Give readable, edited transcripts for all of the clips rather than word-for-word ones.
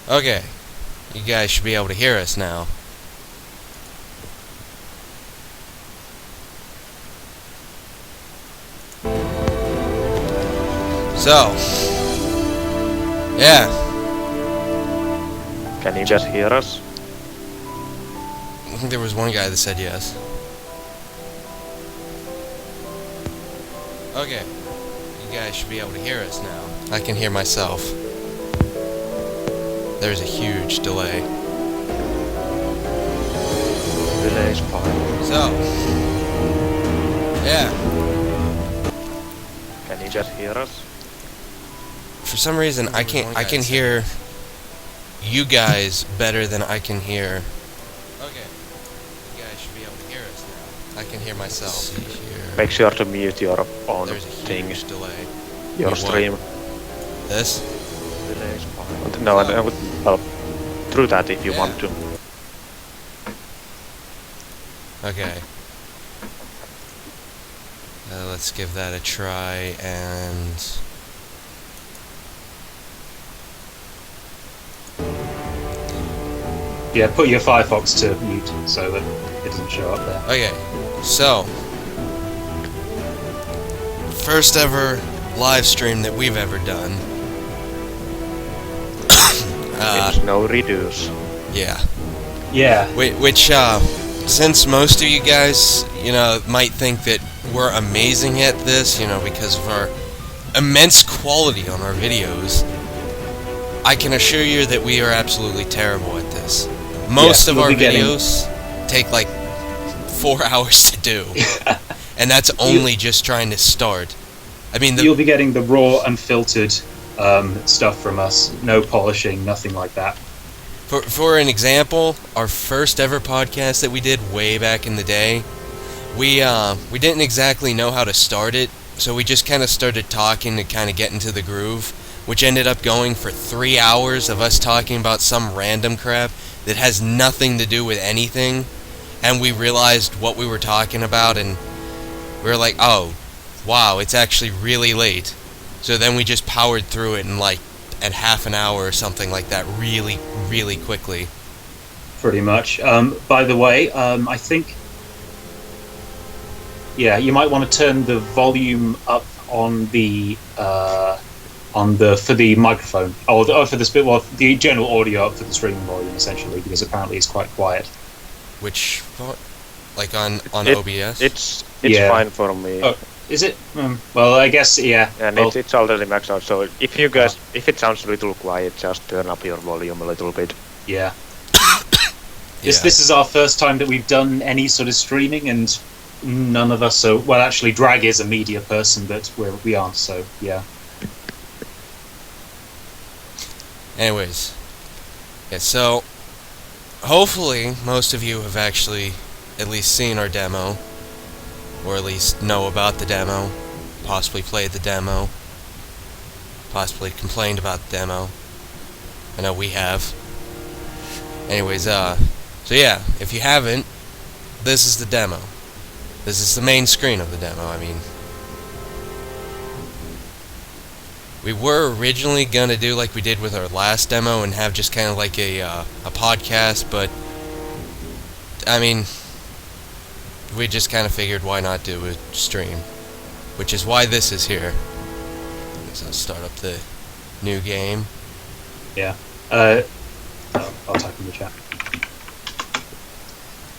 Okay, you guys should be able to hear us now. So, yeah. Can you just hear us? I think there was one guy that said yes. Okay, you guys should be able to hear us now. I can hear myself. There's a huge delay. Delay is fine. So, yeah. Can you just hear us? For some reason, I can hear you guys better than I can hear. Okay, you guys should be able to hear us now. I can hear myself. Make sure to mute your own There's a thing, huge delay. your stream. This? Delay is fine. No, I would help through that if you want to. Okay. Let's give that a try and... Yeah, put your Firefox to mute so that it doesn't show up there. Okay, so... First ever live stream that we've ever done. It's no reduce. Yeah. Yeah. Which, since most of you guys, might think that we're amazing at this, because of our immense quality on our videos, I can assure you that we are absolutely terrible at this. Most of our videos take like 4 hours to do, and that's only just trying to start. I mean, you'll be getting the raw, unfiltered stuff from us. No polishing, nothing like that. For an example, our first ever podcast that we did way back in the day, we didn't exactly know how to start it, so we just kind of started talking to kind of get into the groove, which ended up going for 3 hours of us talking about some random crap that has nothing to do with anything, and we realized what we were talking about, and we were like, oh, wow, it's actually really late. So then we just powered through it in at half an hour or something like that, really, really quickly. Pretty much. By the way, I think, yeah, you might want to turn the volume up on the for the microphone, or for the general audio up for the streaming volume, essentially, because apparently it's quite quiet. Which, like on OBS? It's Yeah. fine for me. Oh, is it? Well, I guess, yeah. And well, it's already maxed out, so if you guys, if it sounds a little quiet, just turn up your volume a little bit. yeah. Yeah. This is our first time that we've done any sort of streaming, and none of us. So, well, actually, Drag is a media person, but we aren't. So, yeah. Anyways, yeah, so hopefully most of you have actually at least seen our demo, or at least know about the demo, possibly played the demo, possibly complained about the demo. I know we have. Anyways, so yeah, if you haven't, this is the demo. This is the main screen of the demo, I mean. We were originally gonna do like we did with our last demo and have just kind of like a podcast, but I mean, we just kind of figured why not do a stream, which is why this is here. So I'll start up the new game. Yeah. I'll type in the chat.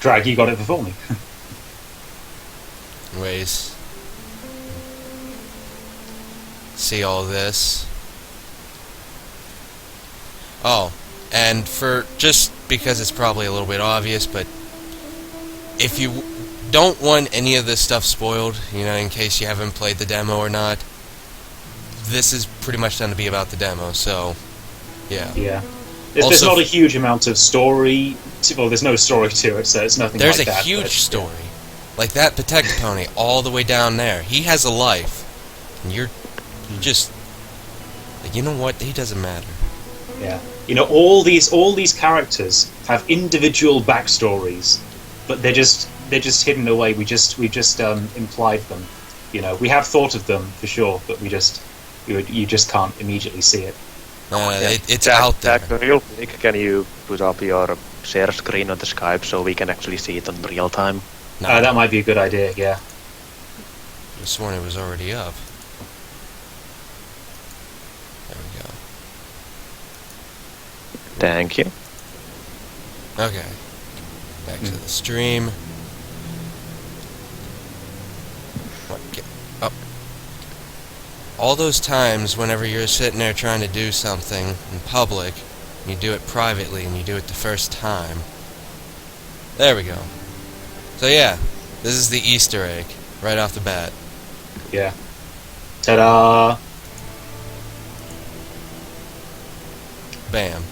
Drag, you got it before me. Anyways, see all this. Oh, and for just because it's probably a little bit obvious, but if you don't want any of this stuff spoiled, in case you haven't played the demo or not, this is pretty much going to be about the demo, so yeah. Yeah. There's not a huge amount of story. Well, there's no story to it, so it's nothing like that. There's a huge story. Yeah. Like that Protect Pony all the way down there. He has a life. And you're just... Like, you know what? He doesn't matter. Yeah. All these characters have individual backstories, but they're just hidden away. We've just implied them. We have thought of them for sure, but you just can't immediately see it. It's Jack, out there. Jack, real quick, can you put up your share screen on the Skype so we can actually see it in real time? No, That might be a good idea, yeah. I just sworn it was already up. There we go. Thank you. Okay. Back to the stream. Up. All those times whenever you're sitting there trying to do something in public, and you do it privately, and you do it the first time. There we go. So yeah, this is the Easter egg, right off the bat. Yeah. Ta-da! Bam.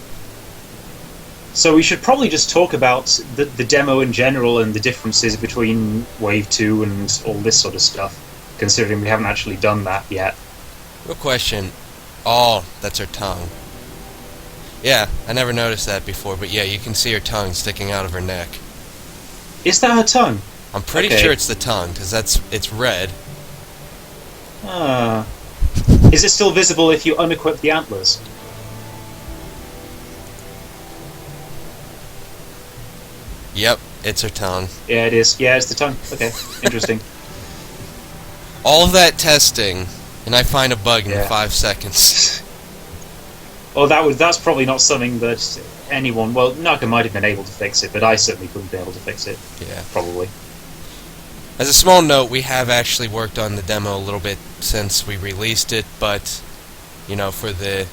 So we should probably just talk about the demo in general and the differences between Wave 2 and all this sort of stuff, considering we haven't actually done that yet. Real question. Oh, that's her tongue. Yeah, I never noticed that before, but yeah, you can see her tongue sticking out of her neck. Is that her tongue? I'm pretty Okay. sure it's the tongue, because it's red. Is it still visible if you unequip the antlers? Yep, it's her tongue. Yeah, it is. Yeah, it's the tongue. Okay, interesting. All of that testing, and I find a bug in Yeah. 5 seconds. Well, that's probably not something that anyone... Well, Naka might have been able to fix it, but I certainly couldn't be able to fix it. Yeah. Probably. As a small note, we have actually worked on the demo a little bit since we released it, but, you know, for the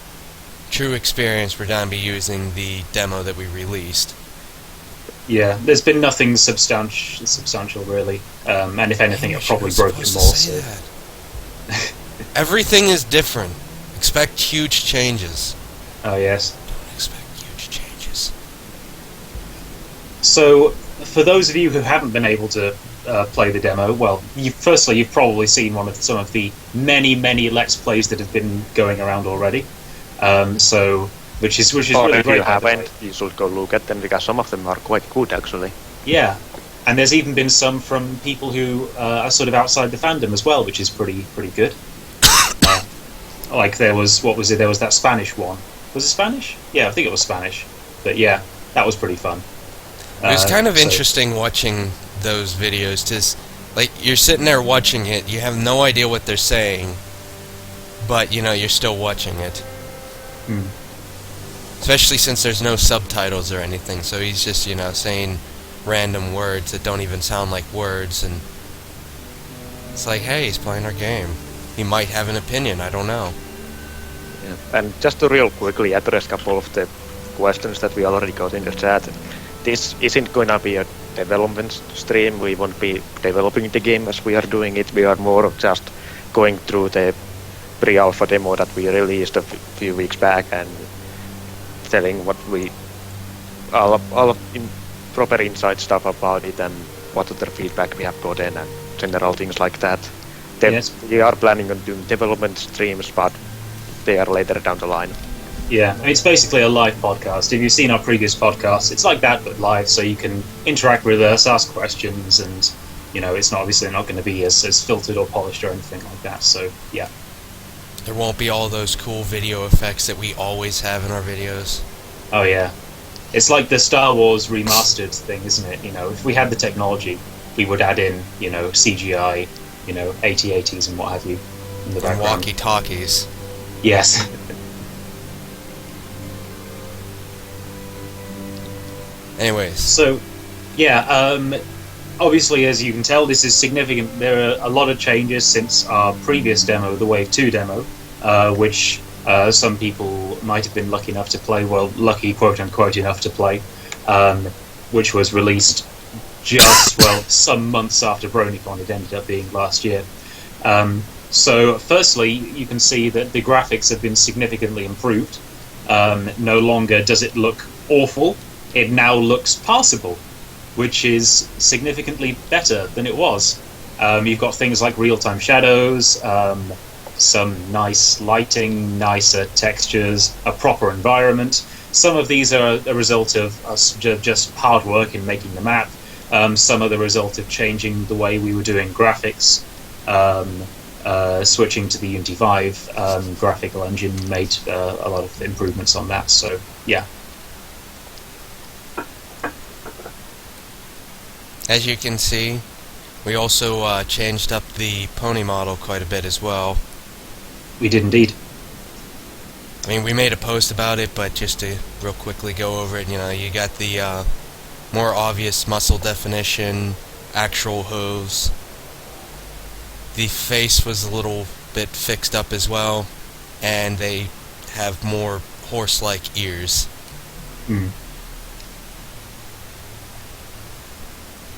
true experience, we're going to be using the demo that we released. Yeah, there's been nothing substantial really. And if anything, it probably broke it more. So. Everything is different. Expect huge changes. Oh, yes. Don't expect huge changes. So, for those of you who haven't been able to play the demo, well, you've probably seen some of the many Let's Plays that have been going around already. Which is Or really if great. you by the way. haven't, you should go look at them because some of them are quite good actually. Yeah, and there's even been some from people who are sort of outside the fandom as well, which is pretty good. Like there was There was that Spanish one. Was it Spanish? Yeah, I think it was Spanish. But yeah, that was pretty fun. It was kind of interesting watching those videos, just like you're sitting there watching it, you have no idea what they're saying, but you know you're still watching it. Especially since there's no subtitles or anything, so he's just, you know, saying random words that don't even sound like words, and it's like, hey, he's playing our game. He might have an opinion, I don't know. Yeah. And just to real quickly address a couple of the questions that we already got in the chat. This isn't going to be a development stream. We won't be developing the game as we are doing it. We are more of just going through the pre-alpha demo that we released a few weeks back and telling what we all of proper inside stuff about it and what other feedback we have gotten and general things like that. Yes. We are planning on doing development streams, but they are later down the line. Yeah, I mean, it's basically a live podcast. If you've seen our previous podcasts, it's like that but live, so you can interact with us, ask questions, and you know, it's obviously not going to be as filtered or polished or anything like that. So yeah. There won't be all those cool video effects that we always have in our videos. Oh yeah, it's like the Star Wars remastered thing, isn't it? You know, if we had the technology, we would add in, you know, CGI, you know, 8080s and what have you in the And background. walkie-talkies. Yes. Anyways. So, yeah, obviously, as you can tell, this is significant. There are a lot of changes since our previous demo, the Wave 2 demo, which some people might have been lucky enough to play, well, lucky, quote-unquote, enough to play, which was released just, well, some months after BronyCon. It ended up being last year. So, firstly, you can see that the graphics have been significantly improved. No longer does it look awful. It now looks passable, which is significantly better than it was. You've got things like real-time shadows, some nice lighting, nicer textures, a proper environment. Some of these are a result of us just hard work in making the map. Some are the result of changing the way we were doing graphics. switching to the Unity 5 graphical engine made a lot of improvements on that. So yeah. As you can see, we also changed up the pony model quite a bit as well. We did indeed. I mean, we made a post about it, but just to real quickly go over it, you got the more obvious muscle definition, actual hooves. The face was a little bit fixed up as well, and they have more horse-like ears. Mm.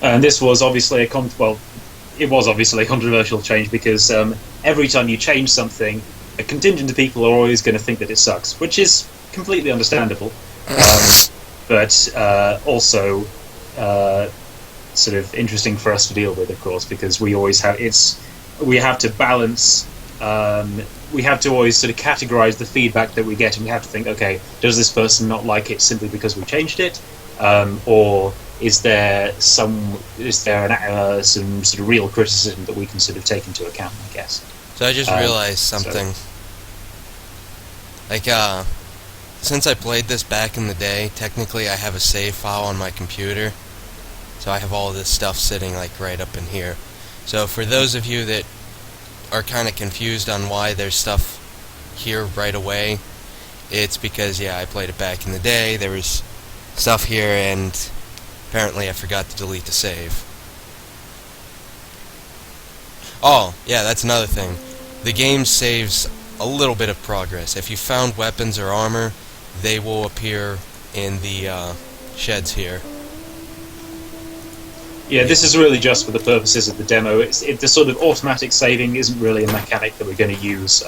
And this was obviously it was obviously a controversial change because every time you change something, a contingent of people are always going to think that it sucks, which is completely understandable, but also sort of interesting for us to deal with, of course, because we have to balance. We have to always sort of categorize the feedback that we get, and we have to think, okay, does this person not like it simply because we changed it, or is there some sort of real criticism that we can sort of take into account, I guess. So I just realized something. Since I played this back in the day, technically I have a save file on my computer, so I have all this stuff sitting right up in here. So for those of you that are kind of confused on why there's stuff here right away, it's because, I played it back in the day, there was stuff here, and apparently I forgot to delete the save. Oh, yeah, that's another thing. The game saves a little bit of progress. If you found weapons or armor, they will appear in the sheds here. Yeah, this is really just for the purposes of the demo. The sort of automatic saving isn't really a mechanic that we're going to use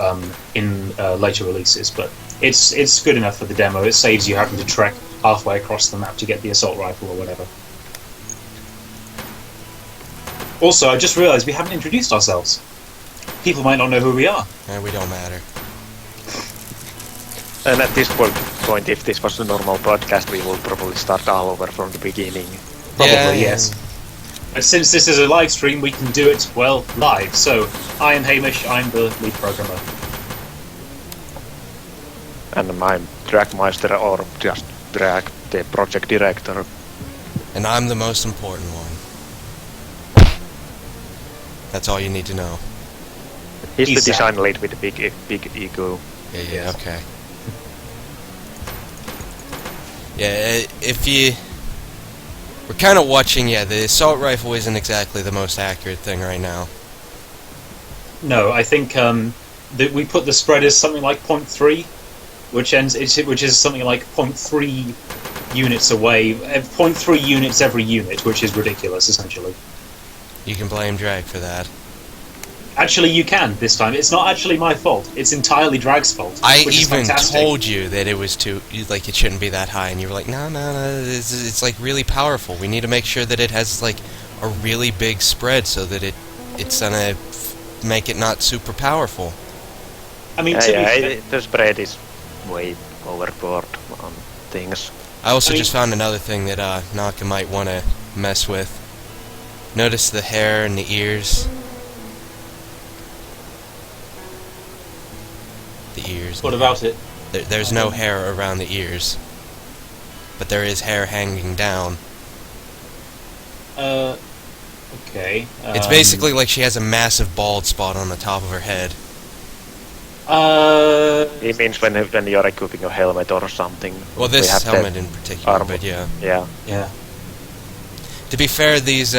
in later releases, but it's good enough for the demo. It saves you having to trek halfway across the map to get the assault rifle or whatever. Also, I just realised we haven't introduced ourselves. People might not know who we are. We don't matter. And at this point, if this was a normal podcast, we will probably start all over from the beginning. Probably, yes. But since this is a live stream, we can do it, live. So, I am Hamish, I'm the lead programmer. And I'm Dragmeister, or just Drag, the project director. And I'm the most important one. That's all you need to know. He's the design lead with the big ego. Yeah, okay. Yeah, if you... We're kind of watching, the assault rifle isn't exactly the most accurate thing right now. No, I think that we put the spread as something like 0.3, which is something like 0.3 units away, 0.3 units every unit, which is ridiculous, essentially. You can blame Drag for that. Actually, you can this time. It's not actually my fault. It's entirely Drag's fault. I even told you that it was it shouldn't be that high, and you were like, no, it's really powerful. We need to make sure that it has a really big spread so that it's gonna make it not super powerful. I mean, the spread is way overboard on things. I also just found another thing that Naka might want to mess with. Notice the hair and the ears. The ears. What about it? There's no hair around the ears, but there is hair hanging down. Okay. It's basically like she has a massive bald spot on the top of her head. It means when you're equipping a helmet or something. Well, this helmet in particular, armor. but yeah. Yeah. To be fair, this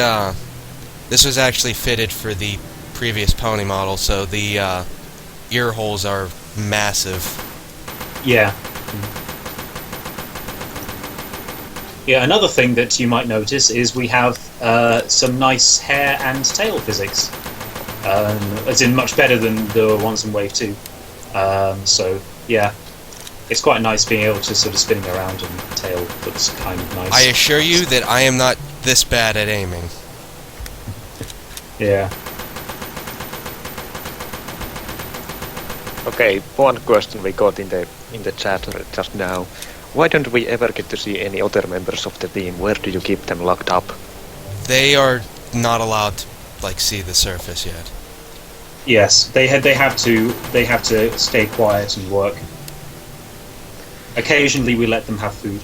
was actually fitted for the previous pony model, so the ear holes are massive. Yeah. Yeah, another thing that you might notice is we have some nice hair and tail physics. As in much better than the ones in Wave 2. So, yeah. It's quite nice being able to sort of spinning around, and the tail looks kind of nice. I assure you that I am not this bad at aiming. Yeah. Okay, one question we got in the chat just now. Why don't we ever get to see any other members of the team? Where do you keep them locked up? They are not allowed to see the surface yet. Yes, they have to stay quiet and work. Occasionally, we let them have food.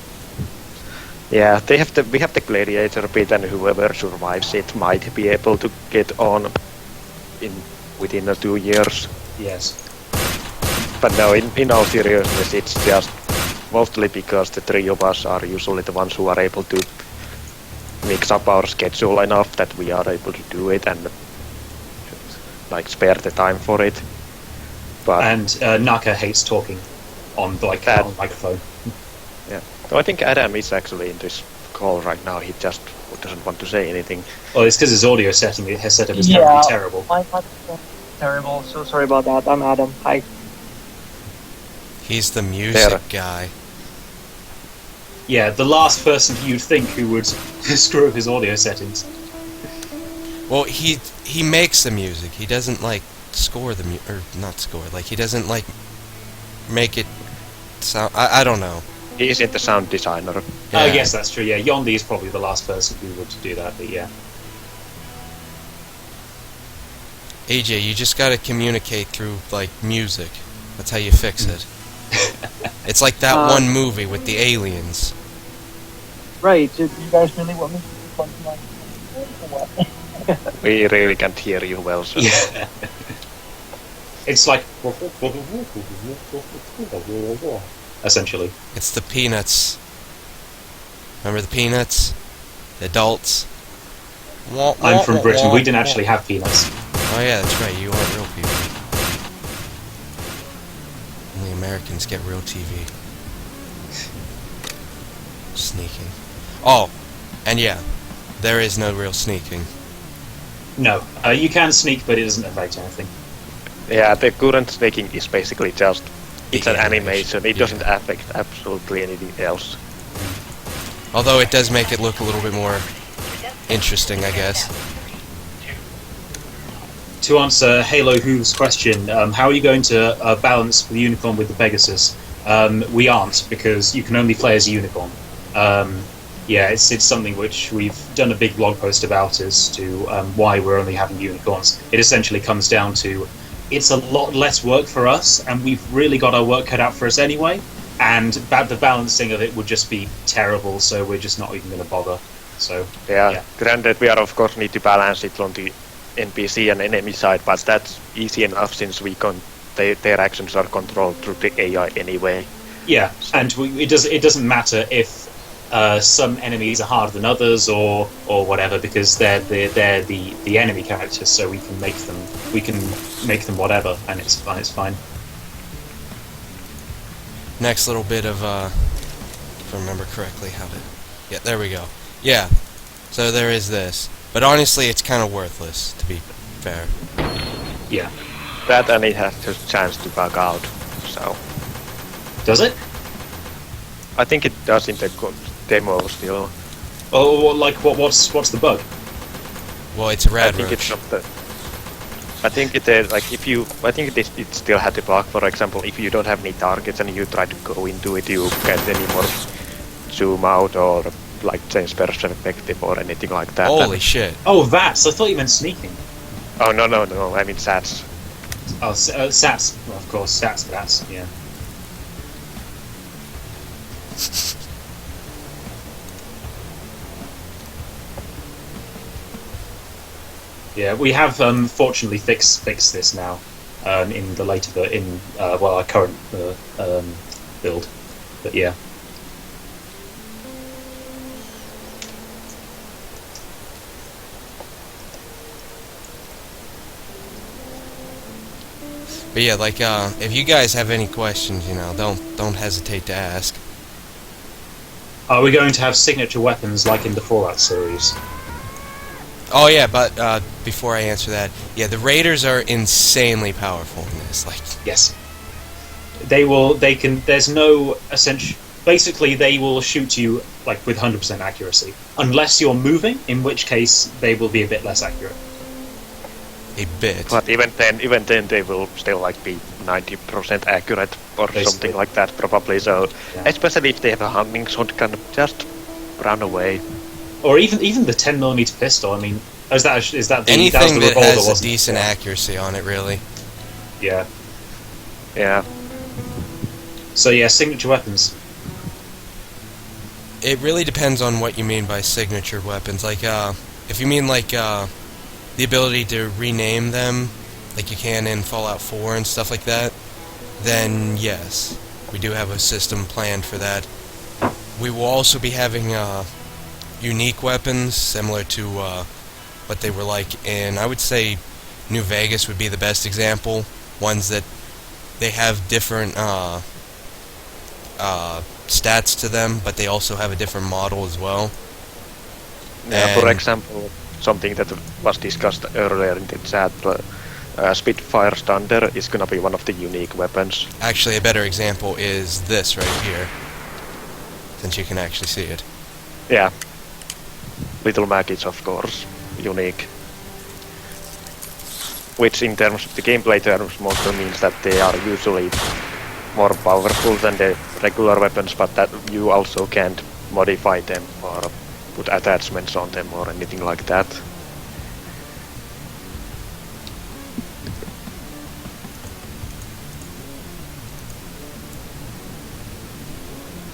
Yeah, we have the gladiator bit, and whoever survives it might be able to get on within 2 years. Yes. But no, in all seriousness, it's just mostly because the three of us are usually the ones who are able to mix up our schedule enough that we are able to do it and like spare the time for it. But And Naka hates talking on on microphone. Yeah, so I think Adam is actually in this call right now. He just doesn't want to say anything. Well, it's because his audio setup is terrible. My microphone is terrible, so sorry about that. I'm Adam. Hi. He's the music guy. Yeah, the last person you'd think who would screw up his audio settings. Well, he makes the music. He doesn't like score the or not score. Like he doesn't like make it sound. I don't know. He isn't the sound designer. Yeah. I guess that's true. Yeah, Yondi is probably the last person who would do that. But yeah. AJ, you just gotta communicate through like music. That's how you fix it. It's like that one movie with the aliens. Right, do you guys really want me to respond to my or what? We really can't hear you well, so Yeah. It's like essentially. It's the Peanuts. Remember the Peanuts? The adults. I'm from Britain. We didn't actually have peanuts. Oh yeah, that's right. You aren't real people. Only Americans get real TV. Sneaking. Oh, and yeah, there is no real sneaking. No, you can sneak, but it doesn't affect anything. yeah, the current snaking is basically just it's an animation. animation. It doesn't affect absolutely anything else. Although it does make it look a little bit more interesting, I guess. To answer Halo Who's question, how are you going to balance the unicorn with the Pegasus? We aren't, because you can only play as a unicorn. Yeah, it's something which we've done a big blog post about as to why we're only having unicorns. It essentially comes down to it's a lot less work for us, and we've really got our work cut out for us anyway, and the balancing of it would just be terrible, so we're just not even going to bother. So Yeah, granted, we are of course need to balance it on the NPC and enemy side, but that's easy enough since their actions are controlled through the AI anyway. yeah, and it doesn't matter if some enemies are harder than others or whatever, because they're the enemy characters, so we can make them whatever, and it's fine. Next little bit of, if I remember correctly, yeah, there we go. Yeah, so there is this. But honestly, it's kind of worthless, to be fair. Yeah. That, and it has a chance to bug out, so... Does it? I think it does in the demo still. Oh, like what's the bug? Well, it's a rad I think roach. it's not the... I think it still had a bug. For example, if you don't have any targets and you try to go into it, you can't anymore zoom out or like change perspective or anything like that. Holy shit. Oh, VATS. I thought you meant sneaking. Oh no! I mean SATs. Oh, SATs. Well, of course, SATs. VATS. Yeah. Yeah, we have fortunately fixed this now in the later our current build, but yeah. But yeah, like, if you guys have any questions, don't hesitate to ask. Are we going to have signature weapons like in the Fallout series? Oh yeah, but before I answer that, yeah, the Raiders are insanely powerful in this. Like, yes, There's no essential. Basically, they will shoot you like with 100% accuracy, unless you're moving, in which case they will be a bit less accurate. a bit. But even then, they will still like be 90% accurate or Basically. something like that, probably. So, Yeah. especially if they have a hunting shotgun, just run away. Or even the 10mm pistol. I mean, Is that the Anything the that revolver, has a wasn't it? decent Yeah. accuracy on it, really. Yeah. Yeah. So yeah, signature weapons. It really depends on what you mean by signature weapons. Like, if you mean like the ability to rename them, like you can in Fallout 4 and stuff like that, then yes, we do have a system planned for that. We will also be having unique weapons, similar to what they were like in, I would say, New Vegas would be the best example. Ones that they have different stats to them, but they also have a different model as well. Yeah, for And- example, something that was discussed earlier in the chat, Spitfire Thunder is gonna be one of the unique weapons. Actually, a better example is this right here, since you can actually see it. Yeah. Little Mac is of course unique. Which in terms of the gameplay terms mostly means that they are usually more powerful than the regular weapons, but that you also can't modify them or put attachments on them or anything like that.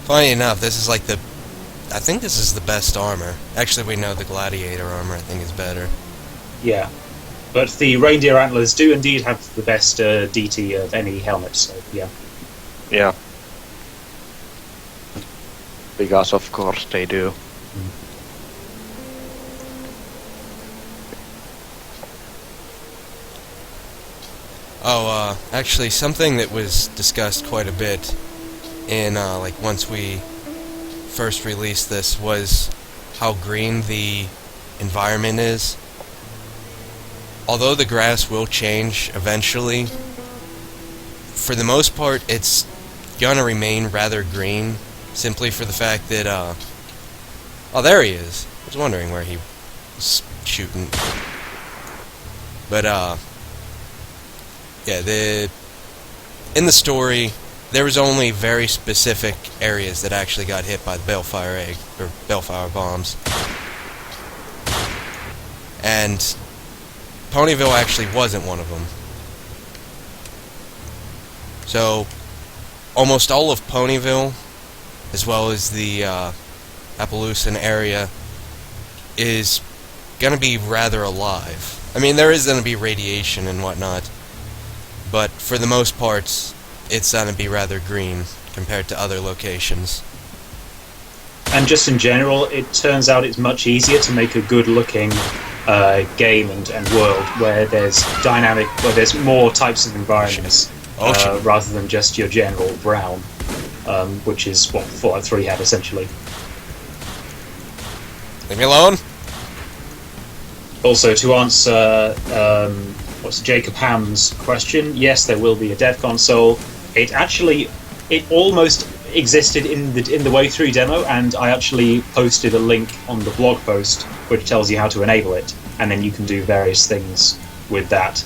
Funny enough, this is like I think this is the best armor. Actually, we know the Gladiator armor, I think, is better. Yeah. But the reindeer antlers do indeed have the best DT of any helmet, so yeah. Yeah. Because of course they do. Oh, actually, something that was discussed quite a bit in, like, once we first released this was how green the environment is. Although the grass will change eventually, for the most part, it's gonna remain rather green, simply for the fact that, oh, there he is. I was wondering where he was shooting. But, yeah, in the story, there was only very specific areas that actually got hit by the Bellfire bombs. And Ponyville actually wasn't one of them. So, almost all of Ponyville, as well as the Appaloosan area, is gonna be rather alive. I mean, there is gonna be radiation and whatnot, but for the most part, it's gonna be rather green compared to other locations. And just in general, it turns out it's much easier to make a good-looking game and world where there's where there's more types of environments rather than just your general brown, which is what Fallout 3 had essentially. Leave me alone. Also, to answer what's Jacob Ham's question, yes, there will be a dev console. It almost existed in the Way Through demo, and I actually posted a link on the blog post which tells you how to enable it, and then you can do various things with that.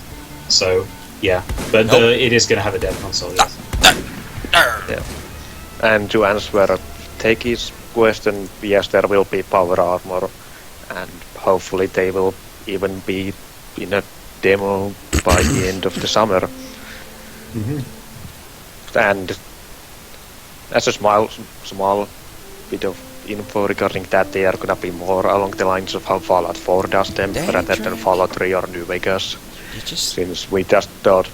So yeah, but it is going to have a dev console. Yes. Yeah. And to answer Takey's question, yes, there will be power armor, and hopefully they will even be in a demo by the end of the summer. Mm-hmm. And as a small bit of info regarding that, they are gonna be more along the lines of how Fallout 4 does them, rather than Fallout 3 or New Vegas. Since we just thought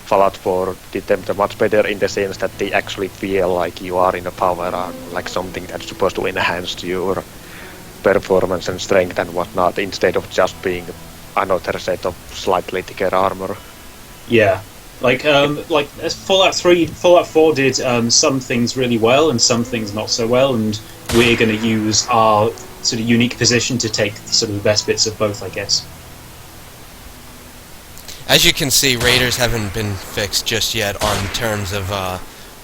Fallout 4 did them much better in the sense that they actually feel like you are in a power armor, like something that's supposed to enhance your performance and strength and whatnot, instead of just being another set of slightly thicker armor. Yeah, like as Fallout 4 did some things really well and some things not so well, and we're going to use our sort of unique position to take sort of the best bits of both, I guess. As you can see, raiders haven't been fixed just yet on terms of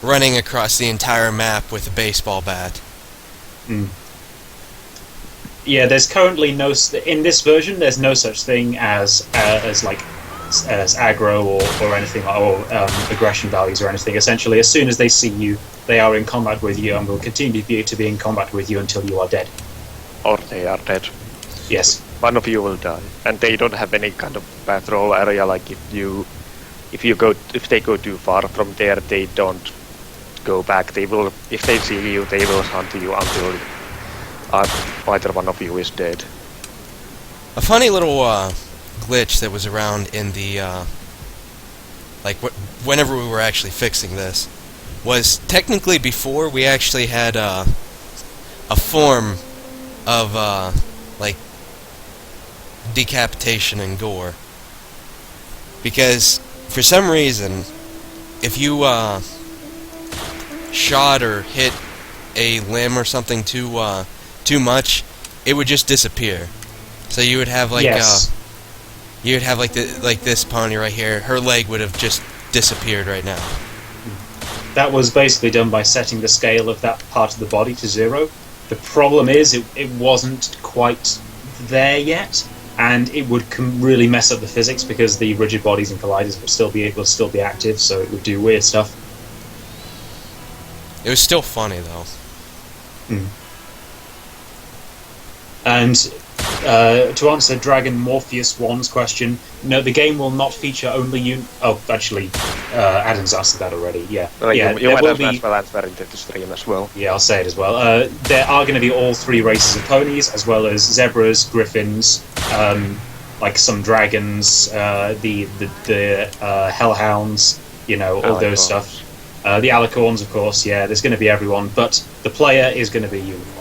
running across the entire map with a baseball bat. Mm. Yeah, there's currently in this version. There's no such thing as aggro or anything, or aggression values or anything. Essentially, as soon as they see you, they are in combat with you, and will continue to be in combat with you until you are dead. Or they are dead. Yes. one of you will die, and they don't have any kind of patrol area. Like if they go too far from there, they don't go back. They will, if they see you, they will hunt you until either one of you is dead. A funny little glitch that was around in the whenever we were actually fixing this was technically before we actually had a form of decapitation and gore, because for some reason if you shot or hit a limb or something too much, it would just disappear. So you would have you would have like this pony right here. Her leg would have just disappeared right now. That was basically done by setting the scale of that part of the body to 0. The problem is it wasn't quite there yet, and it would really mess up the physics because the rigid bodies and colliders would still be active, so it would do weird stuff. It was still funny though. And to answer Dragon Morpheus 1's question, no, the game will not feature only Adam's asked that already. Yeah, you might as well answer into the stream as well. Yeah, I'll say it as well. There are going to be all 3 races of ponies, as well as zebras, griffins, like some dragons, the hellhounds, all those stuff. The alicorns, of course. Yeah, there's going to be everyone, but the player is going to be unicorn.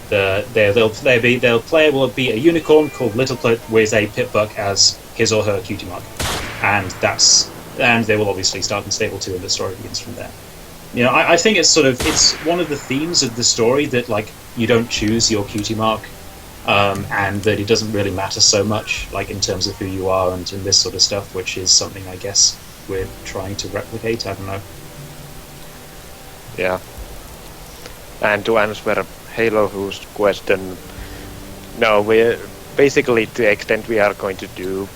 The player will be a unicorn called Littlepit with a Pitbuck as his or her cutie mark, and they will obviously start in Stable 2, and the story begins from there. I think it's one of the themes of the story that you don't choose your cutie mark, and that it doesn't really matter so much in terms of who you are and this sort of stuff, which is something I guess we're trying to replicate. I don't know. Yeah. And to answer Halo Who's question, no, we're basically, to the extent we are going to do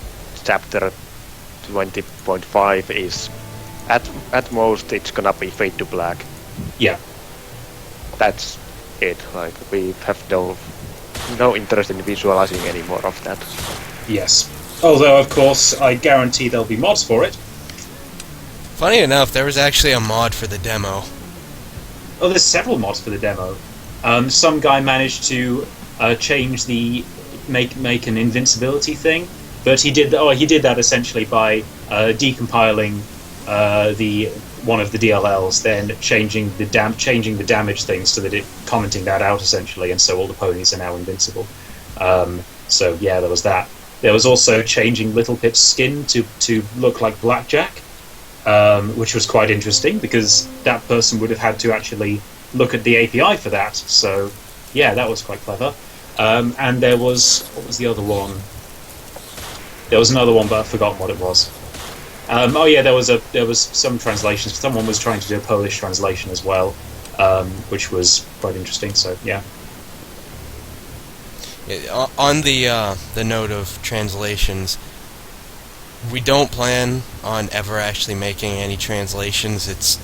chapter 20.5 is at most it's gonna be Fade to Black. Yeah. That's it. We have no interest in visualizing any more of that. Yes. Although, of course, I guarantee there'll be mods for it. Funny enough, there was actually a mod for the demo. Oh, there's several mods for the demo. Some guy managed to change make an invincibility thing, but he did that essentially by decompiling one of the DLLs, then changing the damage things so that it commenting that out essentially, and so all the ponies are now invincible. So yeah, there was that. There was also changing Littlepip's skin to look like Blackjack, which was quite interesting because that person would have had to actually look at the API for that. So yeah, that was quite clever. And what was the other one? There was another one, but I've forgotten what it was. There was some translations. Someone was trying to do a Polish translation as well, which was quite interesting. So yeah. On the note of translations, we don't plan on ever actually making any translations. It's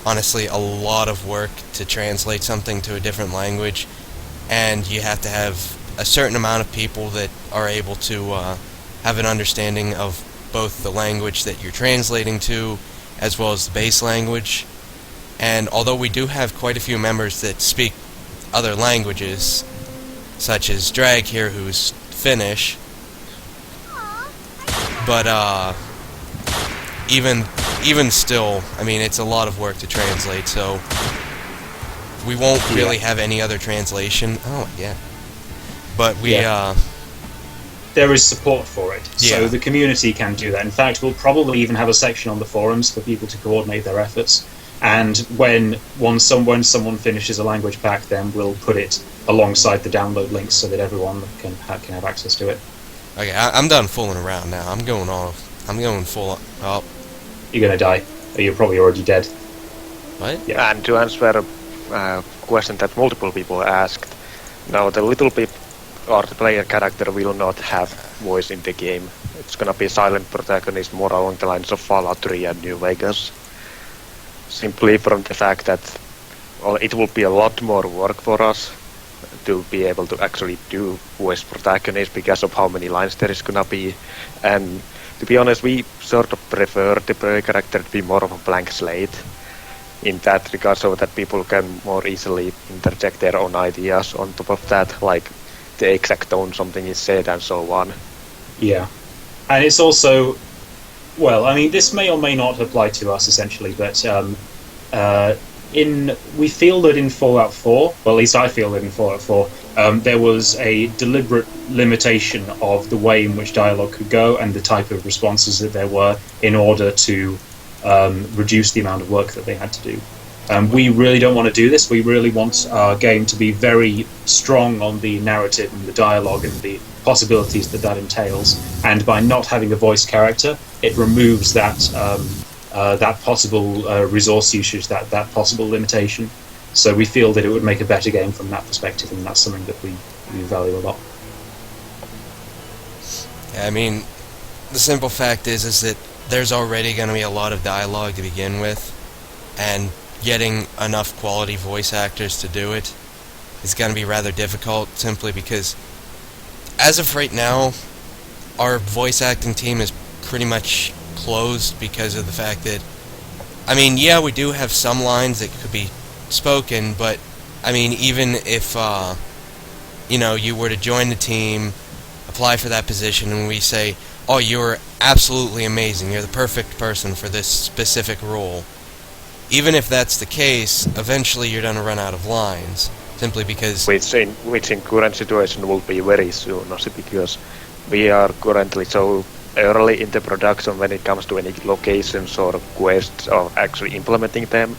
honestly a lot of work to translate something to a different language, and you have to have a certain amount of people that are able to have an understanding of both the language that you're translating to as well as the base language. And although we do have quite a few members that speak other languages, such as Drag here, who's Finnish, but even still, I mean, it's a lot of work to translate, so we won't really have any other translation. Oh, yeah. But there is support for it, so the community can do that. In fact, we'll probably even have a section on the forums for people to coordinate their efforts, and when someone finishes a language pack, then we'll put it alongside the download links so that everyone can have access to it. Okay, I'm done fooling around now. I'm going full. Oh. You're gonna die. Or you're probably already dead. What? Yeah. And to answer a question that multiple people asked, now the Littlepip or the player character will not have voice in the game. It's gonna be silent protagonist, more along the lines of Fallout 3 and New Vegas. Simply from the fact that it will be a lot more work for us to be able to actually do voice protagonist because of how many lines there is gonna be. And to be honest, we sort of prefer the player character to be more of a blank slate in that regard, so that people can more easily interject their own ideas on top of that, like the exact tone something is said and so on. Yeah. And it's also, well, I mean, this may or may not apply to us essentially, but we feel that in Fallout 4, well, at least I feel that in Fallout 4, there was a deliberate limitation of the way in which dialogue could go and the type of responses that there were in order to reduce the amount of work that they had to do. We really don't want to do this. We really want our game to be very strong on the narrative and the dialogue and the possibilities that entails. And by not having a voice character, it removes that that possible resource usage, that possible limitation. So we feel that it would make a better game from that perspective, and that's something that we value a lot. I mean, the simple fact is that there's already going to be a lot of dialogue to begin with, and getting enough quality voice actors to do it is going to be rather difficult, simply because as of right now, our voice acting team is pretty much closed because of the fact that, I mean, yeah, we do have some lines that could be spoken, but, I mean, even if, you were to join the team, apply for that position, and we say, oh, you're absolutely amazing, you're the perfect person for this specific role. Even if that's the case, eventually you're going to run out of lines, simply because... Which in current situation will be very soon, also because we are currently so early in the production when it comes to any locations or quests or actually implementing them,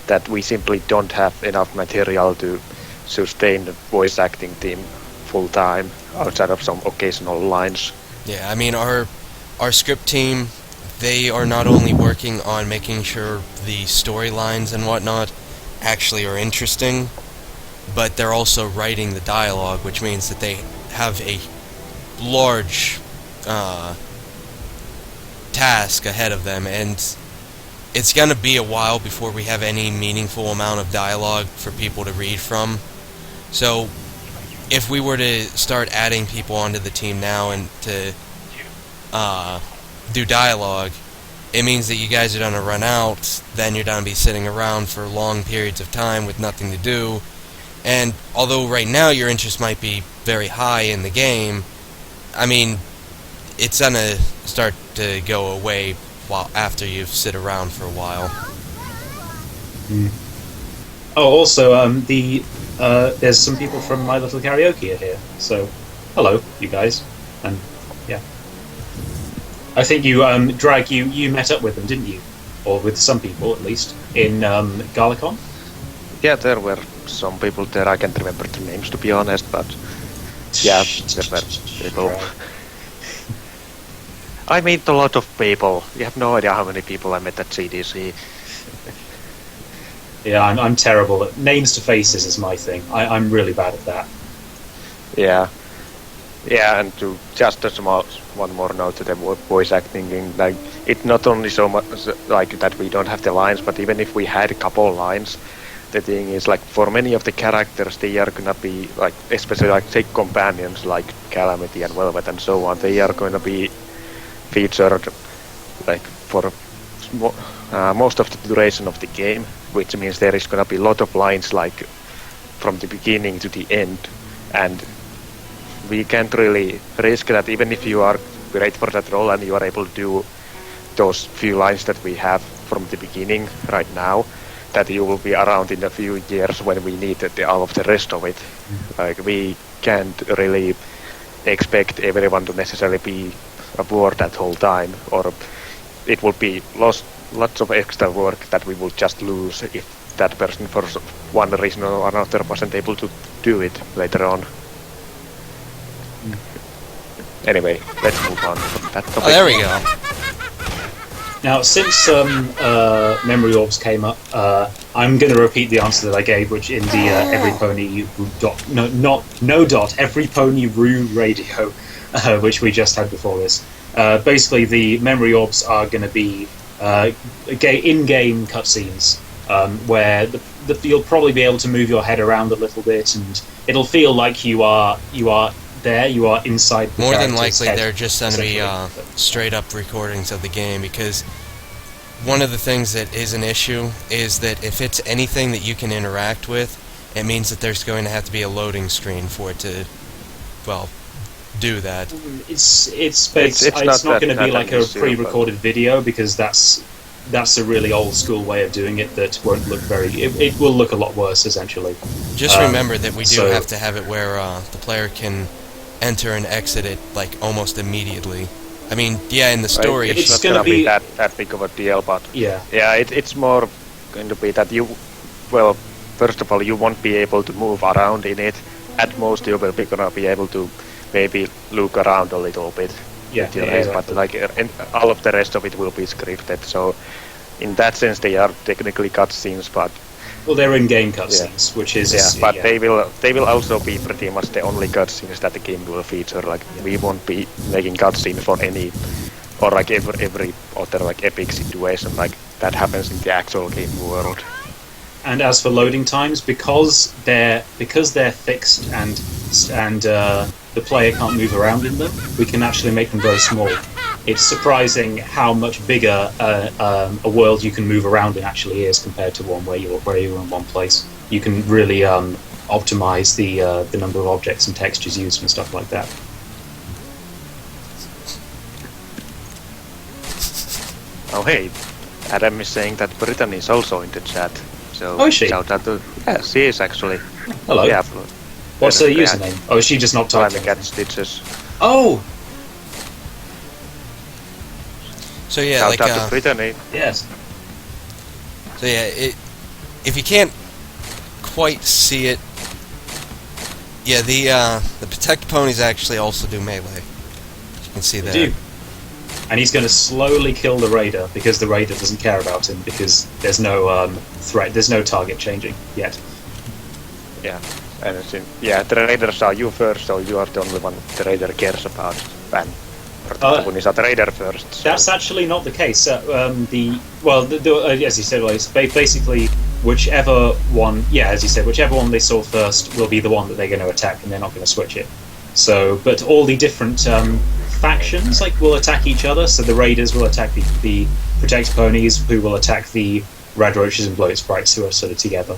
that we simply don't have enough material to sustain the voice acting team full time outside of some occasional lines. Yeah, I mean, our script team, they are not only working on making sure the storylines and whatnot actually are interesting, but they're also writing the dialogue, which means that they have a large task ahead of them, and it's going to be a while before we have any meaningful amount of dialogue for people to read from. So if we were to start adding people onto the team now and to do dialogue, it means that you guys are going to run out, then you're going to be sitting around for long periods of time with nothing to do, and although right now your interest might be very high in the game, I mean, it's going to start to go away after you sit around for a while. Mm. Oh, also, there's some people from My Little Karaoke are here, so hello, you guys, and yeah. I think you, Drag, you met up with them, didn't you? Or with some people, at least, in Galacon? Yeah, there were some people there. I can't remember the names, to be honest, but yeah, there were people. Right. I meet a lot of people. You have no idea how many people I met at CDC. Yeah, I'm terrible at names to faces is my thing. I'm really bad at that. Yeah, and to just a small one more note to the voice acting thing, like it's not only so much like that we don't have the lines, but even if we had a couple lines, the thing is like for many of the characters they are gonna be like, especially like say companions like Calamity and Velvet and so on, they are gonna be featured like for most of the duration of the game, which means there is gonna be a lot of lines like from the beginning to the end, and we can't really risk that even if you are great for that role and you are able to do those few lines that we have from the beginning right now, that you will be around in a few years when we need all of the rest of it. Like we can't really expect everyone to necessarily be aboard that whole time, or it will be lots of extra work that we will just lose if that person for one reason or another wasn't able to do it later on. Anyway, let's move on from that topic. Oh, there we go. Now, since memory orbs came up, I'm going to repeat the answer that I gave, which in the every pony every pony Roo radio, which we just had before this. Basically, the memory orbs are going to be in-game cutscenes where you'll probably be able to move your head around a little bit, and it'll feel like you are there, you are inside the More than character's likely, head, they're just going to be essentially. straight up recordings of the game, because one of the things that is an issue is that if it's anything that you can interact with, it means that there's going to have to be a loading screen for it to, well, do that. It's not not going to be that like a issue, pre-recorded video, because that's a really old school way of doing it that won't look it will look a lot worse essentially. Just remember that we do so- have to have it where the player can enter and exit it like almost immediately. I mean, yeah, in the story, It's not gonna gonna be be- that big of a deal, but Yeah. yeah, it's more going to be that first of all, you won't be able to move around in it. At most, you will be gonna be able to maybe look around a little bit. Yeah, with your yeah, head, exactly. but all of the rest of it will be scripted. So, in that sense, they are technically cutscenes, but Well, they're in-game cutscenes, which is but they will also be pretty much the only cutscenes that the game will feature. Like we won't be making cutscenes for any or like every other like epic situation like that happens in the actual game world. And as for loading times, because they're fixed and the player can't move around in them, we can actually make them very small. It's surprising how much bigger a world you can move around in actually is compared to one where you're in one place. You can really optimize the number of objects and textures used and stuff like that. Oh hey, Adam is saying that Brittany is also in the chat. So Oh, is she? shout out to she is actually. Hello. Yeah. What's her Yeah. username? Oh, is she just not Time typing? cat stitches. Oh, so yeah, Shout like out to Brittany. yes. so yeah, if you can't quite see it, yeah, the protect ponies actually also do melee. You can see that. Do. And he's going to slowly kill the raider because the raider doesn't care about him because there's no threat, there's no target changing yet. Yeah. And the raiders are you first, so you are the only one the raider cares about. And Protectoponies are the raider first. So. That's actually not the case. As you said, well, it's basically whichever one they saw first will be the one that they're going to attack, and they're not going to switch it. So, but all the different factions will attack each other. So the raiders will attack the protect ponies, who will attack the red roaches and bloat sprites, who are sort of together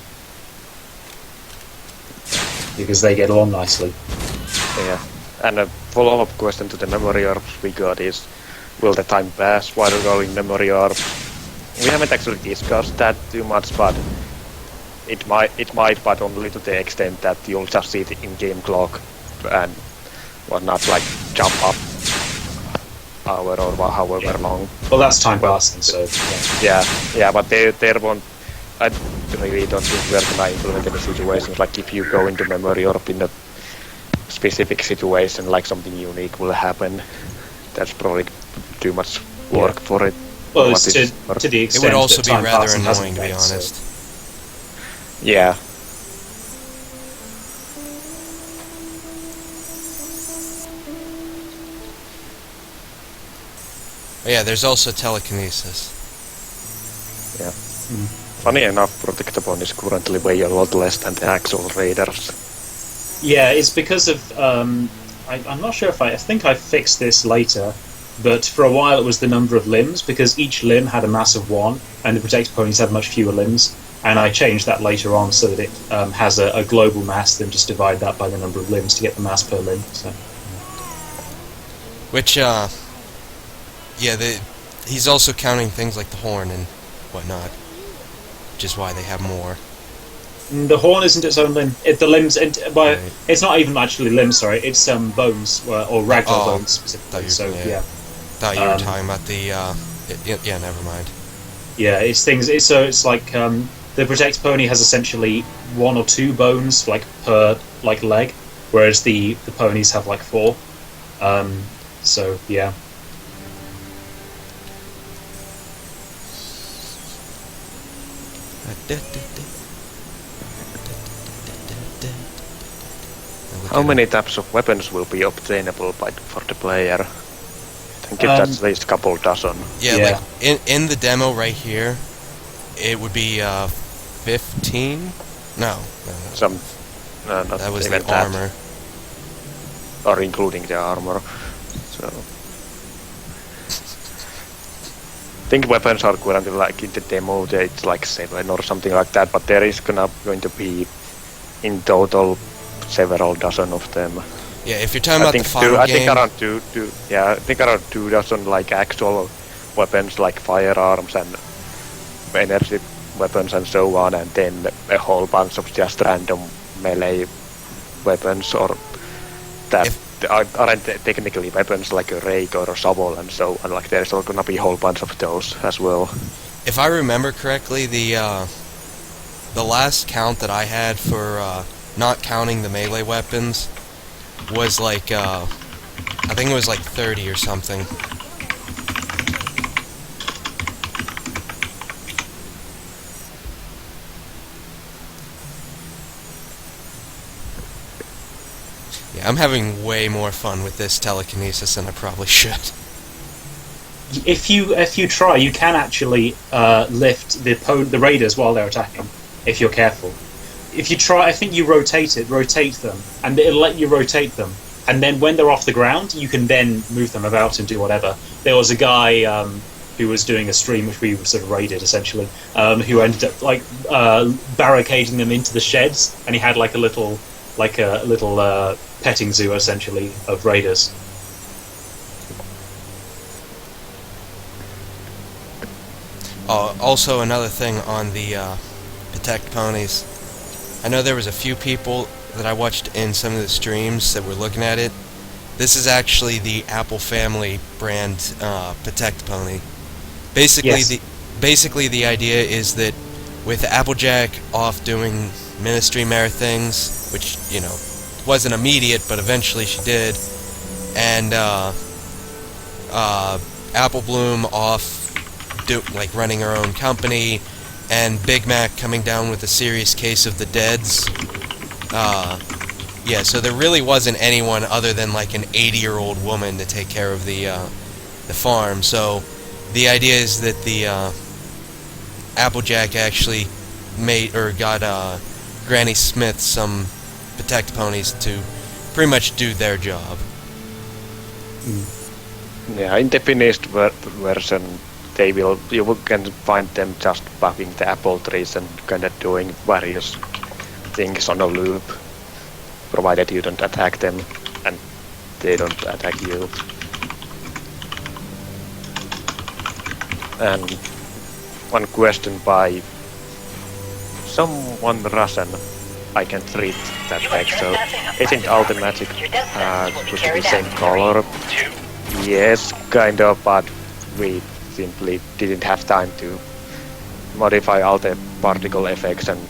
because they get along nicely. Yeah. And a follow-up question to the memory orbs we got is, will the time pass while rolling memory orbs? We haven't actually discussed that too much, but it might, but only to the extent that you'll just see the in-game clock and whatnot, like jump up hour or however long. Well, that's time passing, so Yeah, but there won't. I really don't think we're gonna implement any situations like if you go into memory orb in a specific situation, like something unique will happen. That's probably too much work for it. Well, What it's is- to the It extent would also that be time rather passing hasn't annoying, to be been, so- honest. Yeah. But yeah, there's also telekinesis. Yeah. Funny enough, Protectopon is currently weigh a lot less than the actual raiders. Yeah, it's because of I'm not sure if I think I fixed this later, but for a while it was the number of limbs, because each limb had a mass of 1, and the protector ponies had much fewer limbs, and I changed that later on so that it has a global mass, then just divide that by the number of limbs to get the mass per limb. So. Which, he's also counting things like the horn and whatnot, which is why they have more. The horn isn't its own limb. Right. It's not even actually limbs. Sorry, it's bones or ragdoll bones specifically. So yeah. Thought you were talking about the, yeah, never mind. Yeah, it's things. It's like the protect pony has essentially 1 or 2 bones per leg, whereas the ponies have 4. So yeah. How many types of weapons will be obtainable for the player? I think that's at least a couple dozen. Yeah, Yeah. like in the demo right here, It would be 15? No. Some not That was even the armor. or including the armor. So I think weapons are currently like in the demo. It's like 7 or something like that. But there is going to be in total several dozen of them. Yeah, if you're talking about the final I game... think around two. Yeah, I think around 2 dozen like actual weapons like firearms and energy weapons and so on, and then a whole bunch of just random melee weapons or that aren't technically weapons like a rake or a shovel and so on. Like there's all gonna be a whole bunch of those as well. If I remember correctly, the last count that I had for not counting the melee weapons was like I think it was like 30 or something. Yeah, I'm having way more fun with this telekinesis than I probably should. If you try, you can actually lift the raiders while they're attacking, if you're careful. If you try, I think you rotate them, and it'll let you rotate them. And then when they're off the ground, you can then move them about and do whatever. There was a guy who was doing a stream, which we sort of raided essentially, who ended up like barricading them into the sheds, and he had like a little petting zoo essentially of raiders. Also, another thing on the Protect ponies. I know there was a few people that I watched in some of the streams that were looking at it. This is actually the Apple family brand Protect pony. Basically, Yes. the idea is that with Applejack off doing Ministry Mare things, which wasn't immediate, but eventually she did, and Apple Bloom off running her own company, and Big Mac coming down with a serious case of the deads. So there really wasn't anyone other than like an 80-year-old woman to take care of the farm. So the idea is that the Applejack actually got Granny Smith some Protect ponies to pretty much do their job. Yeah, in the finished version, you can find them just bugging the apple trees and kind of doing various things on a loop, provided you don't attack them and they don't attack you. And one question by someone Russian, I can read that text, so isn't all the magic supposed to be same color? Yes, kind of, but we simply didn't have time to modify all the particle effects and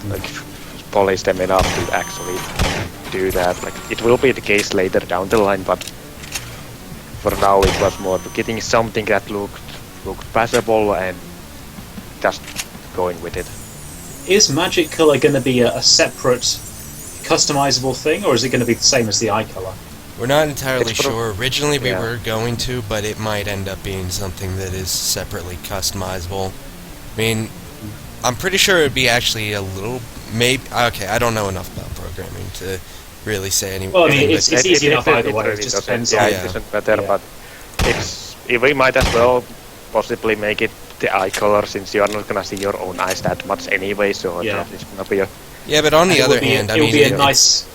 polish them enough to actually do that. Like, it will be the case later down the line, but for now it was more getting something that looked passable and just going with it. Is magic color going to be a separate customizable thing, or is it going to be the same as the eye color? We're not entirely sure. Originally we were going to, but it might end up being something that is separately customizable. I mean, I'm pretty sure it would be actually a little... Okay, I don't know enough about programming to really say anything. Well, I mean, it's easy enough either way. It just depends on... it doesn't matter, but we might as well possibly make it the eye color, since you're not gonna see your own eyes that much anyway, so it's gonna be a... Yeah, but on the other hand, I mean... It'll be a nice...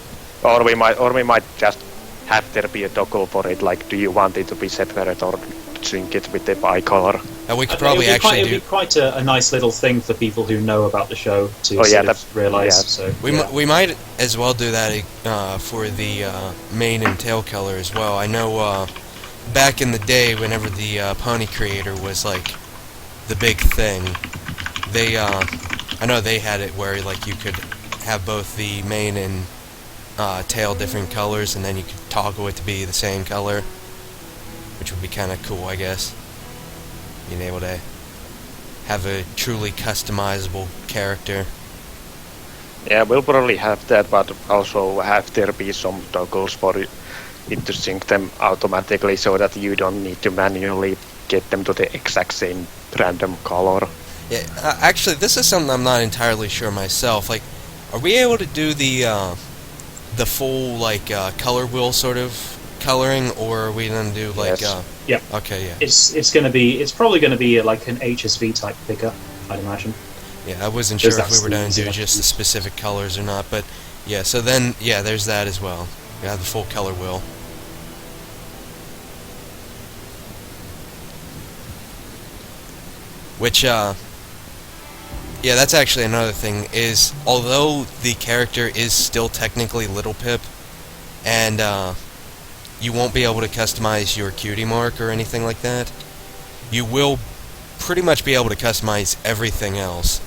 Or we might just have there be a toggle for it, like, do you want it to be separate or sync it with the eye color? And we could probably actually do... It'd be quite a nice little thing for people who know about the show to realise. Yeah. So, we might as well do that for the mane and tail color as well. I know back in the day, whenever the Pony Creator was like the big thing, I know they had it where like you could have both the mane and tail different colors, and then you could toggle it to be the same color, which would be kind of cool, I guess. Being able to have a truly customizable character. Yeah, we'll probably have that, but also have there be some toggles for it to sync them automatically, so that you don't need to manually get them to the exact same random color. Yeah, actually, this is something I'm not entirely sure myself. Like, are we able to do the full like color wheel sort of coloring, or are we gonna do like? Yes. Yep. Okay, yeah. It's probably going to be like an HSV type picker, I'd imagine. Yeah, I wasn't sure if that's we were the going to do easy just the option. specific colors or not, but yeah, so then, yeah, there's that as well. We have the full color wheel. Which, yeah, that's actually another thing, is although the character is still technically Little Pip, and you won't be able to customize your cutie mark or anything like that, you will pretty much be able to customize everything else.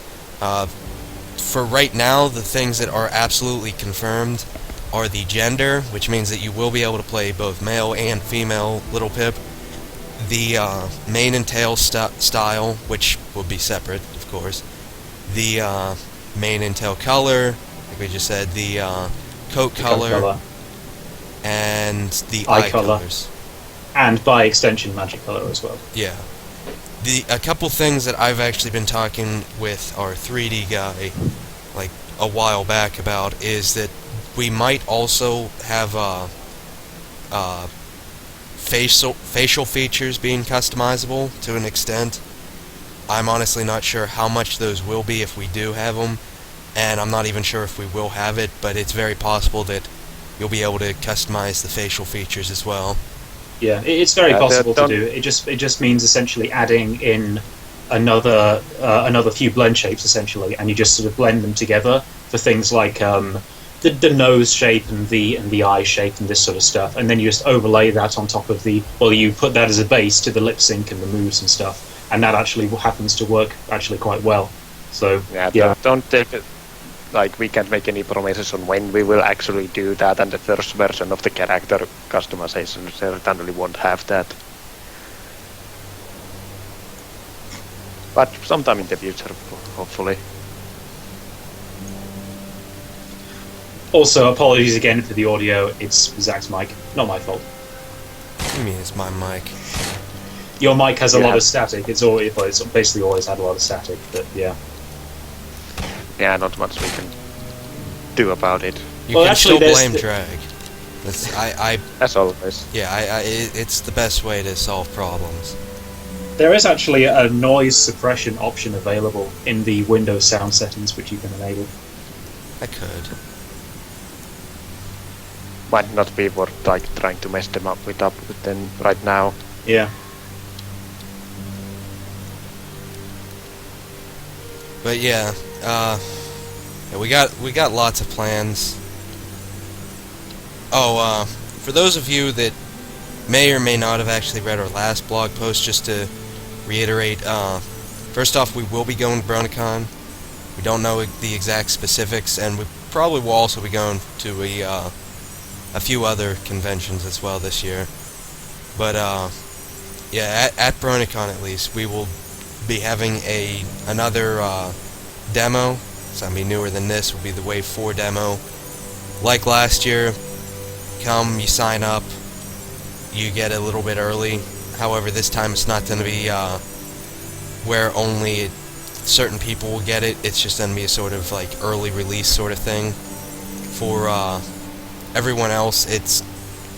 For right now, the things that are absolutely confirmed are the gender, which means that you will be able to play both male and female Little Pip, the mane and tail style, which will be separate, of course, the mane and tail color, like we just said, the coat color, and the eye color. colors. And by extension, magic color as well. Yeah. A couple things that I've actually been talking with our 3D guy, like, a while back about, is that we might also have facial features being customizable to an extent. I'm honestly not sure how much those will be if we do have them, and I'm not even sure if we will have it, but it's very possible that you'll be able to customize the facial features as well. Yeah, it's very possible to do. It just means essentially adding in another few blend shapes essentially, and you just sort of blend them together for things like the nose shape and the eye shape and this sort of stuff, and then you just overlay that on top of you put that as a base to the lip sync and the moves and stuff, and that actually happens to work actually quite well. So yeah. Don't take it. Like, we can't make any promises on when we will actually do that, and the first version of the character customization certainly won't have that. But sometime in the future, hopefully. Also, apologies again for the audio. It's Zach's mic, not my fault. What do you mean it's my mic? Your mic has a lot of static. It's basically always had a lot of static, but yeah. Yeah, not much we can do about it. You can still blame drag. As always. Yeah, it's the best way to solve problems. There is actually a noise suppression option available in the Windows sound settings, which you can enable. I could. Might not be worth trying to mess them up with them right now. Yeah. But yeah, we got lots of plans. Oh, for those of you that may or may not have actually read our last blog post, just to reiterate, first off, we will be going to BronyCon. We don't know the exact specifics, and we probably will also be going to a few other conventions as well this year. But yeah, at BronyCon at least, we will be having another demo. So be newer than this. Will be the Wave 4 demo. Like last year, come, you sign up, you get a little bit early. However, this time it's not going to be where only certain people will get it. It's just going to be a sort of like early release sort of thing. For everyone else, it's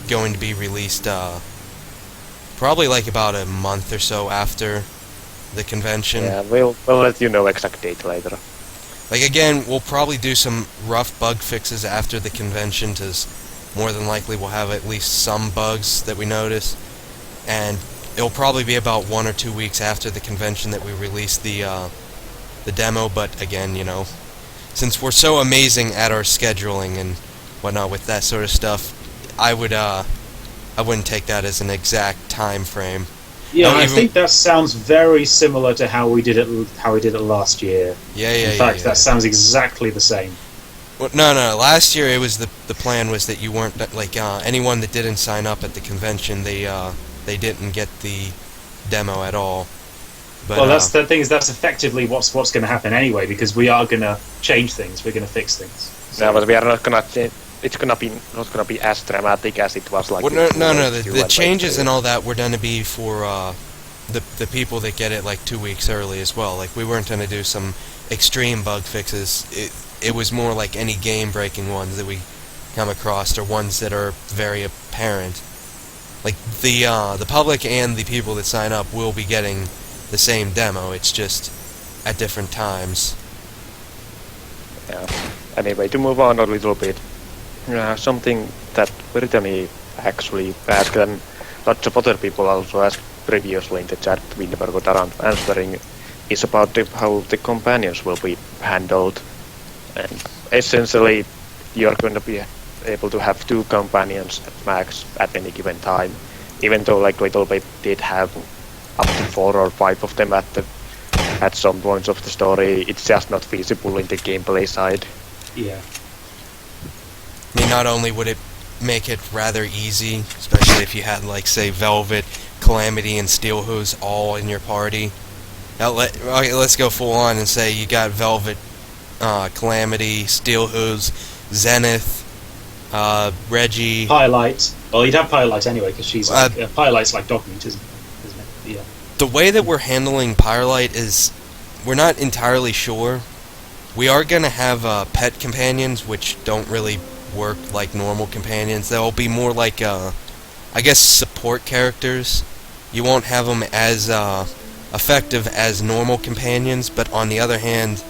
going to be released probably like about a month or so after the convention. Yeah, we'll let you know exact date later. Like, again, we'll probably do some rough bug fixes after the convention, because more than likely we'll have at least some bugs that we notice, and it'll probably be about 1 or 2 weeks after the convention that we release the demo. But again, you know, since we're so amazing at our scheduling and whatnot with that sort of stuff, I wouldn't take that as an exact time frame. Yeah, I think that sounds very similar to how we did it last year. Yeah. In fact, that sounds exactly the same. Well, no. Last year, it was the plan was that you weren't like anyone that didn't sign up at the convention, they didn't get the demo at all. But, well, that's the thing, is that's effectively what's going to happen anyway, because we are going to change things. We're going to fix things. So. No, but we are not going to. It's not gonna be as dramatic as it was like. Well, no. The changes and all that were going to be for the people that get it like 2 weeks early as well. Like we weren't going to do some extreme bug fixes. It was more like any game breaking ones that we come across, or ones that are very apparent. Like the public and the people that sign up will be getting the same demo. It's just at different times. Yeah. Anyway, to move on a little bit, something that Brittany actually asked, and lots of other people also asked previously in the chat, we never got around answering, is about how the companions will be handled. And essentially, you're going to be able to have 2 companions at max at any given time, even though like Little Babe did have up to 4 or 5 of them at some points of the story. It's just not feasible in the gameplay side. Yeah. I mean, not only would it make it rather easy, especially if you had, like, say, Velvet, Calamity, and Steel Hose all in your party. Now, let's go full on and say you got Velvet, Calamity, Steel Hose, Zenith, Reggie... Pyrelight. Well, you'd have Pyrelight anyway, because she's like... Pyrelight's like dog meat, isn't it? Yeah. The way that we're handling Pyrelight is... we're not entirely sure. We are going to have pet companions, which don't really work like normal companions. They'll be more like, I guess, support characters. You won't have them as effective as normal companions, but on the other hand,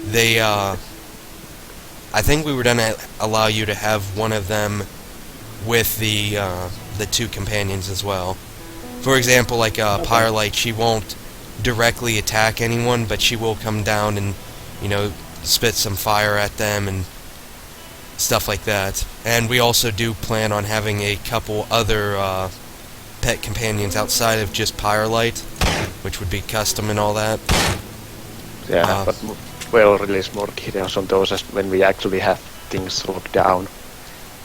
they... I think we were going to allow you to have one of them with the 2 companions as well. For example, like Pyrelight, she won't directly attack anyone, but she will come down and, you know, spit some fire at them and stuff like that. And we also do plan on having a couple other pet companions outside of just Pyrelight, which would be custom and all that. Yeah, but we'll release more details on those when we actually have things locked down.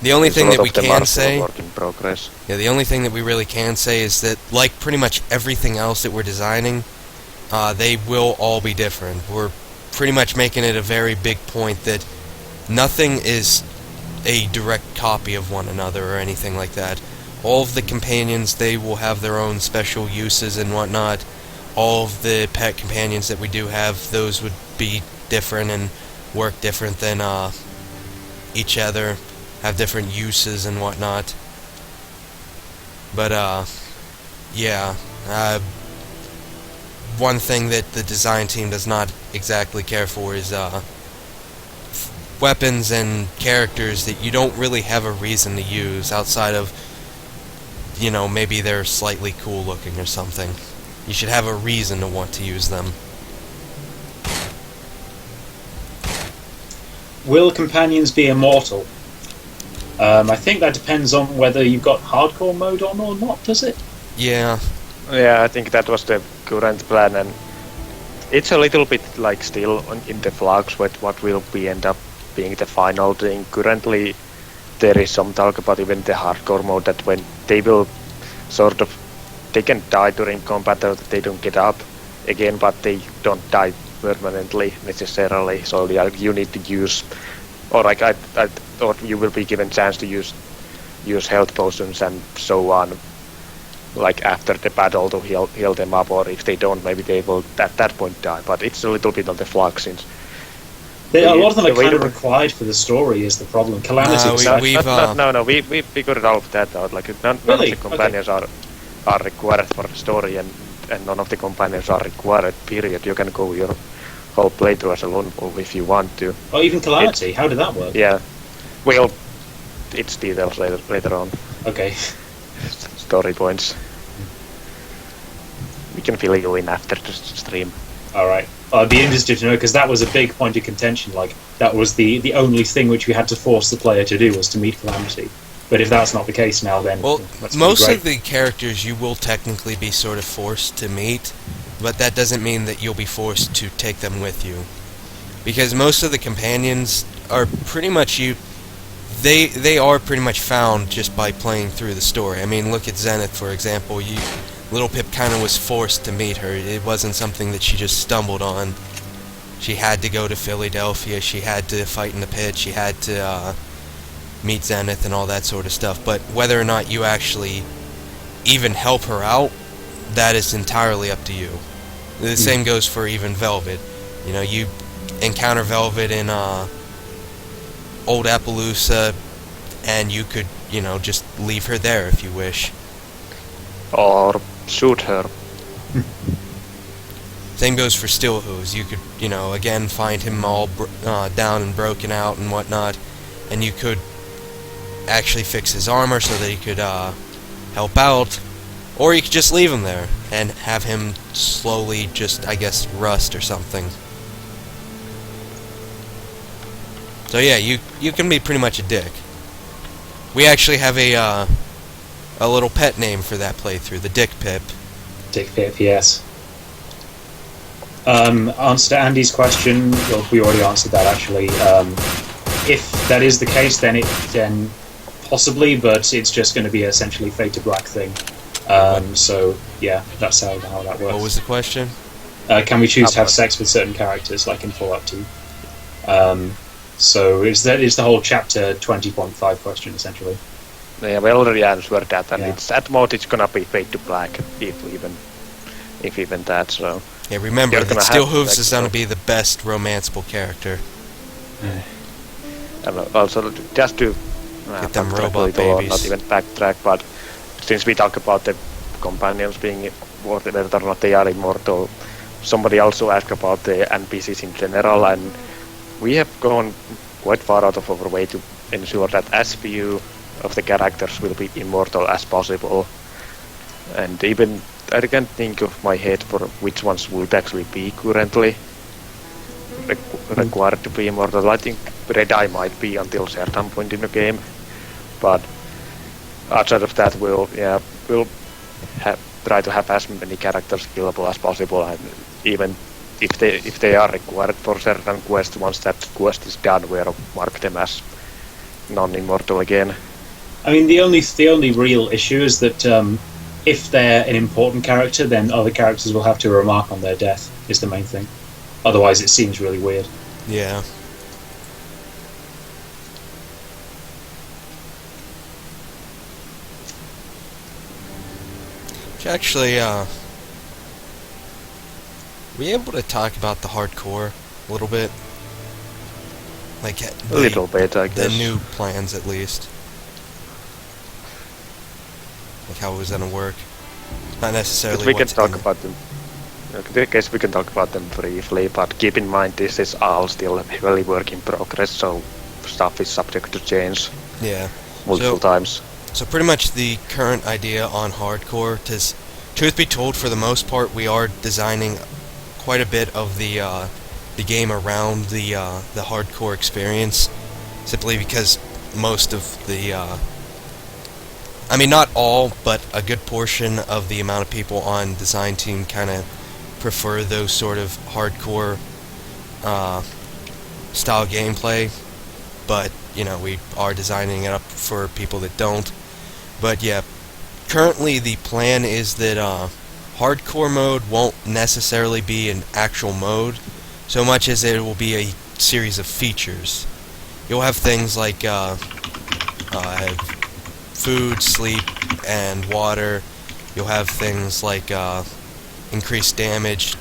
The only thing that we can say... work in progress. Yeah, the only thing that we really can say is that, like pretty much everything else that we're designing, they will all be different. We're pretty much making it a very big point that nothing is a direct copy of one another or anything like that. All of the companions, they will have their own special uses and whatnot. All of the pet companions that we do have, those would be different and work different than each other, have different uses and whatnot. But yeah, one thing that the design team does not exactly care for is weapons and characters that you don't really have a reason to use outside of, you know, maybe they're slightly cool looking or something. You should have a reason to want to use them. Will companions be immortal? I think that depends on whether you've got hardcore mode on or not, does it? Yeah. Yeah, I think that was the current plan, and it's a little bit like still in the flux with what will be end up being the final thing. Currently, there is some talk about even the hardcore mode that when they will sort of, they can die during combat or they don't get up again, but they don't die permanently necessarily. So yeah, you need to use, or like I thought you will be given chance to use health potions and so on, like after the battle to heal them up, or if they don't, maybe they will at that point die. But it's a little bit on the flux since. A lot of them are kind of required for the story is the problem. Calamity. We figured all of that out. Like none of the companions are required for the story, and none of the companions are required. Period. You can go your whole playthrough as a lone wolf if you want to. Oh, even Calamity. How did that work? Yeah. Well, it's details later on. Okay. Story points. We can fill you in after the stream. Alright. I'd be interested to know, because that was a big point of contention. Like, that was the only thing which we had to force the player to do was to meet Calamity. But if that's not the case now, then... Well, that's most great. of the characters you will technically be sort of forced to meet, but that doesn't mean that you'll be forced to take them with you. Because most of the companions are pretty much they are pretty much found just by playing through the story. I mean, look at Zenith, for example. Little Pip kind of was forced to meet her. It wasn't something that she just stumbled on. She had to go to Philadelphia. She had to fight in the pit. She had to meet Zenith and all that sort of stuff. But whether or not you actually even help her out, that is entirely up to you. The same goes for even Velvet. You know, you encounter Velvet in Old Appaloosa, and you could, you know, just leave her there if you wish. Or shoot her. Same goes for Steel Hooves. You could, you know, again find him all down and broken out and whatnot, and you could actually fix his armor so that he could help out, or you could just leave him there and have him slowly just, I guess, rust or something. So yeah, you can be pretty much a dick. We actually have a little pet name for that playthrough, the Dick Pip. Dick Pip, yes. Answer to Andy's question, well, we already answered that actually. If that is the case, then possibly, but it's just going to be essentially fade to black thing. So yeah, that's how that works. What was the question? Can we choose to have sex with certain characters, like in Fallout 2? So is the whole chapter 20.5 question essentially? Yeah, we already answered that, and Yeah. it's at most it's gonna be fade to black, if even that. So Yeah, remember You're that gonna Steel have Hooves sex is going to with be the best romanceable character. and also just to Get them backtrack robot a little, or babies. not even backtrack, but since we talk about the companions being whether or not they are immortal, somebody also asked about the NPCs in general, and we have gone quite far out of our way to ensure that as few of the characters will be immortal as possible. And even I can't think of my head for which ones would actually be currently required to be immortal. I think Red Eye might be until a certain point in the game, but outside of that, we'll try to have as many characters killable as possible, and even if they are required for certain quests, once that quest is done, we'll mark them as non-immortal again. I mean, the only real issue is that if they're an important character, then other characters will have to remark on their death, is the main thing. Otherwise, it seems really weird. Yeah. Actually, we able to talk about the hardcore a little bit? Like A little bit, I guess. The new plans, at least. Like how it was gonna work. Not necessarily. We can what's talk in it. about them. I guess we can talk about them briefly, but keep in mind this is all still a heavily work in progress, so stuff is subject to change Yeah. multiple times. So pretty much the current idea on hardcore, because truth be told, for the most part, we are designing quite a bit of the game around the hardcore experience, simply because most of the, I mean, not all, but a good portion of the amount of people on design team kind of prefer those sort of hardcore style gameplay, but you know, we are designing it up for people that don't. But yeah, currently the plan is that hardcore mode won't necessarily be an actual mode, so much as it will be a series of features. You'll have things like food, sleep, and water. You'll have things like increased damage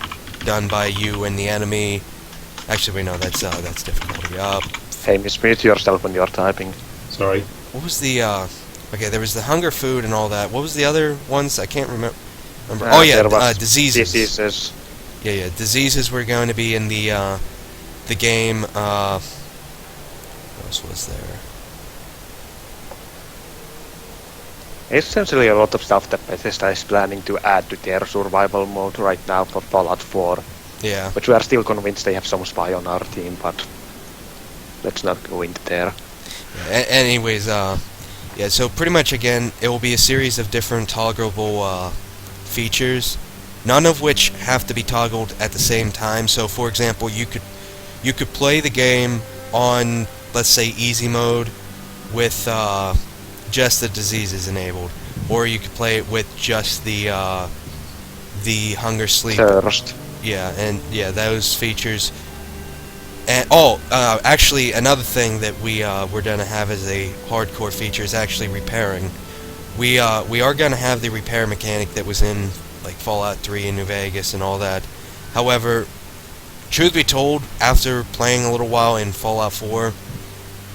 done by you and the enemy. Actually, wait, no, that's difficulty up. Hey, mute yourself when you're typing. Sorry. What was the okay, there was the hunger food and all that. What was the other ones? I can't remember. Oh yeah, there was diseases. Diseases. Yeah, diseases were going to be in the game. What else was there? Essentially a lot of stuff that Bethesda is planning to add to their survival mode right now for Fallout 4. Yeah. Which we are still convinced they have some spy on our team, but let's not go into there. Yeah, anyways, yeah, so pretty much again, it will be a series of different toggleable features, none of which have to be toggled at the same time. So for example, you could play the game on, let's say, easy mode with just the diseases enabled, or you could play it with just the hunger sleep. Thirst. Yeah, and yeah, those features. And actually, another thing that we're gonna have as a hardcore feature is actually repairing. We are gonna have the repair mechanic that was in like Fallout 3 and New Vegas and all that. However, truth be told, after playing a little while in Fallout 4,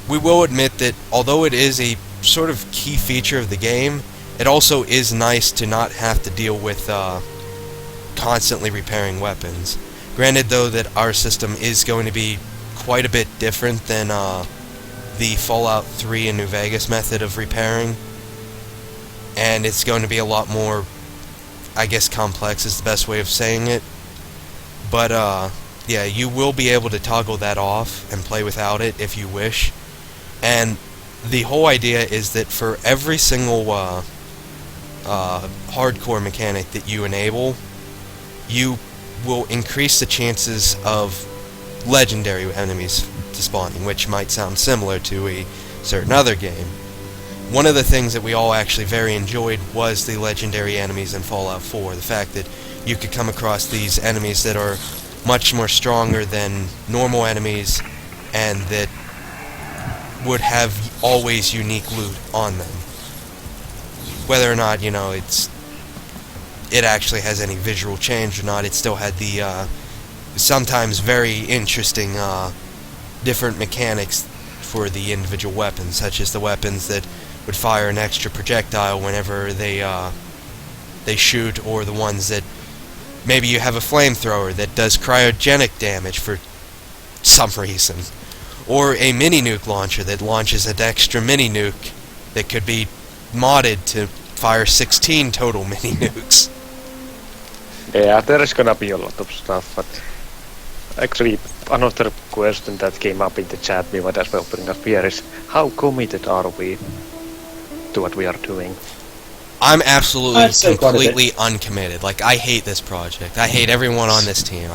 we will admit that although it is a sort of key feature of the game, it also is nice to not have to deal with constantly repairing weapons. Granted, though, that our system is going to be quite a bit different than the Fallout 3 and New Vegas method of repairing, and it's going to be a lot more, I guess, complex is the best way of saying it. But yeah, you will be able to toggle that off and play without it if you wish. And the whole idea is that for every single hardcore mechanic that you enable, you will increase the chances of legendary enemies spawning, which might sound similar to a certain other game. One of the things that we all actually very enjoyed was the legendary enemies in Fallout 4. The fact that you could come across these enemies that are much more stronger than normal enemies, and that would have always unique loot on them. Whether or not, it actually has any visual change or not, it still had the sometimes very interesting different mechanics for the individual weapons, such as the weapons that would fire an extra projectile whenever they shoot, or the ones that maybe you have a flamethrower that does cryogenic damage for some reason, or a mini nuke launcher that launches an extra mini nuke that could be modded to fire 16 total mini nukes. Yeah, there is gonna be a lot of stuff, but actually another question that came up in the chat we might as well bring up here is, how committed are we to what we are doing? I'm absolutely completely uncommitted. Like, I hate this project. I hate everyone on this team.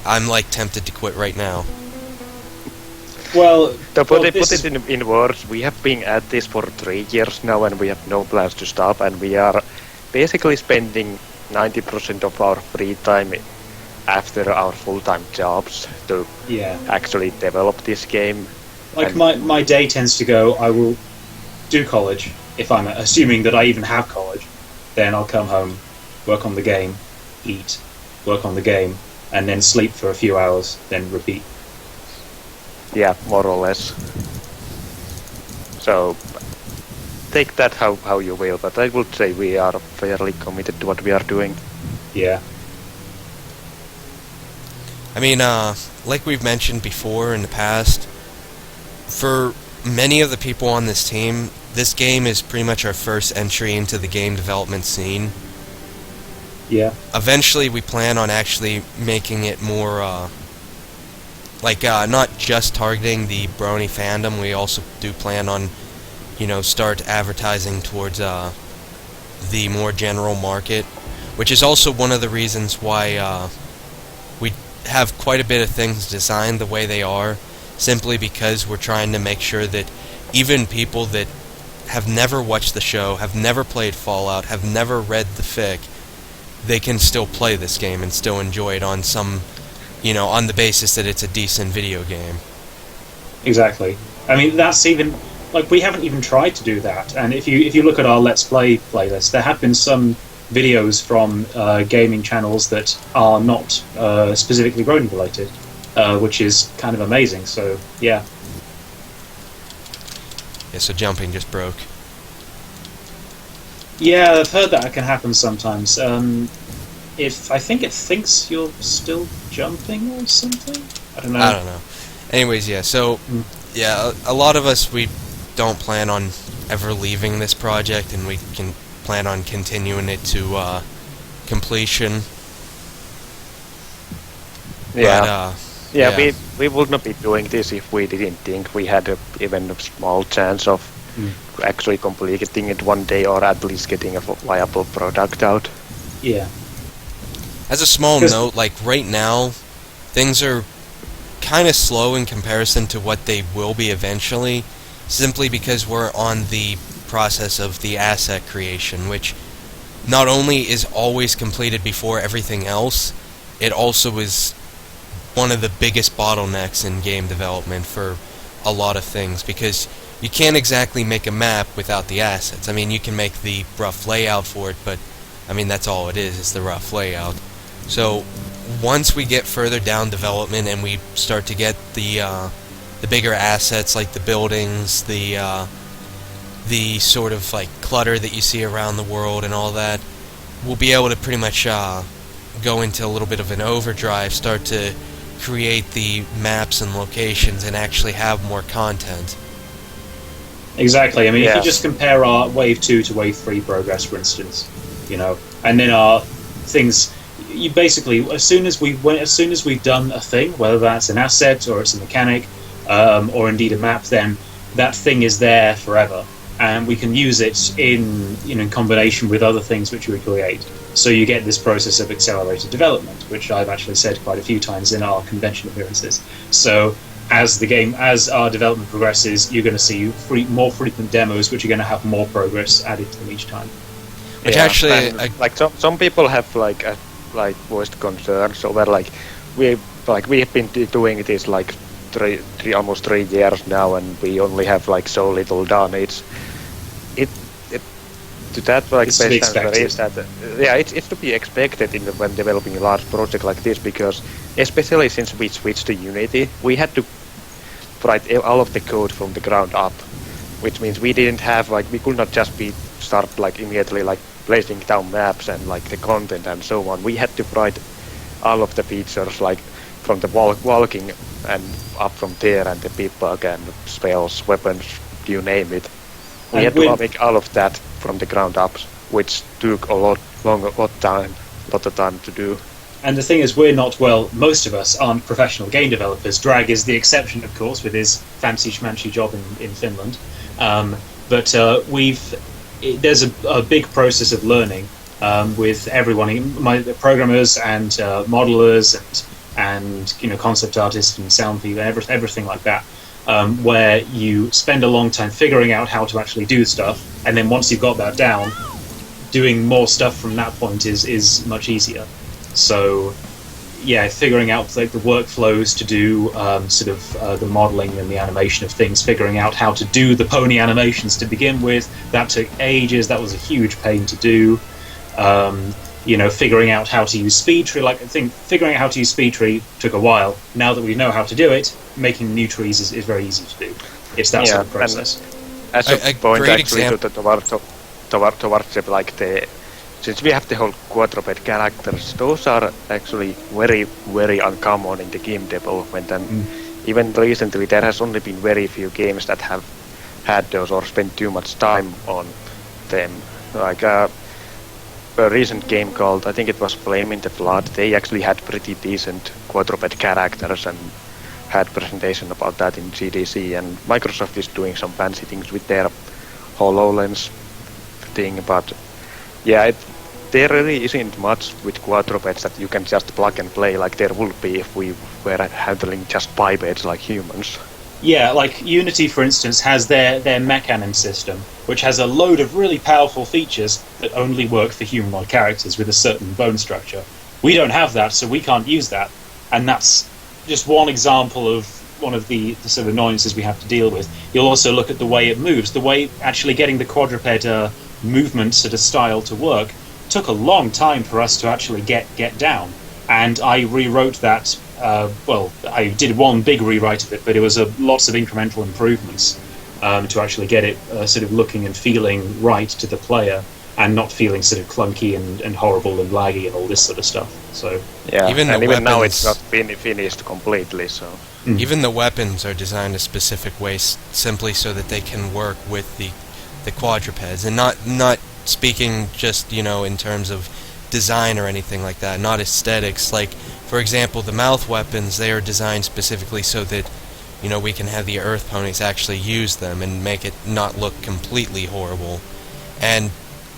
I'm like tempted to quit right now. Well, to put it in words, we have been at this for 3 years now, and we have no plans to stop, and we are basically spending 90% of our free time after our full-time jobs to actually develop this game. Like, my day tends to go, I will do college, if I'm assuming that I even have college, then I'll come home, work on the game, eat, work on the game, and then sleep for a few hours, then repeat. Yeah, more or less. So, take that how you will, but I would say we are fairly committed to what we are doing. Yeah. I mean, like we've mentioned before in the past, for many of the people on this team, this game is pretty much our first entry into the game development scene. Yeah. Eventually, we plan on actually making it more, not just targeting the Brony fandom. We also do plan on, start advertising towards the more general market, which is also one of the reasons why we have quite a bit of things designed the way they are, simply because we're trying to make sure that even people that have never watched the show, have never played Fallout, have never read the fic, they can still play this game and still enjoy it on some, on the basis that it's a decent video game. Exactly. I mean, that's even, we haven't even tried to do that, and if you look at our Let's Play playlist, there have been some videos from gaming channels that are not specifically Brony related, which is kind of amazing, so, yeah. Yeah, so jumping just broke. Yeah, I've heard that can happen sometimes. If I think it thinks you're still jumping or something? I don't know. Anyways, yeah, so, yeah, a lot of us, we don't plan on ever leaving this project, and we can plan on continuing it to completion. Yeah. But, we would not be doing this if we didn't think we had even a small chance of actually completing it one day, or at least getting a viable product out. Yeah. As a small note, right now, things are kind of slow in comparison to what they will be eventually, simply because we're on the process of the asset creation, which not only is always completed before everything else, it also is one of the biggest bottlenecks in game development for a lot of things, because you can't exactly make a map without the assets. I mean, you can make the rough layout for it, but I mean, that's all it is. It's the rough layout. So once we get further down development and we start to get the bigger assets like the buildings, the sort of like clutter that you see around the world and all that, we'll be able to pretty much go into a little bit of an overdrive, start to create the maps and locations, and actually have more content. Exactly. I mean, if you just compare our Wave 2 to Wave 3 progress, for instance, and then our things, you basically, as soon as we've done a thing, whether that's an asset or it's a mechanic, or indeed a map, then that thing is there forever, and we can use it in combination with other things which we create. So you get this process of accelerated development, which I've actually said quite a few times in our convention appearances. So as our development progresses, you're going to see more frequent demos, which are going to have more progress added to them each time. Which actually, some people have voiced concerns over we have been doing this almost 3 years now, and we only have so little done. It's to that it's to be expected. Is that it's to be expected when developing a large project like this, because especially since we switched to Unity, we had to write all of the code from the ground up, which means we didn't have we could not just start immediately placing down maps and the content and so on. We had to write all of the features from the walking and up from there, and the pitbug and spells, weapons, you name it. We had to make all of that from the ground up, which took a lot of time to do. And the thing is, most of us aren't professional game developers. Drag is the exception, of course, with his fancy schmancy job in Finland. But there's a big process of learning with everyone, my programmers and modelers and concept artists and sound people, everything like that. Where you spend a long time figuring out how to actually do stuff, and then once you've got that down, doing more stuff from that point is much easier. So, figuring out the workflows to do the modeling and the animation of things, figuring out how to do the pony animations to begin with, that took ages. That was a huge pain to do. Figuring out how to use SpeedTree, figuring out how to use SpeedTree took a while. Now that we know how to do it, making new trees is very easy to do. It's that sort of process. As a point, actually, towards since we have the whole quadruped characters, those are actually very, very uncommon in the game development, and even recently there has only been very few games that have had those or spent too much time on them. A recent game called, I think it was Flame in the Flood, they actually had pretty decent quadruped characters and had presentation about that in GDC, and Microsoft is doing some fancy things with their HoloLens thing, but there really isn't much with quadrupeds that you can just plug and play like there would be if we were handling just bipeds like humans. Yeah, Unity, for instance, has their mechanism system, which has a load of really powerful features that only work for humanoid characters with a certain bone structure. We don't have that, so we can't use that. And that's just one example of one of the sort of annoyances we have to deal with. You'll also look at the way it moves. The way actually getting the quadruped movement sort of style to work took a long time for us to actually get down. And I rewrote that. I did one big rewrite of it, but it was lots of incremental improvements to actually get it sort of looking and feeling right to the player, and not feeling sort of clunky and horrible and laggy and all this sort of stuff. So even now it's not finished completely. So even the weapons are designed a specific way, simply so that they can work with the quadrupeds, and not speaking just in terms of design or anything like that, not aesthetics. For example, the mouth weapons, they are designed specifically so that we can have the Earth ponies actually use them and make it not look completely horrible. And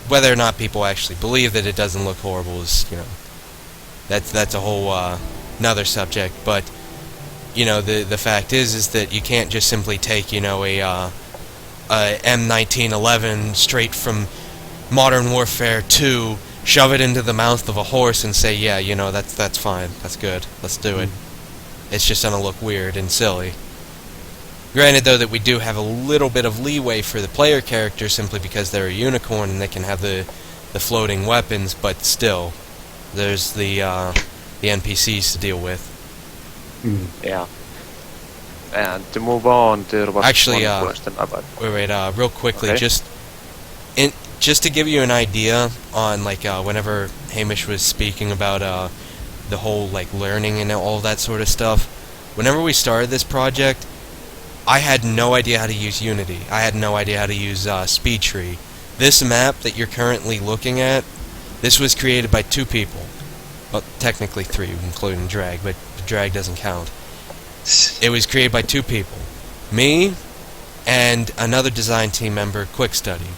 whether or not people actually believe that it doesn't look horrible is that's a whole another subject. But the fact is that you can't just simply take a M1911 straight from Modern Warfare 2, shove it into the mouth of a horse and say, that's fine, that's good, let's do it. It's just gonna look weird and silly. Granted, though, that we do have a little bit of leeway for the player character simply because they're a unicorn and they can have the the floating weapons, but still, there's the NPCs to deal with. Yeah. And to move on, there was Actually, one question about... Wait, real quickly, Okay. just to give you an idea on, like, whenever Hamish was speaking about the whole, like, learning and all that sort of stuff, whenever we started this project, I had no idea how to use Unity. I had no idea how to use SpeedTree. This map that you're currently looking at, this was created by 2 people. Well, technically 3, including Drag, but Drag doesn't count. It was created by 2 people. Me and another design team member, Quick Study.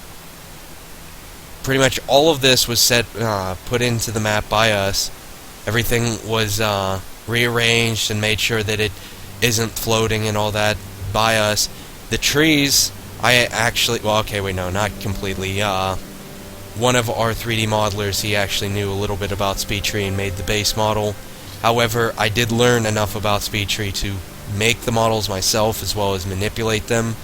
Pretty much all of this was put into the map by us. Everything was rearranged and made sure that it isn't floating and all that by us. The trees, I actually... Well, okay, wait, no, not completely. One of our 3D modelers, he actually knew a little bit about SpeedTree and made the base model. However, I did learn enough about SpeedTree to make the models myself as well as manipulate them,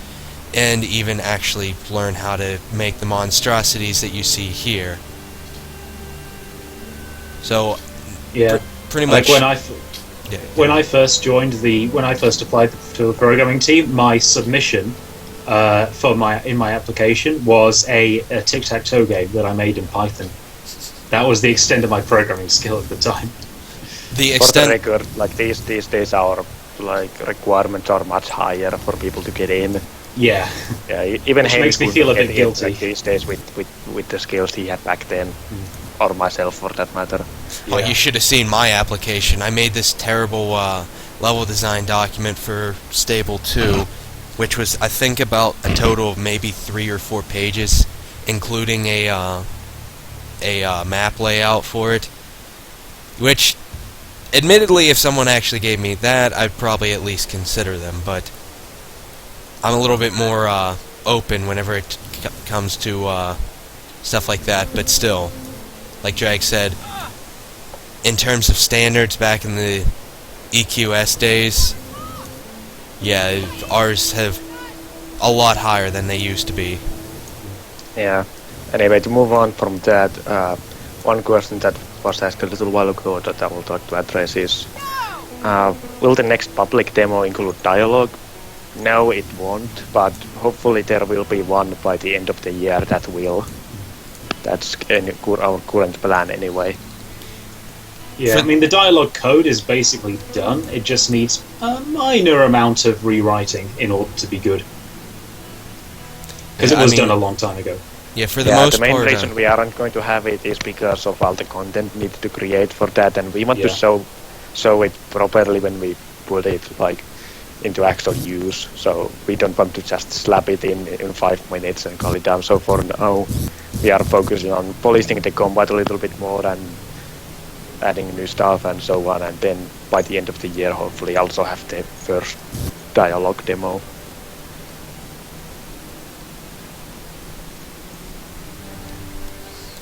and even actually learn how to make the monstrosities that you see here. So, Yeah. pretty much... When I first joined when I first applied to the programming team, my submission in my application was a tic-tac-toe game that I made in Python. That was the extent of my programming skill at the time. The For the extent... record, like these days our like requirements are much higher for people to get in. Yeah. Yeah, even Which Hamish makes me would feel a get bit in, guilty. like, these days with the skills he had back then, or myself for that matter. Oh, Yeah. you should have seen my application. I made this terrible level design document for Stable 2, which was, I think, about a total of maybe 3 or 4 pages, including a map layout for it. Which, admittedly, if someone actually gave me that, I'd probably at least consider them, but I'm a little bit more open whenever it comes to stuff like that, but still, like Drag said, in terms of standards back in the EQS days, yeah, ours have a lot higher than they used to be. Yeah. Anyway, to move on from that, one question that was asked a little while ago that I will try to address is, will the next public demo include dialogue? No, it won't, but hopefully there will be one by the end of the year that will. That's our current plan anyway. Yeah, I mean, the dialogue code is basically done. It just needs a minor amount of rewriting in order to be good. Because it was done a long time ago. Yeah, for the most the main part... reason we aren't going to have it is because of all the content needed to create for that, and we want to show it properly when we put it like into actual use. So we don't want to just slap it in 5 minutes and call it down. So for now, we are focusing on polishing the combat a little bit more and adding new stuff and so on, and then by the end of the year hopefully also have the first dialogue demo.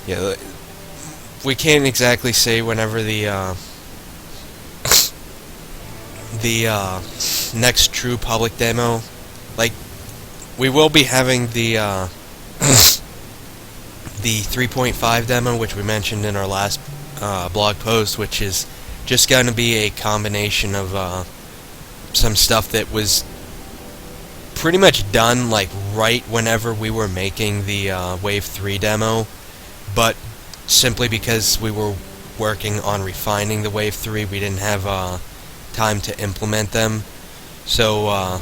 Yeah, we can't exactly say whenever the next true public demo, like, we will be having the 3.5 demo, which we mentioned in our last blog post, which is just going to be a combination of some stuff that was pretty much done like right whenever we were making the Wave 3 demo, but simply because we were working on refining the Wave 3, we didn't have time to implement them. So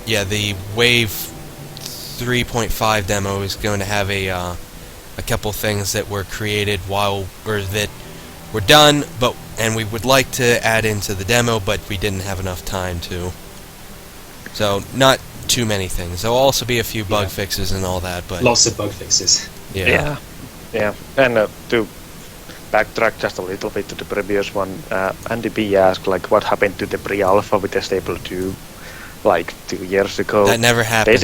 yeah, the Wave 3.5 demo is going to have a couple things that were created that were done, and we would like to add into the demo, but we didn't have enough time to. So not too many things. There'll also be a few bug fixes and all that, but lots of bug fixes. Yeah. And to backtrack just a little bit to the previous one, Andy B asked like what happened to the pre-alpha with the Stable 2 like 2 years ago. That never happened.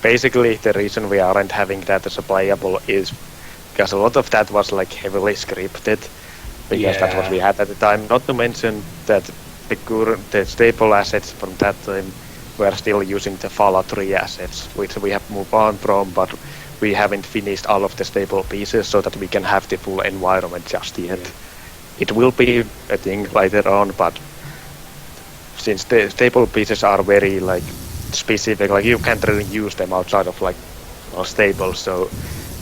Basically the reason we aren't having that as a playable is because a lot of that was like heavily scripted, because that's what we had at the time. Not to mention that the Stable assets from that time were still using the Fallout 3 assets, which we have moved on from, but we haven't finished all of the stable pieces so that we can have the full environment just yet. It will be a thing later on, but since the stable pieces are very like specific, like you can't really use them outside of like stable, so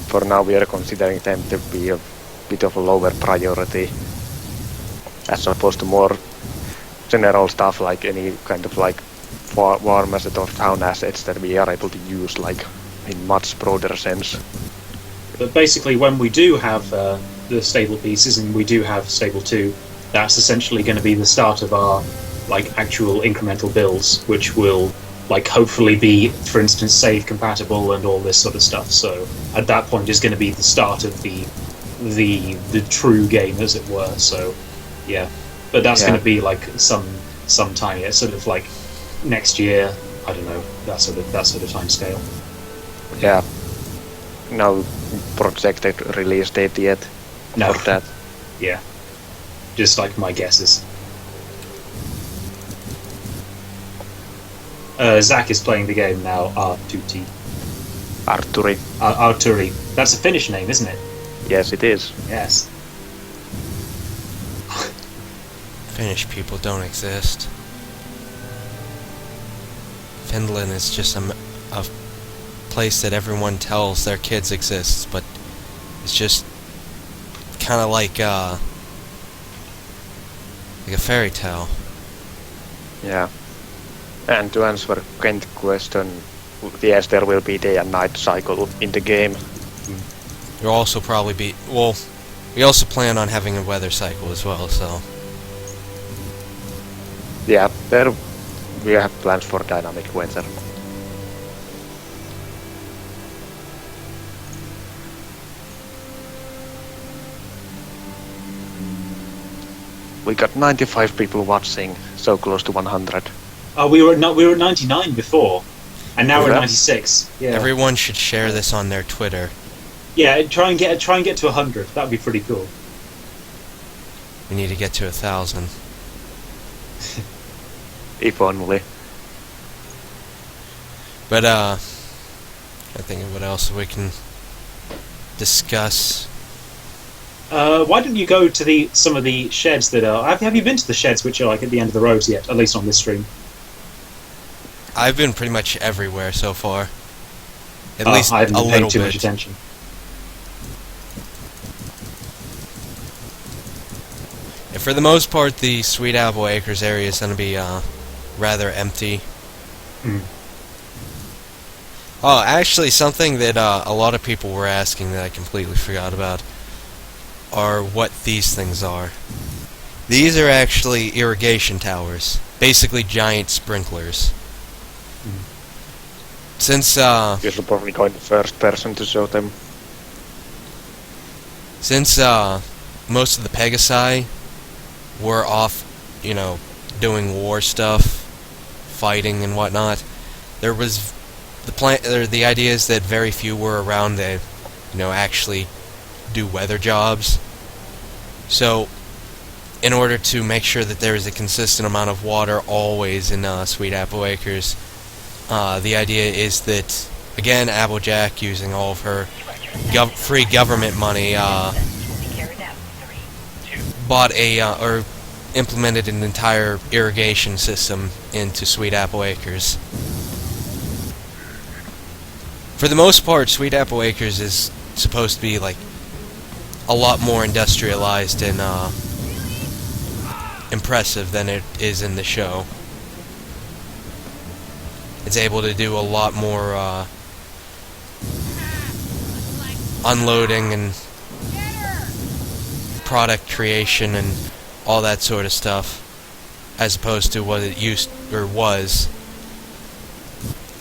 for now we are considering them to be a bit of a lower priority as opposed to more general stuff like any kind of like farm asset or town assets that we are able to use like in much broader sense. But basically, when we do have the stable pieces and we do have stable 2, that's essentially going to be the start of our like actual incremental builds, which will like hopefully be, for instance, save compatible and all this sort of stuff. So at that point is going to be the start of the true game, as it were. So yeah, but that's going to be like some time, yeah, sort of like next year. I don't know, that sort of time scale. Yeah. No projected release date yet for that. Yeah. Just like my guesses. Zach is playing the game now, R2T. Arturi. Arturi. That's a Finnish name, isn't it? Yes, it is. Yes. Finnish people don't exist. Finland is just a place that everyone tells their kids exists, but it's just kind of like a fairy tale. Yeah. And to answer Kent's question, yes, there will be day and night cycle in the game. There'll also probably be, well, we also plan on having a weather cycle as well, so. Yeah, we have plans for dynamic weather. We got 95 people watching, so close to 100. We were at 99 before, and now we're at 96. Yeah. Everyone should share this on their Twitter. Yeah, try and get to 100. That'd be pretty cool. We need to get to 1,000. If only. But I think of what else we can discuss. Why don't you go to some of the sheds that are... Have you been to the sheds which are like at the end of the roads yet? At least on this stream. I've been pretty much everywhere so far. At least I haven't a been little paying too bit. much attention. And for the most part, the Sweet Apple Acres area is going to be rather empty. Mm. Oh, actually, something that a lot of people were asking that I completely forgot about are what these things are. These are actually irrigation towers, basically giant sprinklers. Since You should probably go in the first person to show them. Since most of the Pegasi were off, doing war stuff, fighting and whatnot, there was the idea is that very few were around to, actually do weather jobs. So, in order to make sure that there is a consistent amount of water always in Sweet Apple Acres, the idea is that, again, Applejack, using all of her free government money, bought or implemented an entire irrigation system into Sweet Apple Acres. For the most part, Sweet Apple Acres is supposed to be like a lot more industrialized and impressive than it is in the show. It's able to do a lot more unloading and product creation and all that sort of stuff, as opposed to what it used or was,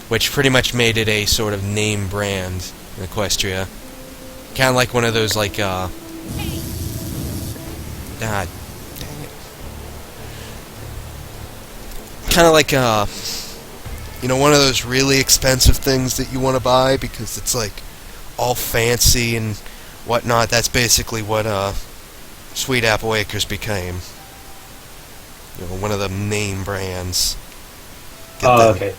which pretty much made it a sort of name brand in Equestria. Kind of like one of those, like, dang it. Kind of like, one of those really expensive things that you want to buy because it's, like, all fancy and whatnot. That's basically what, Sweet Apple Acres became. One of the name brands. Okay.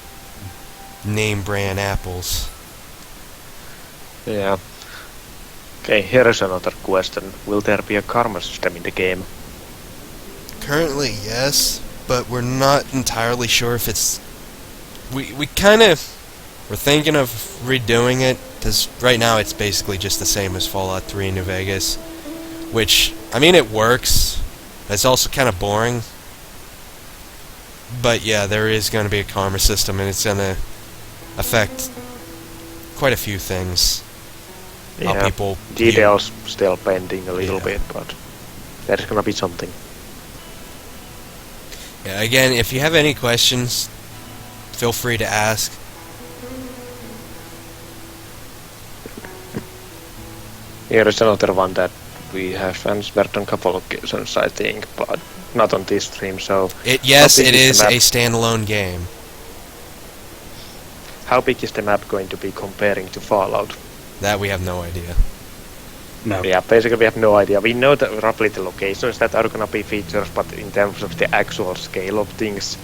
Name brand apples. Yeah. Okay, here is another question. Will there be a karma system in the game? Currently, yes, but we're not entirely sure if it's... We kind of... We're thinking of redoing it, because right now it's basically just the same as Fallout 3 New Vegas. Which, I mean, it works. It's also kind of boring. But yeah, there is going to be a karma system, and it's going to affect quite a few things. How Yeah, people details still pending a little Yeah. bit, but there's gonna be something. Yeah, again, if you have any questions, feel free to ask. Here is another one that we have answered on a couple of occasions, I think, but not on this stream, so... Yes, How big it is is the a map? standalone game. How big is the map going to be comparing to Fallout? That we have no idea. No. Yeah, basically we have no idea. We know that roughly the locations that are gonna be features, but in terms of the actual scale of things,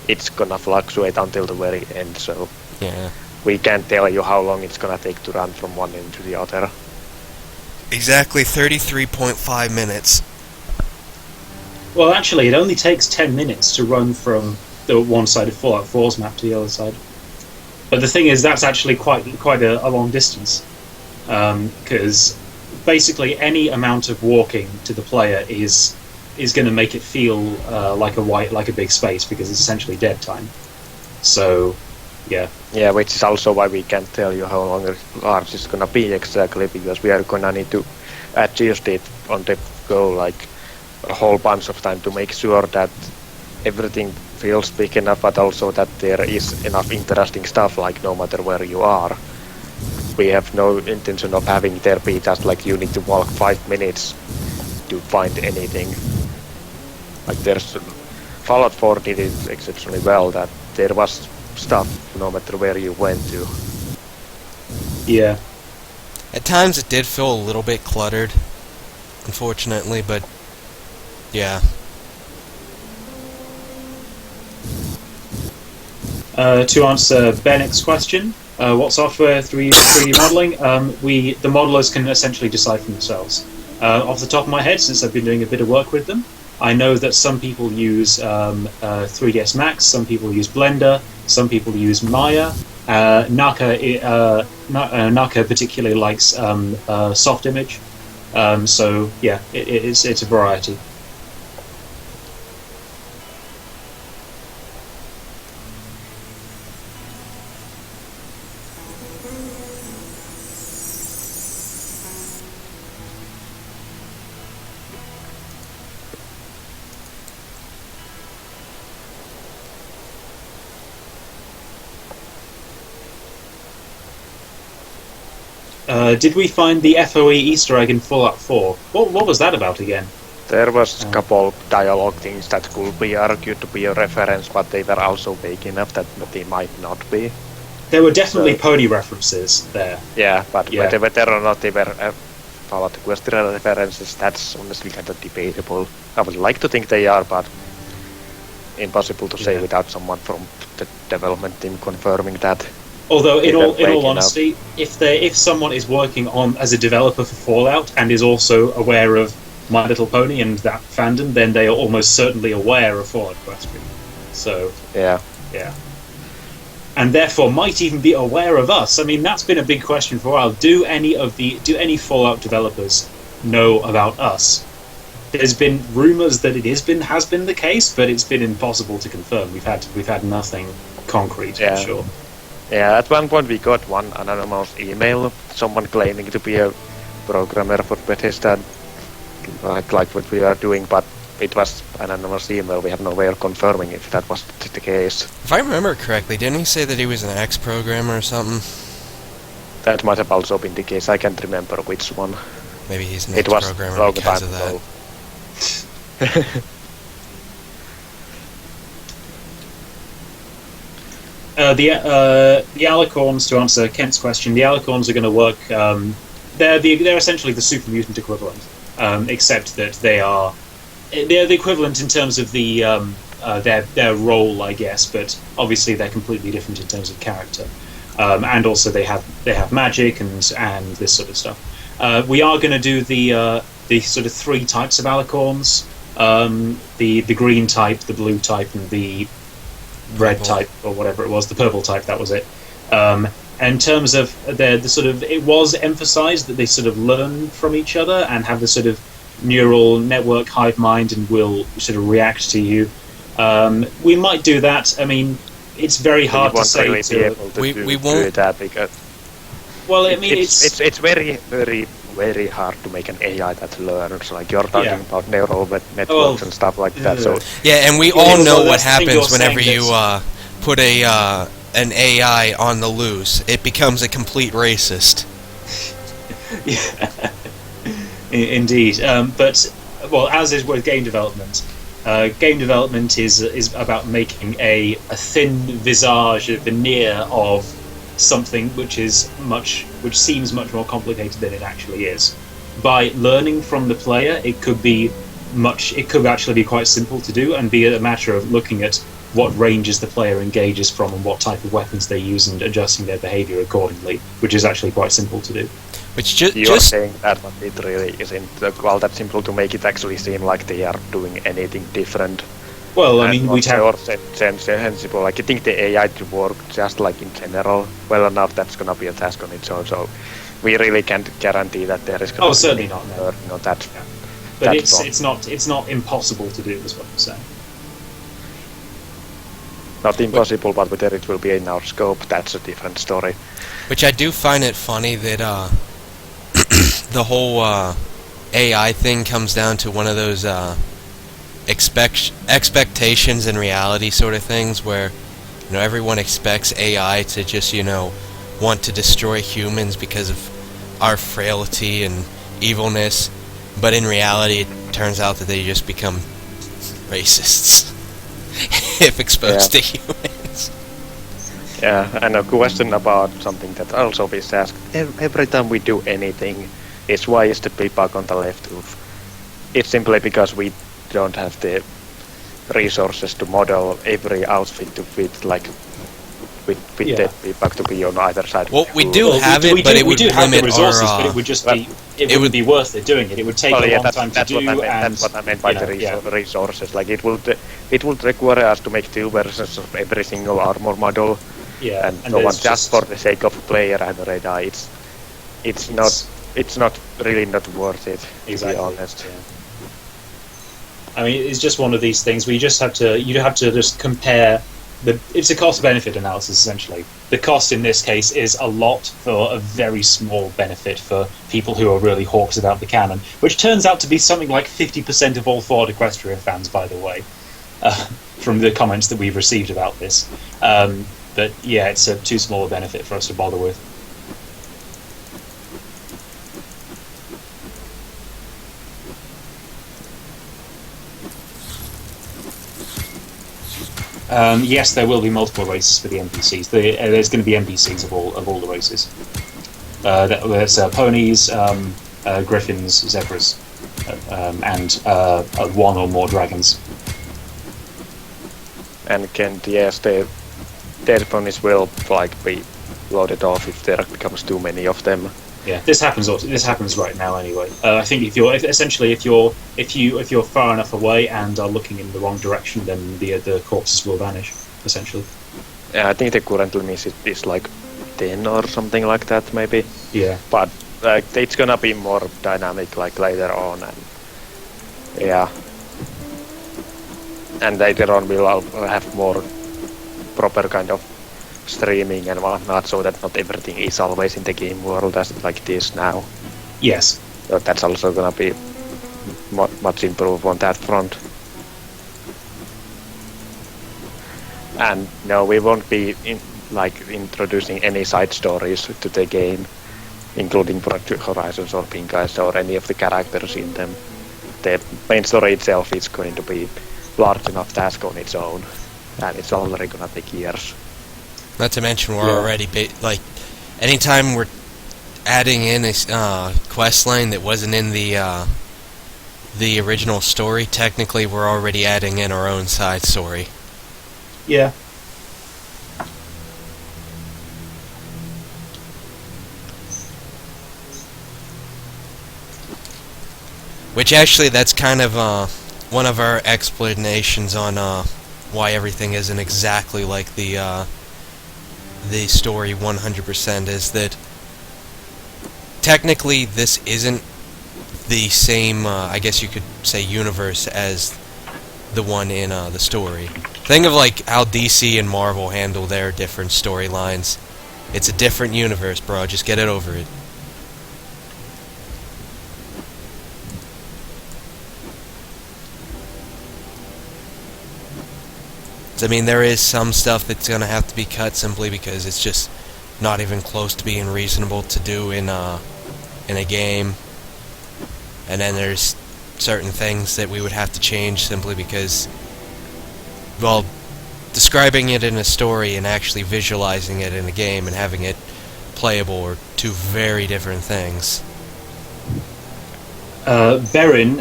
it's gonna fluctuate until the very end, so Yeah. we can't tell you how long it's gonna take to run from one end to the other. Exactly 33.5 minutes. Well, actually, it only takes 10 minutes to run from the one side of Fallout 4's map to the other side. But the thing is, that's actually quite a long distance, because basically any amount of walking to the player is going to make it feel like a big space, because it's essentially dead time. So, yeah. Yeah, which is also why we can't tell you how long large it's gonna be exactly, because we are gonna need to adjust it on the go like a whole bunch of time to make sure that everything feels big enough, but also that there is enough interesting stuff, like no matter where you are. We have no intention of having there be just like you need to walk 5 minutes to find anything. Like there's... Fallout 4 did it exceptionally well, that there was stuff no matter where you went to. Yeah. At times it did feel a little bit cluttered, unfortunately, but yeah. To answer Bennett's question, what software 3D modeling? The modelers can essentially decide for themselves. Off the top of my head, since I've been doing a bit of work with them, I know that some people use 3ds Max, some people use Blender, some people use Maya. Naka particularly likes soft image. So yeah, it's a variety. Did we find the FOE Easter egg in Fallout 4? What was that about again? There was a couple dialogue things that could be argued to be a reference, but they were also vague enough that they might not be. There were definitely So- pony references there. Yeah, but Yeah. whether or not they were Fallout Question references, that's honestly kind of debatable. I would like to think they are, but impossible to say Yeah. without someone from the development team confirming that. Although, in Yeah, all vague enough. honesty, if someone is working on as a developer for Fallout and is also aware of My Little Pony and that fandom, then they are almost certainly aware of Fallout Question. So Yeah. yeah, and therefore might even be aware of us. I mean, that's been a big question for a while. Do any Fallout developers know about us? There's been rumors that has been the case, but it's been impossible to confirm. We've had nothing concrete Yeah. for sure. Yeah, at one point we got one anonymous email, someone claiming to be a programmer for Bethesda, like what we are doing, but it was an anonymous email. We have no way of confirming if that was the case. If I remember correctly, didn't he say that he was an ex-programmer or something? That might have also been the case. I can't remember which one. Maybe he's an It was ex-programmer long because time of that. ago. The alicorns, to answer Kent's question, the alicorns are going to work. They're essentially the super mutant equivalent, except that they're the equivalent in terms of their role, I guess. But obviously they're completely different in terms of character. and also they have magic and this sort of stuff. We are going to do the sort of 3 types of alicorns: the green type, the blue type, and the red Purple. type, or whatever it was, the purple type. That was it. In terms of the sort of, it was emphasized that they sort of learn from each other and have the sort of neural network hive mind and will sort of react to you. We might do that. I mean, it's very hard to say. Really be able to we do won't. that because Well, I mean, it's very, very, very hard to make an AI that learns. Like you're talking Yeah. about neural networks Well, and stuff like that. So Yeah, and we Yeah, all well, know what that's the thing happens you're whenever saying you put an AI on the loose. It becomes a complete racist. yeah, indeed. But well, as is with game development. Game development is about making a thin visage, a veneer of something which seems much more complicated than it actually is. By learning from the player, it could actually be quite simple to do and be a matter of looking at what ranges the player engages from and what type of weapons they use and adjusting their behavior accordingly, which is actually quite simple to do. Which you're just saying that, but it really isn't that simple to make it actually seem like they are doing anything different. Well, I mean, we'd have... sensible. Like, I think the AI to work just like in general well enough, that's gonna be a task on its own. So we really can't guarantee that there is gonna be certainly not. No. learning on that. Yeah. But That's it's not impossible to do, is what I'm saying. Not impossible, but whether it will be in our scope, that's a different story. Which I do find it funny that the whole AI thing comes down to one of those expectations and reality sort of things where everyone expects AI to just want to destroy humans because of our frailty and evilness, but in reality it turns out that they just become racists if exposed to humans. Yeah, and a question about something that also is asked every time we do anything is why is the feedback on the left hoof? It's simply because we don't have the resources to model every outfit to fit like with the feedback to be on either side. Well, we do have it, but it would limit resources, our... but it would just be... It wouldn't be worth it doing it. It would take a long time to do. That's what I meant by the resources. Like it would require us to make 2 versions of every single armor model. Yeah, and so on just for the sake of player and radar. It's not really not worth it, to be honest. Yeah. I mean, it's just one of these things where you have to just compare it's a cost-benefit analysis, essentially. The cost in this case is a lot for a very small benefit for people who are really hawks about the canon, which turns out to be something like 50% of all Ford Equestria fans, by the way, from the comments that we've received about this. But yeah, it's a too small a benefit for us to bother with. Yes, there will be multiple races for the NPCs. There's going to be NPCs of all the races. There's ponies, griffins, zebras, and 1 or more dragons. And the dead ponies will be loaded off if there becomes too many of them. Yeah, this happens right now anyway. I think if you're far enough away and are looking in the wrong direction, then the corpses will vanish, essentially. Yeah, I think the current limit is like 10 or something like that, maybe. Yeah. But it's gonna be more dynamic like later on, and yeah. And later on we'll have more proper kind of streaming and whatnot, so that not everything is always in the game world as like it is now. Yes. So that's also gonna be much improved on that front. And no, we won't be introducing any side stories to the game, including Project Horizons or Pink Eyes or any of the characters in them. The main story itself is going to be large enough task on its own, and it's already gonna take years. Not to mention we're already anytime we're adding in a quest line that wasn't in the original story, technically we're already adding in our own side story. Yeah. Which actually, that's kind of one of our explanations on why everything isn't exactly like the story 100%, is that technically this isn't the same, I guess you could say, universe as the one in the story. Think of like how DC and Marvel handle their different storylines. It's a different universe, bro. Just get it over it. I mean, there is some stuff that's going to have to be cut simply because it's just not even close to being reasonable to do in a game. And then there's certain things that we would have to change simply because, well, describing it in a story and actually visualizing it in a game and having it playable are two very different things. Berin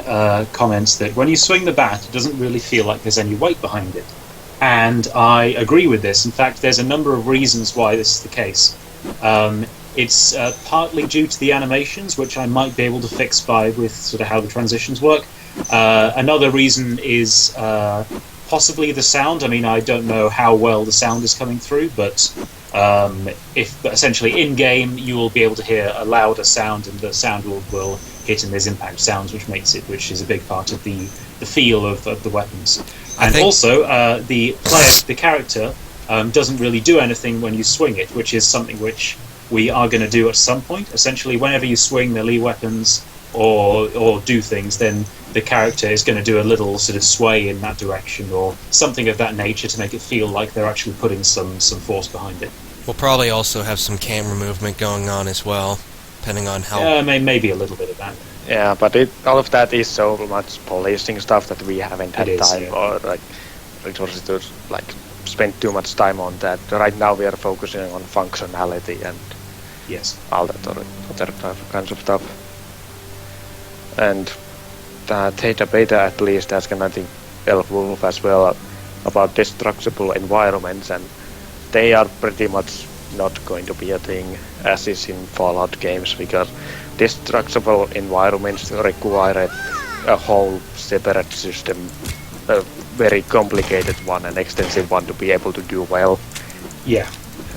comments that when you swing the bat, it doesn't really feel like there's any weight behind it. And I agree with this. In fact, there's a number of reasons why this is the case. It's partly due to the animations, which I might be able to fix with sort of how the transitions work. Another reason is possibly the sound. I mean, I don't know how well the sound is coming through, but if essentially in-game you will be able to hear a louder sound, and the sound will hit, and there's impact sounds, which is a big part of the feel of the weapons. And also, the character doesn't really do anything when you swing it, which is something which we are going to do at some point. Essentially, whenever you swing melee weapons or do things, then the character is going to do a little sort of sway in that direction or something of that nature to make it feel like they're actually putting some force behind it. We'll probably also have some camera movement going on as well, depending on how... Yeah, maybe a little bit of that. Yeah, but all of that is so much policing stuff that we haven't had time or like resources to like spend too much time on that. Right now we are focusing on functionality and all that other kinds of stuff. And the Theta Beta at least has I think Elf Wolf as well about destructible environments, and they are pretty much not going to be a thing as is in Fallout games, because destructible environments require a whole separate system, a very complicated one, an extensive one to be able to do well. Yeah.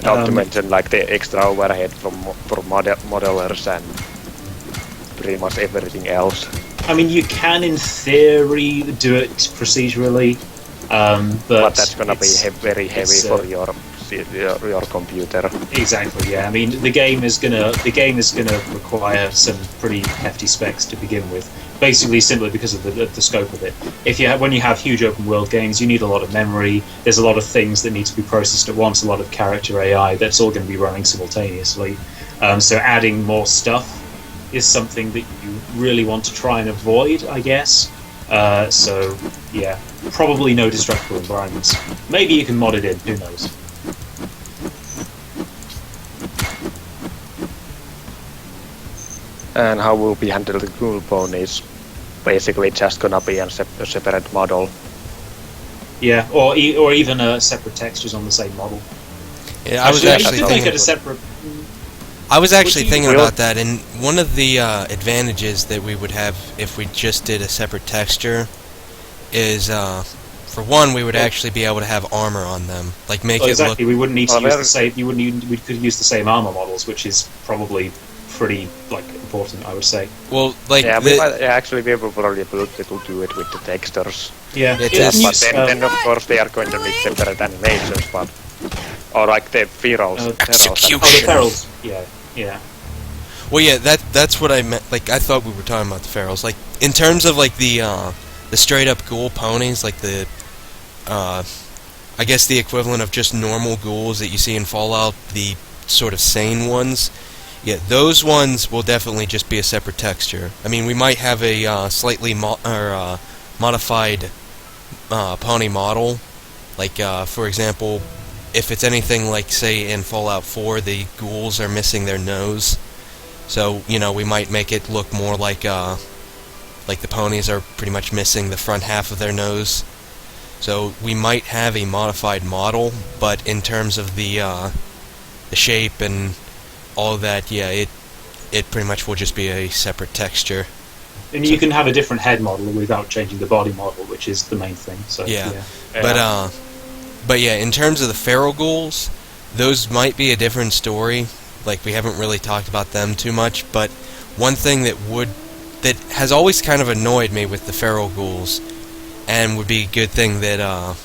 Not to mention like the extra overhead from modelers and pretty much everything else. I mean, you can in theory do it procedurally, but that's gonna be very heavy for your computer. Exactly. Yeah. I mean, the game is gonna require some pretty hefty specs to begin with. Basically, simply because of the scope of it. When you have huge open world games, you need a lot of memory. There's a lot of things that need to be processed at once. A lot of character AI. That's all going to be running simultaneously. So adding more stuff is something that you really want to try and avoid, I guess. So yeah, probably no destructible environments. Maybe you can mod it in. Who knows? And how will we handle the ghoul ponies? Basically, just gonna be a separate model. Yeah, or even separate textures on the same model. Yeah, I was actually thinking. I was actually thinking about that, and one of the advantages that we would have if we just did a separate texture is, for one, we would actually be able to have armor on them, like make it look. We wouldn't need to use the same. We could use the same armor models, which is probably pretty important, I would say. Well, we might actually be able to do it with the textures. Yeah, but then of course they are going to need separate animations, or like the ferals. Execution. The ferals. Yeah. Well, yeah, that's what I meant. Like, I thought we were talking about the ferals. Like, in terms of like the straight up ghoul ponies, like the I guess the equivalent of just normal ghouls that you see in Fallout, the sort of sane ones. Yeah, those ones will definitely just be a separate texture. I mean, we might have a slightly modified pony model. Like, for example, if it's anything like, say, in Fallout 4, the ghouls are missing their nose. So, we might make it look more like the ponies are pretty much missing the front half of their nose. So we might have a modified model, but in terms of the shape and all of that, yeah, it pretty much will just be a separate texture. And you can have a different head model without changing the body model, which is the main thing. So Yeah. But yeah, in terms of the feral ghouls, those might be a different story. Like, we haven't really talked about them too much, but one thing that has always kind of annoyed me with the feral ghouls, and would be a good thing that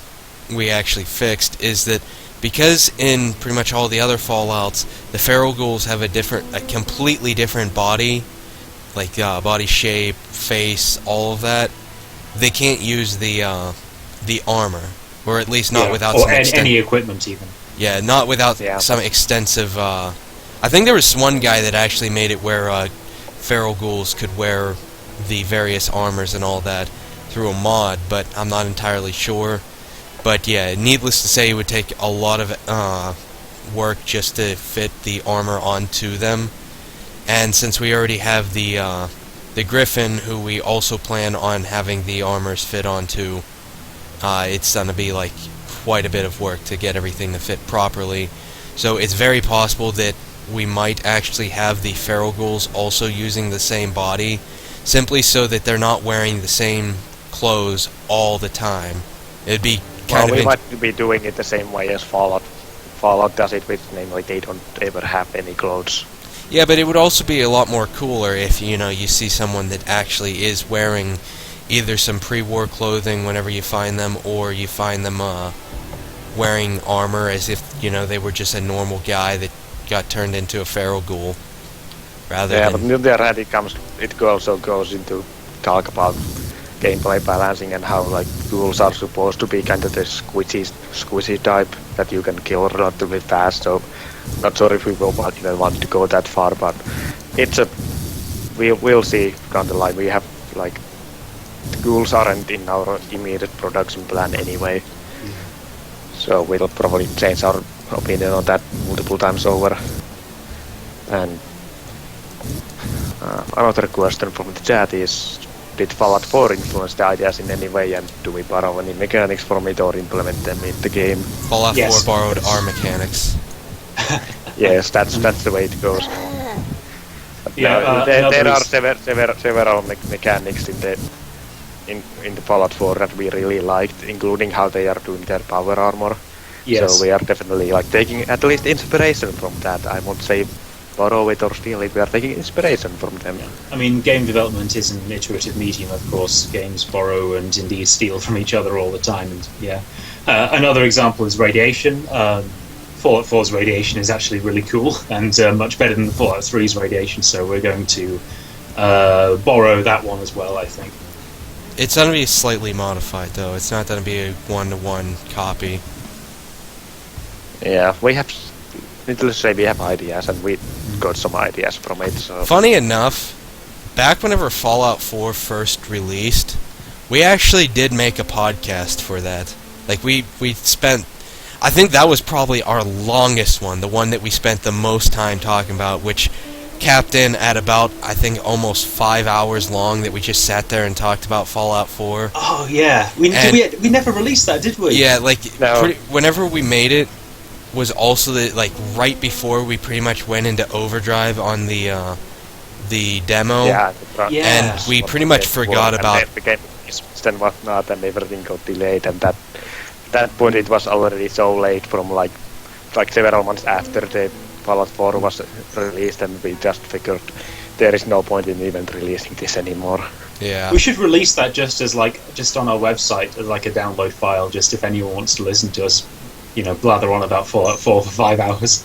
we actually fixed, is that because in pretty much all the other Fallouts, the feral ghouls have a completely different body, like body shape, face, all of that, they can't use the armor. Or at least not without some any equipment, even. Yeah, not without some extensive... I think there was one guy that actually made it where feral ghouls could wear the various armors and all that through a mod, but I'm not entirely sure. But yeah, needless to say, it would take a lot of work just to fit the armor onto them. And since we already have the Griffin, who we also plan on having the armors fit onto, it's going to be like quite a bit of work to get everything to fit properly. So it's very possible that we might actually have the feral ghouls also using the same body, simply so that they're not wearing the same clothes all the time. It'd be we might be doing it the same way as Fallout. Fallout does it with, namely, they don't ever have any clothes. Yeah, but it would also be a lot more cooler if, you see someone that actually is wearing either some pre-war clothing whenever you find them, or you find them wearing armor as if, they were just a normal guy that got turned into a feral ghoul. But there it also goes into talk about gameplay balancing and how ghouls are supposed to be kind of the squishy type that you can kill relatively fast. So not sure if we will want to go that far, but we'll see down the line. We have the ghouls aren't in our immediate production plan anyway, so we'll probably change our opinion on that multiple times over. And another question from the chat is, did Fallout 4 influence the ideas in any way, and do we borrow any mechanics from it or implement them in the game? Fallout 4 borrowed our mechanics. Yes, that's the way it goes. There are several mechanics in the Fallout 4 that we really liked, including how they are doing their power armor. Yes. So we are definitely taking at least inspiration from that. I won't say borrow it or steal it. We are taking inspiration from them. I mean, game development is an iterative medium, of course. Games borrow and indeed steal from each other all the time. And another example is radiation. Fallout 4's radiation is actually really cool and much better than the Fallout 3's radiation. So we're going to borrow that one as well, I think. It's going to be slightly modified, though. It's not going to be a one-to-one copy. Yeah, needless to say, we have ideas, and we got some ideas from it. So. Funny enough, back whenever Fallout 4 first released, we actually did make a podcast for that. We spent... I think that was probably our longest one, the one that we spent the most time talking about, which capped in at about, I think, almost 5 hours long, that we just sat there and talked about Fallout 4. Oh, yeah. We never released that, did we? Yeah, whenever we made it, was also right before we pretty much went into overdrive on the demo. Yeah. And we pretty much forgot about the game and whatnot, and everything got delayed, and that point it was already so late from several months after the Fallout 4 was released, and we just figured there is no point in even releasing this anymore. Yeah. We should release that just on our website as a download file, just if anyone wants to listen to us blather on about Fallout 4 for 5 hours.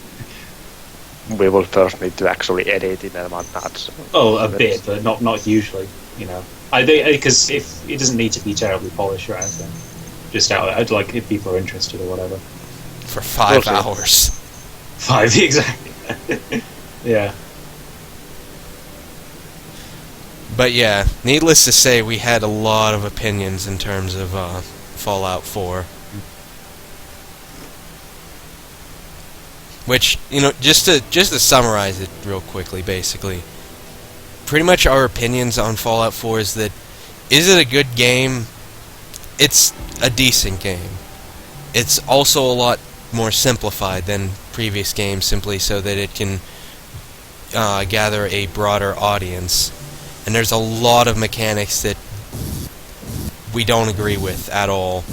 We will first need to actually edit it and whatnot. So a bit, but not hugely. I think because if it doesn't need to be terribly polished or anything. Just if people are interested or whatever. For 5 hours. 5 exactly. Yeah. But yeah, needless to say, we had a lot of opinions in terms of Fallout 4. Which, just to summarize it real quickly, basically, pretty much our opinions on Fallout 4 is that, is it a good game? It's a decent game. It's also a lot more simplified than previous games, simply so that it can gather a broader audience. and there's a lot of mechanics that we don't agree with at all.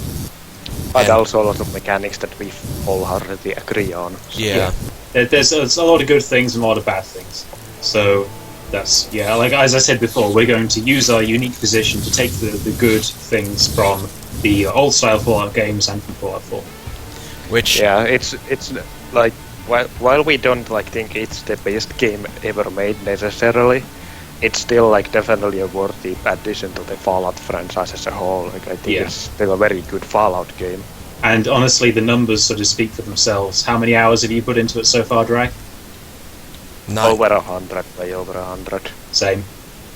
But And- also a lot of mechanics that we wholeheartedly agree on. So Yeah. There's a lot of good things and a lot of bad things. So that's, yeah, like as I said before, we're going to use our unique position to take the good things from the old style Fallout games and from Fallout 4. Which Yeah, it's like while we don't like think it's the best game ever made necessarily, it's still like definitely a worthy addition to the Fallout franchise as a whole. Like I think Yeah. it's still a very good Fallout game. And honestly, the numbers sort of speak for themselves. How many hours have you put into it so far, Drag? not Over 100, way over 100. Same.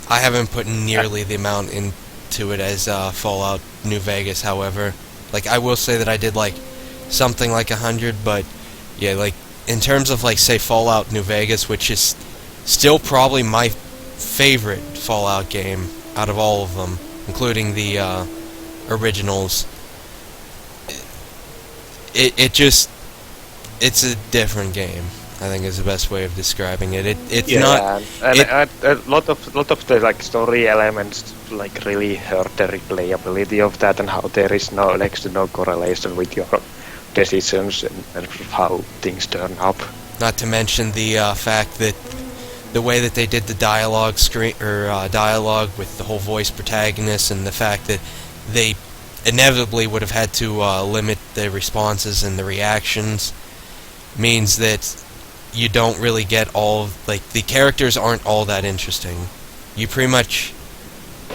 I haven't put nearly the amount into it as Fallout New Vegas, however. Like, I will say that I did, like, something like 100, but, yeah, like, in terms of, like, say, Fallout New Vegas, which is still probably my favorite Fallout game out of all of them, including the originals, it's a different game, I think is the best way of describing it. It's Yeah. not... and a lot of the like story elements like really hurt the replayability of that, and how there is next to no correlation with your decisions and how things turn up. Not to mention the fact that the way that they did the dialogue screen or dialogue with the whole voice protagonist, and the fact that they inevitably would have had to limit the responses and the reactions, means that you don't really get all, like, the characters aren't all that interesting. You pretty much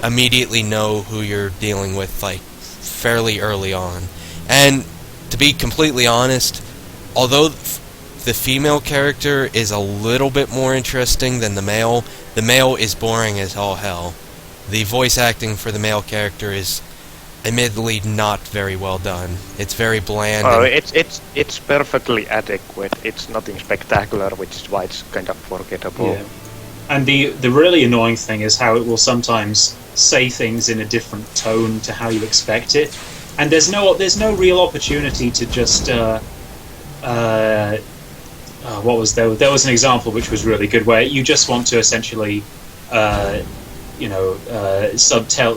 immediately know who you're dealing with, like, fairly early on. And to be completely honest, although the female character is a little bit more interesting than the male is boring as all hell. The voice acting for the male character is admittedly not very well done. It's very bland. Oh, and- it's perfectly adequate. It's nothing spectacular, which is why it's kind of forgettable. Yeah. And the really annoying thing is how it will sometimes say things in a different tone to how you expect it, and there's no real opportunity to just what was there? There was an example which was really good where you just want to essentially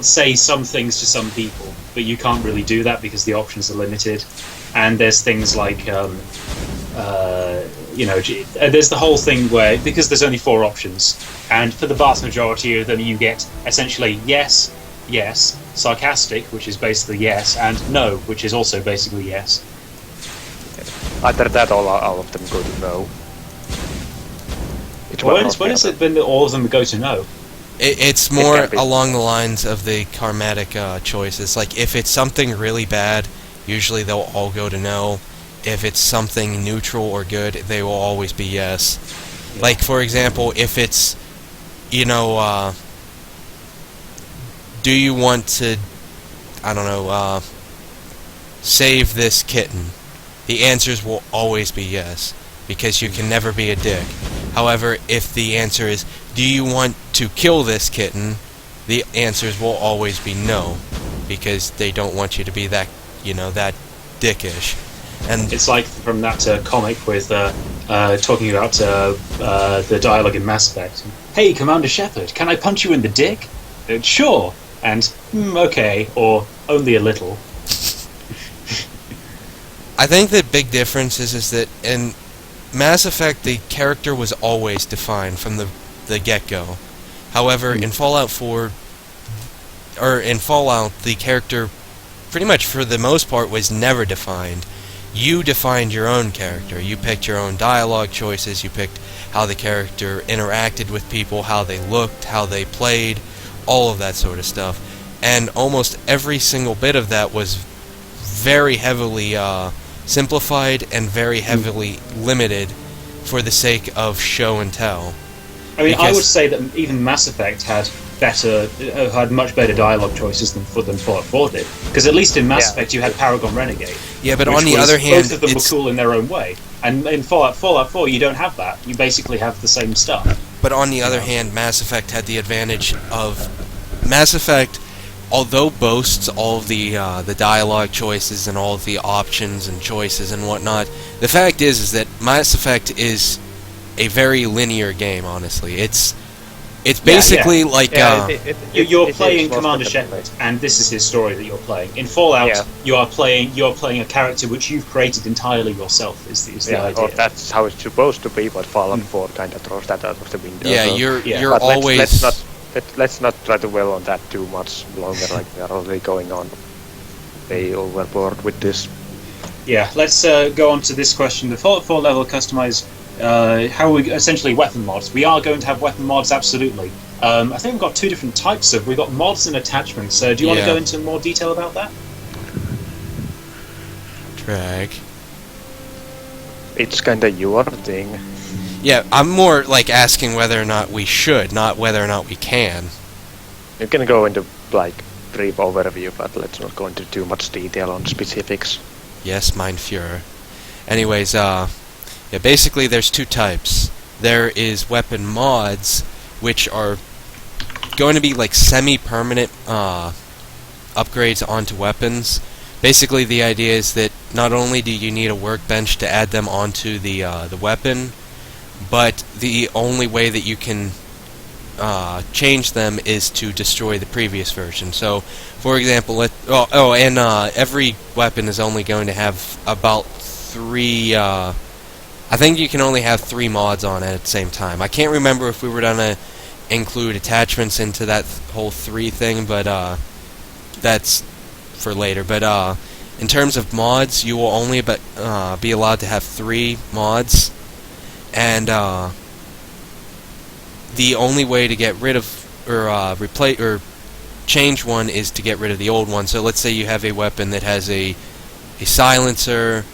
say some things to some people, but you can't really do that because the options are limited. And there's things like there's the whole thing where, because there's only 4 options, and for the vast majority of them you get essentially yes, yes, sarcastic, which is basically yes, and no, which is also basically yes. Either that or all of them go to no. When is it when all of them go to no? It's more can be. along the lines of the karmatic choices. Like, if it's something really bad, usually they'll all go to no. If it's something neutral or good, they will always be yes. Yeah. Like, for example, if it's, do you want to, save this kitten? The answers will always be yes, because you can never be a dick. However, if the answer is, do you want to kill this kitten? The answers will always be no, because they don't want you to be that, that dickish. And It's like from that comic with talking about the dialogue in Mass Effect. Hey, Commander Shepard, can I punch you in the dick? Sure. And, okay, or only a little. I think the big difference is that in Mass Effect, the character was always defined from the get-go. However, in Fallout 4, or in Fallout, the character, pretty much for the most part, was never defined. You defined your own character. You picked your own dialogue choices, you picked how the character interacted with people, how they looked, how they played, all of that sort of stuff. And almost every single bit of that was very heavily simplified and very heavily limited for the sake of show and tell. I mean, I Because- would say that even Mass Effect had much better dialogue choices than Fallout 4 did. Because at least in Mass Yeah. Effect you had Paragon Renegade. Yeah, but which on the was- other hand, both of them were it's, cool in their own way. And in Fallout 4 you don't have that. You basically have the same stuff. but on the other hand, Mass Effect had the advantage of Mass Effect, although boasts all of the dialogue choices and all of the options and choices and whatnot. The fact is that Mass Effect is a very linear game. Honestly, it's It's basically like You're playing was Commander like a- Shepard, and this is his story that you're playing. In Fallout, Yeah. you are playing a character which you've created entirely yourself. Is the Yeah, idea? or that's how it's supposed to be, but Fallout 4 kind of throws that out of the window. yeah, so- you're But always let's not try to dwell on that too much longer. Like we are already going on way overboard with this. Yeah, let's go on to this question. The Fallout 4 level customize, how we essentially weapon mods. We are going to have weapon mods, absolutely. I think we've got two different types of. We've got mods and attachments. Do you want to Yeah. go into more detail about that? drag. It's kind of your thing. Yeah, I'm more like asking whether or not we should, not whether or not we can. You can go into like brief overview, but let's not go into too much detail on specifics. Yes, mein Führer. Anyways, yeah, basically there's two types. There is weapon mods, which are going to be like semi-permanent upgrades onto weapons. Basically, the idea is that not only do you need a workbench to add them onto the weapon, but the only way that you can change them is to destroy the previous version. So, for example, every weapon is only going to have about 3. I think you can only have 3 mods on it at the same time. I can't remember if we were gonna include attachments into that whole 3 thing, but that's for later. But in terms of mods, you will only be allowed to have 3 mods, and the only way to get rid of or replace or change one is to get rid of the old one. So let's say you have a weapon that has a silencer,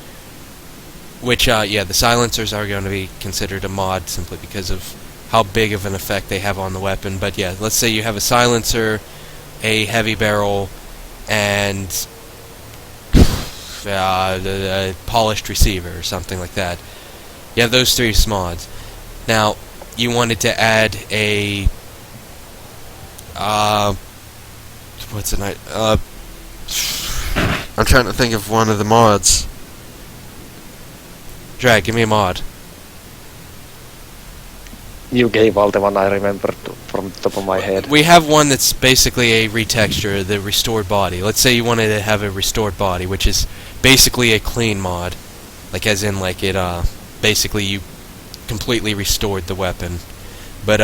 which the silencers are going to be considered a mod simply because of how big of an effect they have on the weapon. But yeah, let's say you have a silencer, a heavy barrel, and a polished receiver or something like that. You have those 3 mods. Now, you wanted to add a what's it? I'm trying to think of one of the mods. Drag, give me a mod. You gave all the one I remember from the top of my head. We have one that's basically a retexture, the restored body. Let's say you wanted to have a restored body, which is basically a clean mod. Like, as in, like, it, basically you completely restored the weapon. But,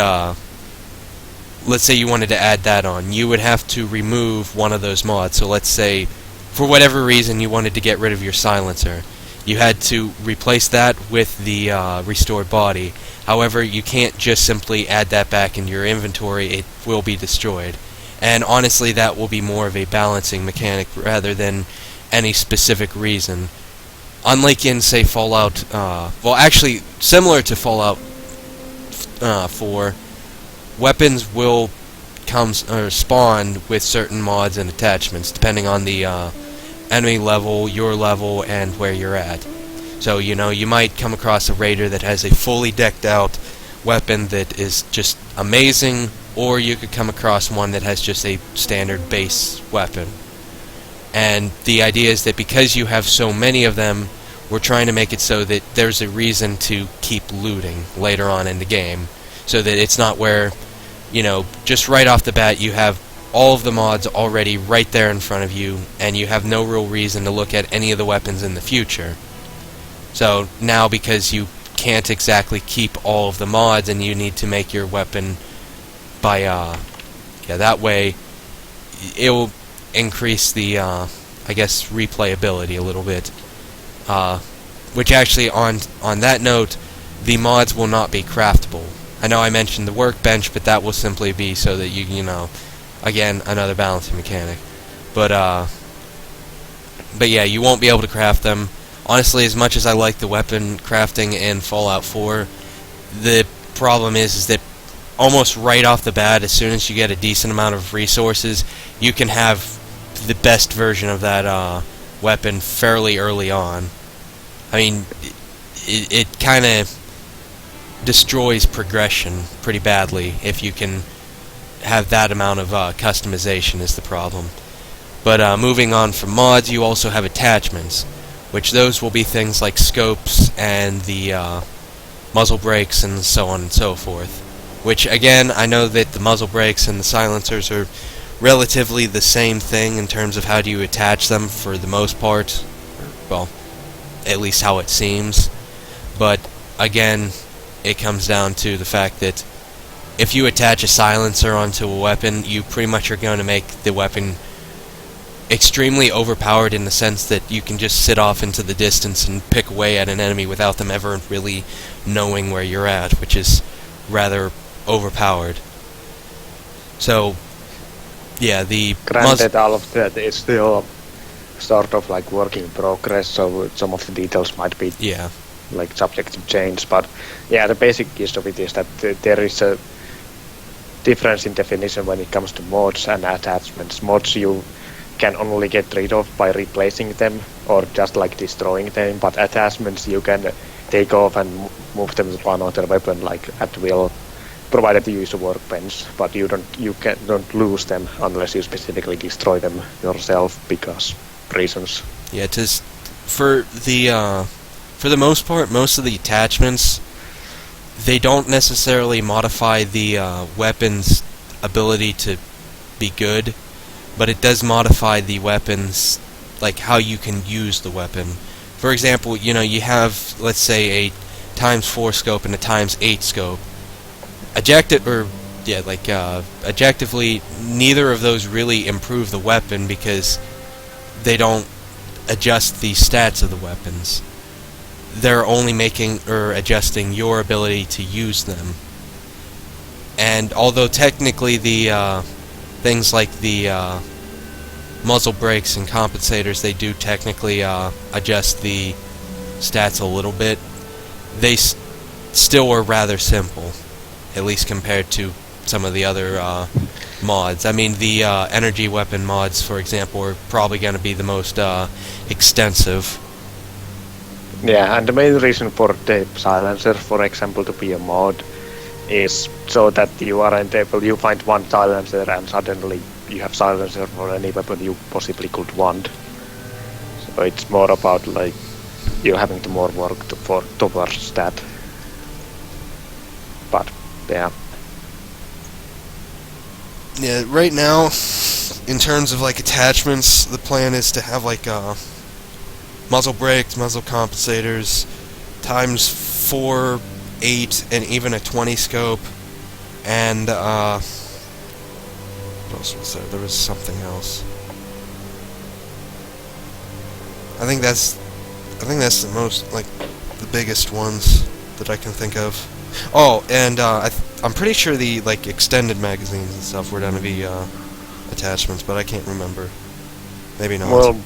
let's say you wanted to add that on. You would have to remove one of those mods. So let's say, for whatever reason, you wanted to get rid of your silencer. You had to replace that with the restored body. However, you can't just simply add that back into your inventory. It will be destroyed. And honestly, that will be more of a balancing mechanic rather than any specific reason. Unlike in, say, Fallout... well, actually, similar to Fallout 4, weapons will come or spawn with certain mods and attachments, depending on the enemy level, your level, and where you're at. So, you know, you might come across a raider that has a fully decked out weapon that is just amazing, or you could come across one that has just a standard base weapon. And the idea is that because you have so many of them, we're trying to make it so that there's a reason to keep looting later on in the game. So that it's not where, you know, just right off the bat you have all of the mods already right there in front of you, and you have no real reason to look at any of the weapons in the future. So now, because you can't exactly keep all of the mods and you need to make your weapon by, that way it will increase the, I guess, replayability a little bit. Which actually, on that note, the mods will not be craftable. I know I mentioned the workbench, but that will simply be so that you know, again, another balancing mechanic. But yeah, you won't be able to craft them. Honestly, as much as I like the weapon crafting in Fallout 4, the problem is that almost right off the bat, as soon as you get a decent amount of resources, you can have the best version of that weapon fairly early on. I mean, it kind of destroys progression pretty badly if you can have that amount of customization is the problem. But moving on from mods, you also have attachments, which those will be things like scopes and the muzzle brakes and so on and so forth. which again, I know that the muzzle brakes and the silencers are relatively the same thing in terms of how do you attach them for the most part. Well, at least how it seems. But again, it comes down to the fact that if you attach a silencer onto a weapon, you pretty much are going to make the weapon extremely overpowered in the sense that you can just sit off into the distance and pick away at an enemy without them ever really knowing where you're at, which is rather overpowered. So, yeah, the Granted, all of that is still sort of like work in progress, so some of the details might be like subject to change, but yeah, the basic gist of it is that there is a difference in definition when it comes to mods and attachments. Mods you can only get rid of by replacing them or just like destroying them, but attachments you can take off and move them to another weapon like at will, provided you use a workbench, but you don't lose them unless you specifically destroy them yourself because reasons. Yeah, for the most part, most of the attachments, they don't necessarily modify the weapon's ability to be good, but it does modify the weapon's, like, how you can use the weapon. For example, you have, let's say, a ×4 scope and a ×8 scope. Objectively, neither of those really improve the weapon because they don't adjust the stats of the weapons. They're only adjusting your ability to use them. And although technically the things like the muzzle brakes and compensators, they do technically adjust the stats a little bit, they still are rather simple, at least compared to some of the other mods. I mean, the energy weapon mods, for example, are probably going to be the most extensive. Yeah, and the main reason for the silencer, for example, to be a mod is so that you aren't able, you find one silencer and suddenly you have silencer for any weapon you possibly could want. So it's more about like you having to more work towards that. But yeah. Yeah, right now, in terms of like attachments, the plan is to have like muzzle brakes, muzzle compensators, ×4, 8, and even a 20 scope, and what else was there? There was something else. I think that's the most, like, the biggest ones that I can think of. Oh, and I'm pretty sure the like extended magazines and stuff were going to be attachments, but I can't remember. Maybe not. Well,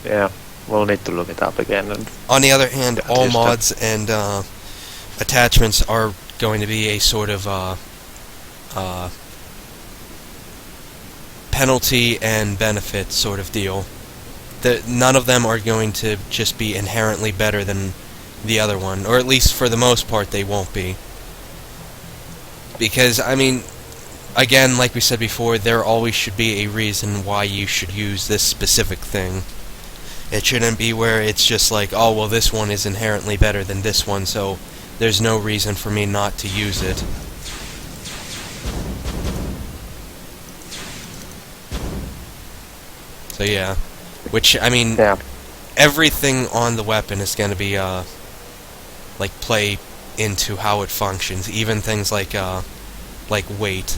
yeah. We'll need to look it up again. And on the other hand, all mods and attachments are going to be a sort of penalty and benefit sort of deal. None of them are going to just be inherently better than the other one, or at least for the most part they won't be. Because, I mean, again, like we said before, there always should be a reason why you should use this specific thing. It shouldn't be where it's just like, oh, well, this one is inherently better than this one, so there's no reason for me not to use it. So, yeah. Which, I mean, everything on the weapon is going to be, like, play into how it functions. Even things like weight.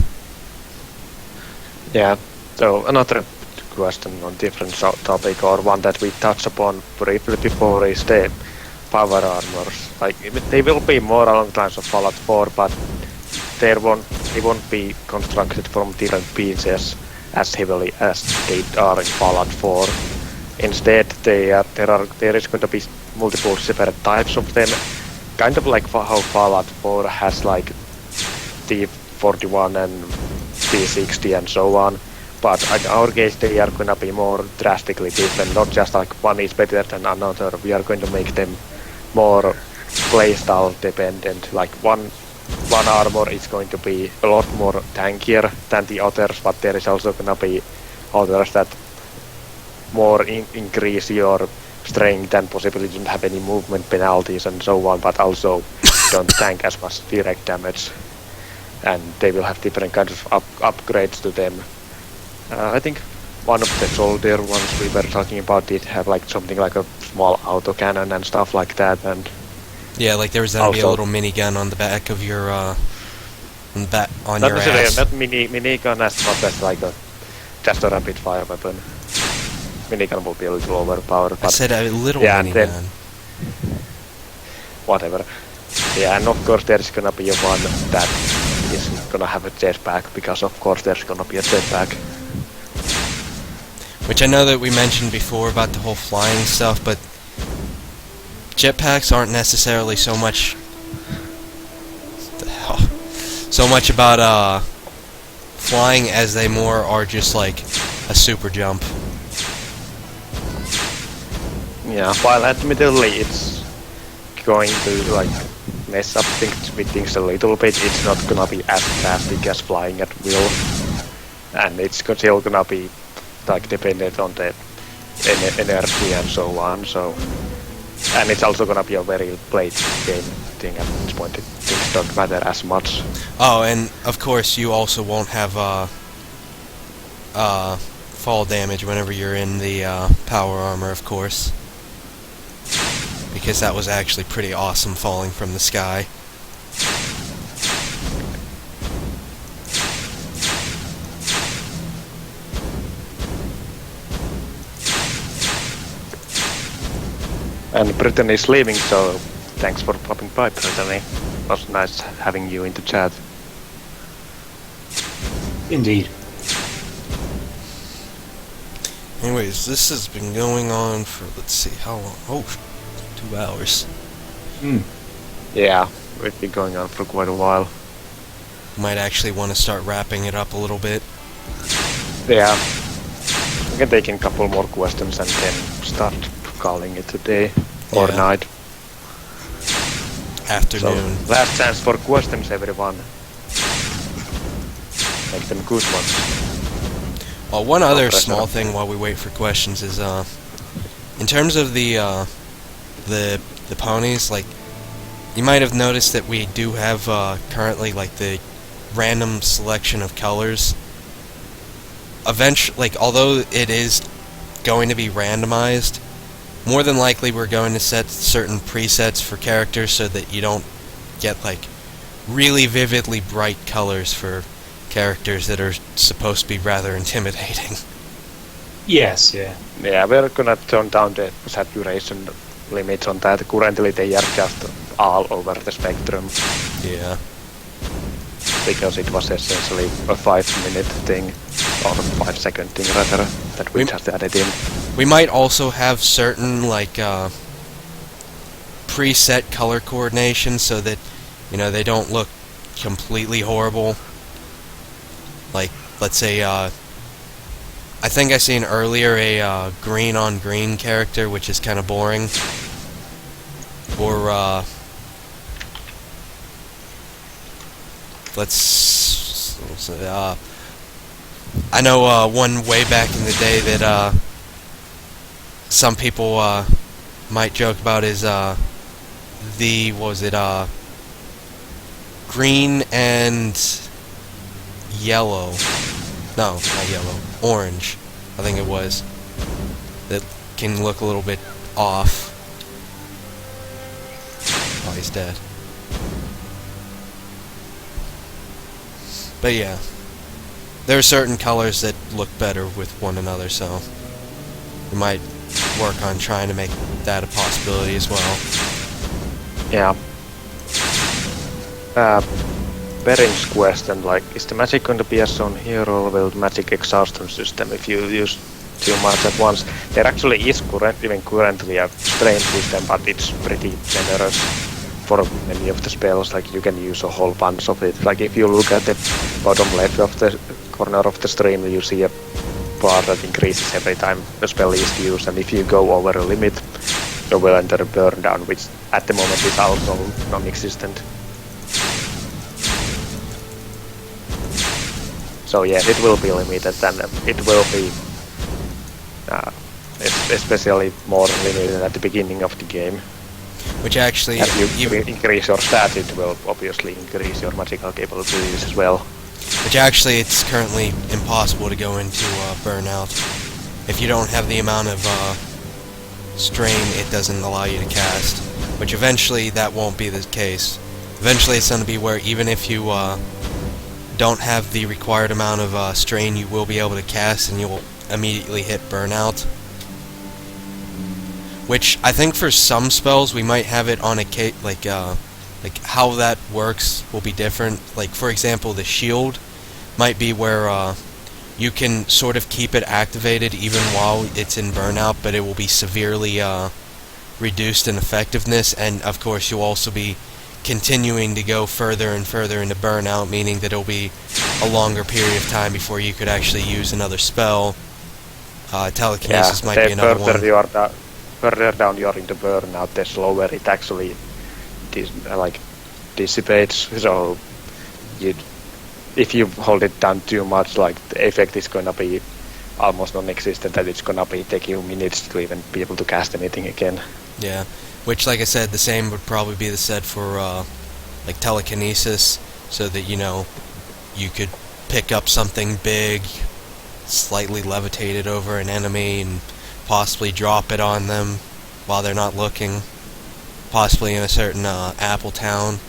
Yeah, so another question on different topic, or one that we touched upon briefly before, is the power armors. Like, they will be more along the lines of Fallout 4, but they won't be constructed from different pieces as heavily as they are in Fallout 4. Instead, there is going to be multiple separate types of them, kind of like how Fallout 4 has like T41 and T60 and so on. But in our case, they are going to be more drastically different, not just like one is better than another. We are going to make them more playstyle dependent. Like one armor is going to be a lot more tankier than the others, but there is also going to be others that more increase your strength and possibly don't have any movement penalties and so on, but also don't tank as much direct damage. and they will have different kinds of upgrades to them. I think one of the soldier ones we were talking about did have like something like a small auto cannon and stuff like that, and Yeah, like there was gonna be a Also- little minigun on the back of your on not your necessarily ass. not minigun as much as like just a rapid fire weapon. Minigun will be a little overpowered, I but said a little Yeah, and then- minigun. whatever. Yeah, and of course there's gonna be a one that is gonna have a jetpack, because of course there's gonna be a jetpack. Which I know that we mentioned before about the whole flying stuff, but jetpacks aren't necessarily so much. What the hell? So much about flying as they more are just like a super jump. Yeah, while admittedly it's going to like mess up things with things a little bit, it's not gonna be as drastic as flying at will, and it's still gonna be like dependent on the energy and so on. So, and it's also gonna be a very played game thing at this point. Things don't matter as much. Oh, and of course you also won't have fall damage whenever you're in the power armor, of course. Because that was actually pretty awesome falling from the sky. And Brittany is leaving, so thanks for popping by, Brittany. It was nice having you in the chat. Indeed. Anyways, this has been going on for, let's see, how long? Oh, 2 hours. Yeah, we've been going on for quite a while. Might actually want to start wrapping it up a little bit. Yeah. We can take in a couple more questions and then start calling it a day or Yeah. night. So, Afternoon. last chance for questions, everyone. Make them good ones. Well, one other pressure. small thing while we wait for questions is, in terms of the ponies, like, you might have noticed that we do have, currently, like, the random selection of colors. Eventually, like, although it is going to be randomized, more than likely we're going to set certain presets for characters so that you don't get, like, really vividly bright colors for characters that are supposed to be rather intimidating. Yes, yeah. Yeah, we're gonna turn down the saturation limits on that. Currently they are just all over the spectrum, Yeah. because it was essentially a 5-minute thing, or a 5-second thing rather, that we We- just added in. We might also have certain, like, preset color coordination so that, you know, they don't look completely horrible. Like, let's say, I think I seen earlier a green on green character, which is kind of boring. Or, I know one way back in the day that some people might joke about is green and yellow. No, not yellow. Orange, I think it was. That can look a little bit off. Oh, he's dead. But yeah. There are certain colors that look better with one another, so we might work on trying to make that a possibility as well. Yeah. Bering's question, like, is the magic going to be as shown here, or will the magic exhaustion system if you use too much at once? There actually is currently a strain system, but it's pretty generous for many of the spells. Like, you can use a whole bunch of it. Like, if you look at the bottom left of the corner of the stream, you see a bar that increases every time a spell is used, and if you go over a limit, you will enter a burn down, which at the moment is also non-existent. So yeah, it will be limited, and it will be especially more limited at the beginning of the game. Which actually, As you even increase your stats, it will obviously increase your magical capabilities as well. which actually it's currently impossible to go into burnout. If you don't have the amount of strain, it doesn't allow you to cast. Which eventually that won't be the case. Eventually it's going to be where even if you don't have the required amount of strain, you will be able to cast and you'll immediately hit burnout. Which I think for some spells we might have it on a like how that works will be different. Like for example, the shield might be where you can sort of keep it activated even while it's in burnout, but it will be severely reduced in effectiveness, and of course you'll also be continuing to go further and further into burnout, meaning that it'll be a longer period of time before you could actually use another spell. Telekinesis might be another one. Further down you're into burnout, the slower it actually dissipates. So if you hold it down too much, like the effect is gonna be almost non-existent, and it's gonna be take you minutes to even be able to cast anything again. Yeah, which, like I said, the same would probably be said for like telekinesis, so that you could pick up something big, slightly levitate it over an enemy, and possibly drop it on them while they're not looking, possibly in a certain Apple town.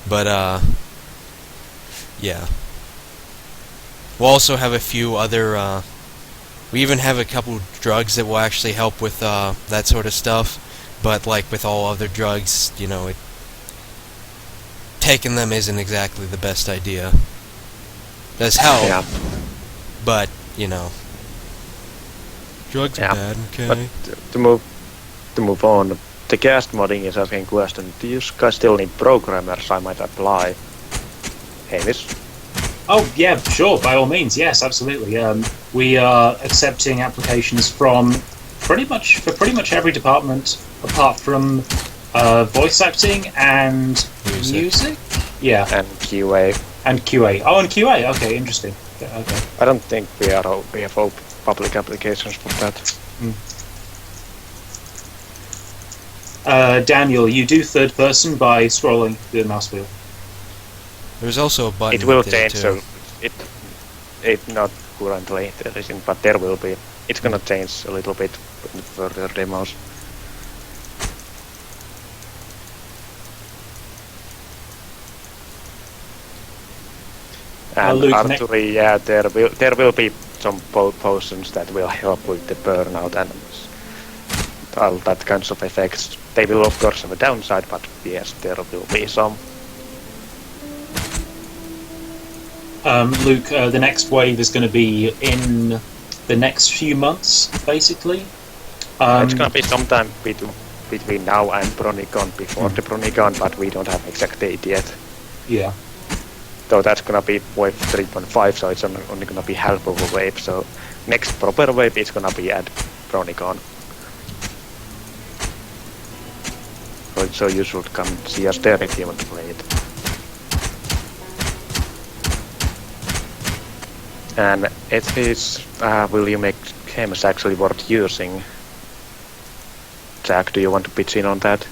But yeah, we'll also have a few other we even have a couple drugs that will actually help with that sort of stuff, but like with all other drugs, taking them isn't exactly the best idea. Does help, Yeah. but drugs are bad. Okay. But to move on, the cast modding is asking question. Do you guys still need programmers? I might apply. Hamish? Oh yeah, sure. By all means, yes, absolutely. We are accepting applications from pretty much every department, apart from voice acting and music. Yeah, And QA. and QA. Oh, and QA. Okay, interesting. Yeah, okay. I don't think we have public applications for that. Daniel, you do third person by scrolling the mouse wheel. There's also a button. It will that did change, too. so it not currently there isn't, but there will be. It's gonna change a little bit in further demos. And Luke, archery, yeah, there will be some potions that will help with the burnout and all that kinds of effects. They will of course have a downside, but yes, there will be some. Luke, the next wave is going to be in the next few months, basically. It's gonna be sometime between now and BronyCon, before the BronyCon, but we don't have exact date yet. Yeah. So that's gonna be wave 3.5, so it's only gonna be half of a wave. So next proper wave is gonna be at BronyCon. So you should come see us there if you want to play it. And it is, will you make games actually worth using? Jack, do you want to pitch in on that?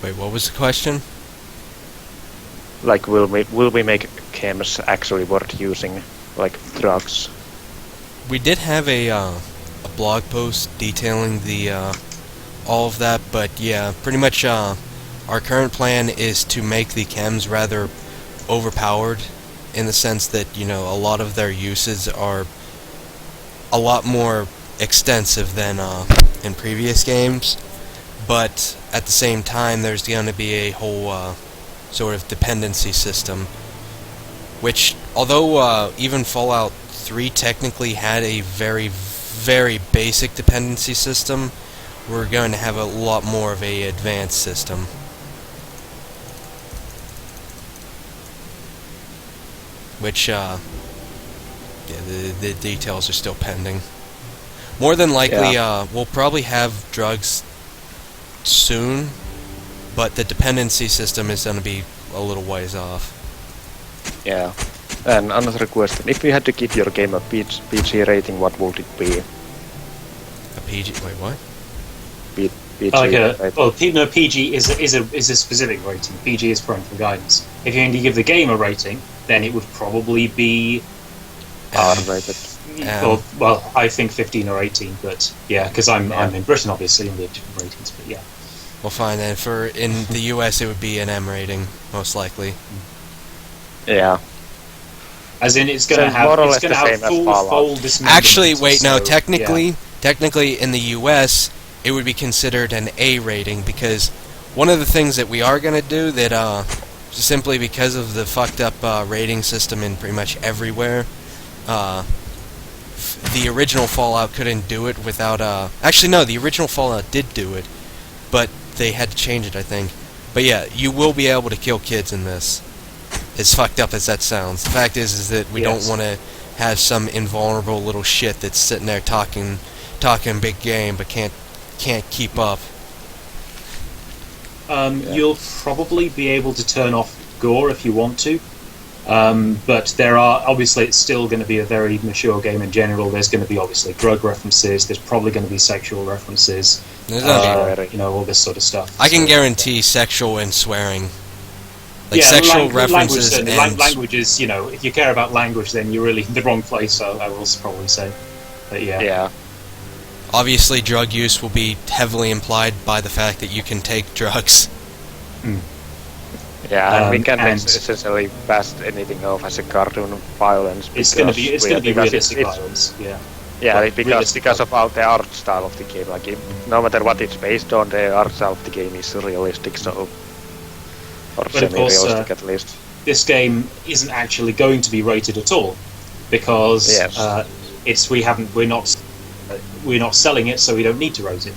Wait, what was the question? Like, will we make games actually worth using, like drugs? We did have a blog post detailing the all of that, but yeah, pretty much our current plan is to make the chems rather overpowered, in the sense that a lot of their uses are a lot more extensive than in previous games, but at the same time there's going to be a whole sort of dependency system, which, although even Fallout 3 technically had a very, very basic dependency system, we're going to have a lot more of a advanced system. Which, yeah, the details are still pending. More than likely, we'll probably have drugs soon, but the dependency system is going to be a little ways off. Yeah. And another question, if you had to give your game a PG rating, what would it be? A PG. Wait, what? PG, no, PG is a specific rating. PG is parental guidance. If you only give the game a rating, then it would probably be R-rated. Well, I think 15 or 18, but yeah, because I'm in Britain, obviously, and we have different ratings. But yeah. Well, fine then. In the US, it would be an M rating, most likely. Yeah. As in, it's going to have full dismemberment. Actually, wait, no. so, Technically, in the US, it would be considered an A rating, because one of the things that we are going to do that, simply because of the fucked up rating system in pretty much everywhere, the original Fallout couldn't do it without, actually, no, the original Fallout did do it, but they had to change it, I think. But yeah, you will be able to kill kids in this. As fucked up as that sounds. The fact is that we don't want to have some invulnerable little shit that's sitting there talking big game, but can't keep up. You'll probably be able to turn off gore if you want to, but there are obviously it's still going to be a very mature game in general. There's going to be obviously drug references. There's probably going to be sexual references. All this sort of stuff. I can guarantee sexual and swearing. Sexual references and languages. If you care about language, then you're really in the wrong place. I will probably say, but yeah. Yeah. Obviously, drug use will be heavily implied by the fact that you can take drugs. Yeah, and we can essentially pass anything off as a cartoon violence. It's going to be realistic violence. Yeah. Yeah, because of the art style of the game. Like, no matter what it's based on, the art style of the game is realistic. So. Or semi-realistic at least. This game isn't actually going to be rated at all because we're not selling it, so we don't need to rate it.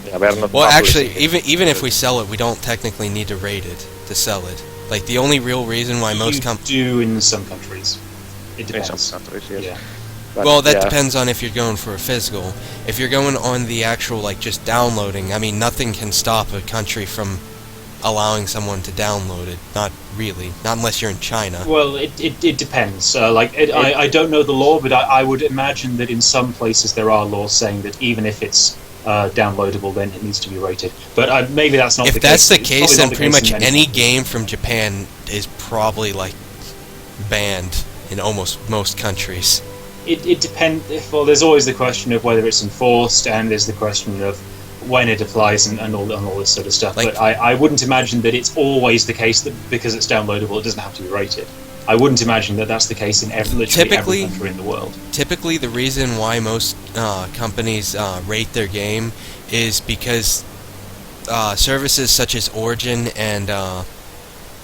Yeah, we're not. Well, actually, even if we sell it, we don't technically need to rate it to sell it. Like the only real reason why most do in some countries. It depends. In some countries, yes. Yeah. Well, that depends on if you're going for a physical. If you're going on the actual, just downloading, I mean, nothing can stop a country from allowing someone to download it. Not really. Not unless you're in China. Well, it depends. I don't know the law, but I would imagine that in some places there are laws saying that even if it's downloadable, then it needs to be rated. But maybe that's not the case. If that's the case, then pretty much any game from Japan is probably, banned in almost most countries. It depends. Well, there's always the question of whether it's enforced, and there's the question of when it applies and all this sort of stuff. But I wouldn't imagine that it's always the case that because it's downloadable, it doesn't have to be rated. I wouldn't imagine that that's the case in literally every country in the world. Typically, the reason why most companies rate their game is because services such as Origin and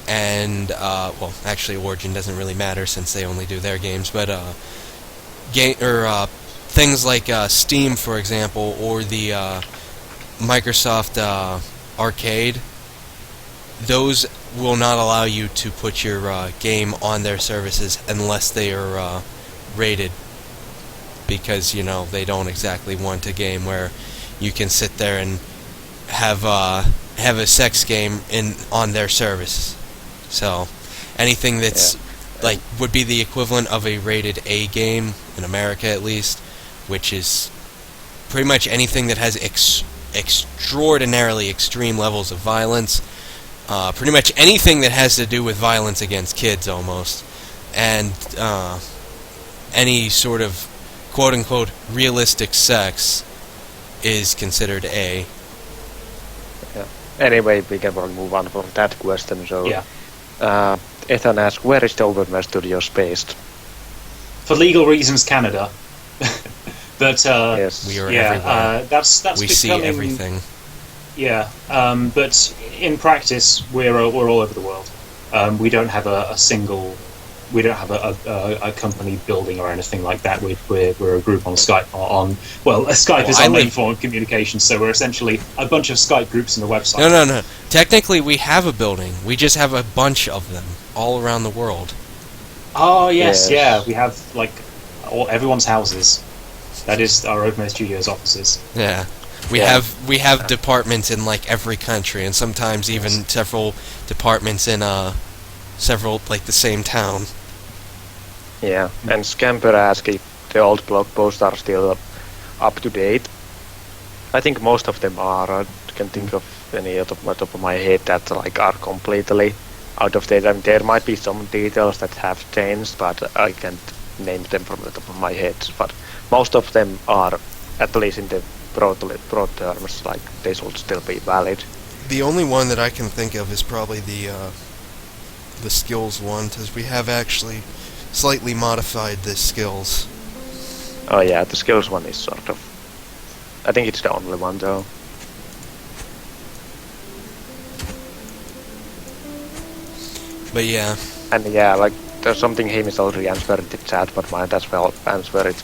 actually Origin doesn't really matter since they only do their games, but things like Steam, for example, or the Microsoft Arcade, those will not allow you to put your game on their services unless they are rated, because they don't exactly want a game where you can sit there and have a sex game on their service. So anything that's would be the equivalent of a rated A game in America, at least, which is pretty much anything that has extraordinarily extreme levels of violence, pretty much anything that has to do with violence against kids almost, and any sort of quote-unquote realistic sex is considered A. Yeah. Anyway, we can move on from that question. So, Ethan asks, where is the Overmare Studios based? For legal reasons, Canada. But yes, we are everywhere. That's we becoming, see everything. Yeah, but in practice, we're all over the world. We don't have a single. We don't have a company building or anything like that. We're a group on Skype. Skype is our main form of communication, so we're essentially a bunch of Skype groups and a website. No. Technically, we have a building. We just have a bunch of them all around the world. Oh yes, yeah. We have everyone's houses. That is our Overmare Studios offices. Yeah. We have departments in every country, and sometimes even several departments in several the same town. Yeah, and Scamper asked if the old blog posts are still up to date. I think most of them are. I can think of any out of my top of my head that like are completely out of date. I mean, there might be some details that have changed, but I can't name them from the top of my head. But most of them are, at least in the broad terms, like they should still be valid. The only one that I can think of is probably the skills one, because we have actually slightly modified the skills. Oh yeah, the skills one is sort of. I think it's the only one though. But yeah. And yeah, like there's something Hamish already answered in the chat, but might as well answer it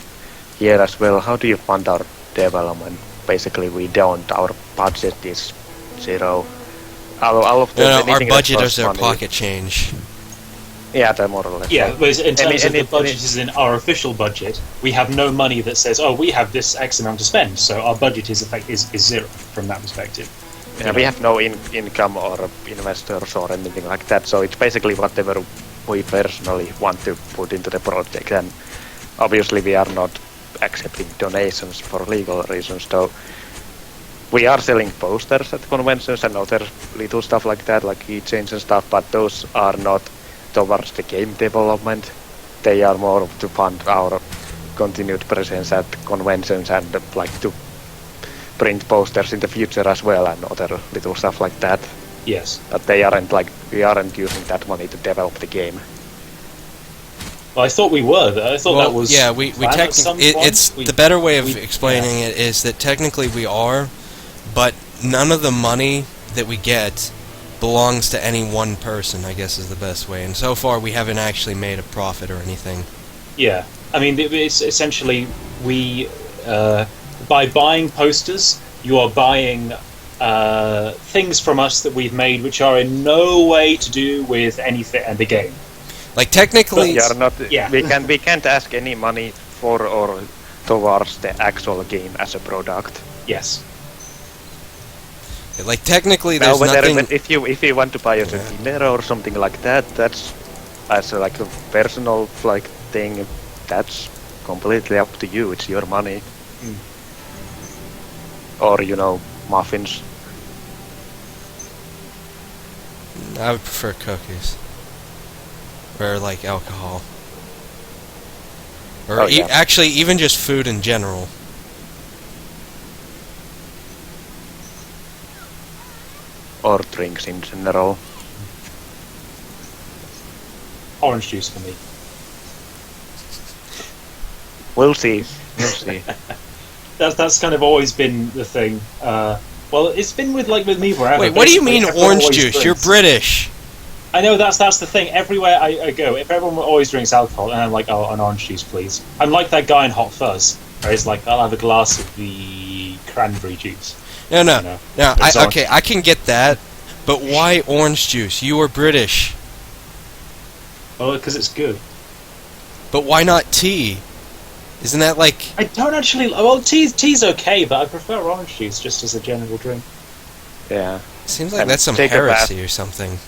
here as well. How do you fund our development? Basically, we don't. Our budget is zero. All of the No, our budget that is our money, pocket change. Yeah, they're more or less. Yeah, whereas in terms of the budget any- is in our official budget, we have no money that says, oh, we have this X amount to spend, so our budget is zero from that perspective. Yeah, we have no income or investors or anything like that, so it's basically whatever we personally want to put into the project, and obviously we are not accepting donations for legal reasons, though we are selling posters at conventions and other little stuff like that, like keychains and stuff, but those are not towards the game development. They are more to fund our continued presence at conventions and like to print posters in the future as well and other little stuff like that. Yes. But they aren't like, we aren't using that money to develop the game. Well, I thought we were. I thought that was. Yeah, we technically. It's the better way of explaining it is that technically we are, but none of the money that we get belongs to any one person, I guess is the best way. And so far we haven't actually made a profit or anything. Yeah. I mean, it's essentially we by buying posters, you are buying things from us that we've made, which are in no way to do with anything and the game. Like technically, We are not. Yeah. We can't ask any money for or towards the actual game as a product. Yes. like technically, Now, there's nothing. if you want to buy us a dinner or something like that, that's as like a personal like thing. That's completely up to you. It's your money. Or muffins. I would prefer cookies. Or like alcohol. Or Oh, yeah. actually, even just food in general. Or drinks in general. Orange juice for me. We'll see. We'll see. That's kind of always been the thing. Well, it's been with me forever. Wait, what do you mean Basically, everyone orange always juice? drinks. You're British. I know that's the thing. Everywhere I go, if everyone always drinks alcohol, and I'm like, oh, an orange juice, please. I'm like that guy in Hot Fuzz, where he's like, I'll have a glass of the cranberry juice. No. You know, it's orange. Okay, I can get that, but why orange juice? You are British. Well, because it's good. But why not tea? Isn't that like... I don't actually. Well, tea's okay, but I prefer orange juice just as a general drink. Yeah. Seems like And that's some take a heresy or something.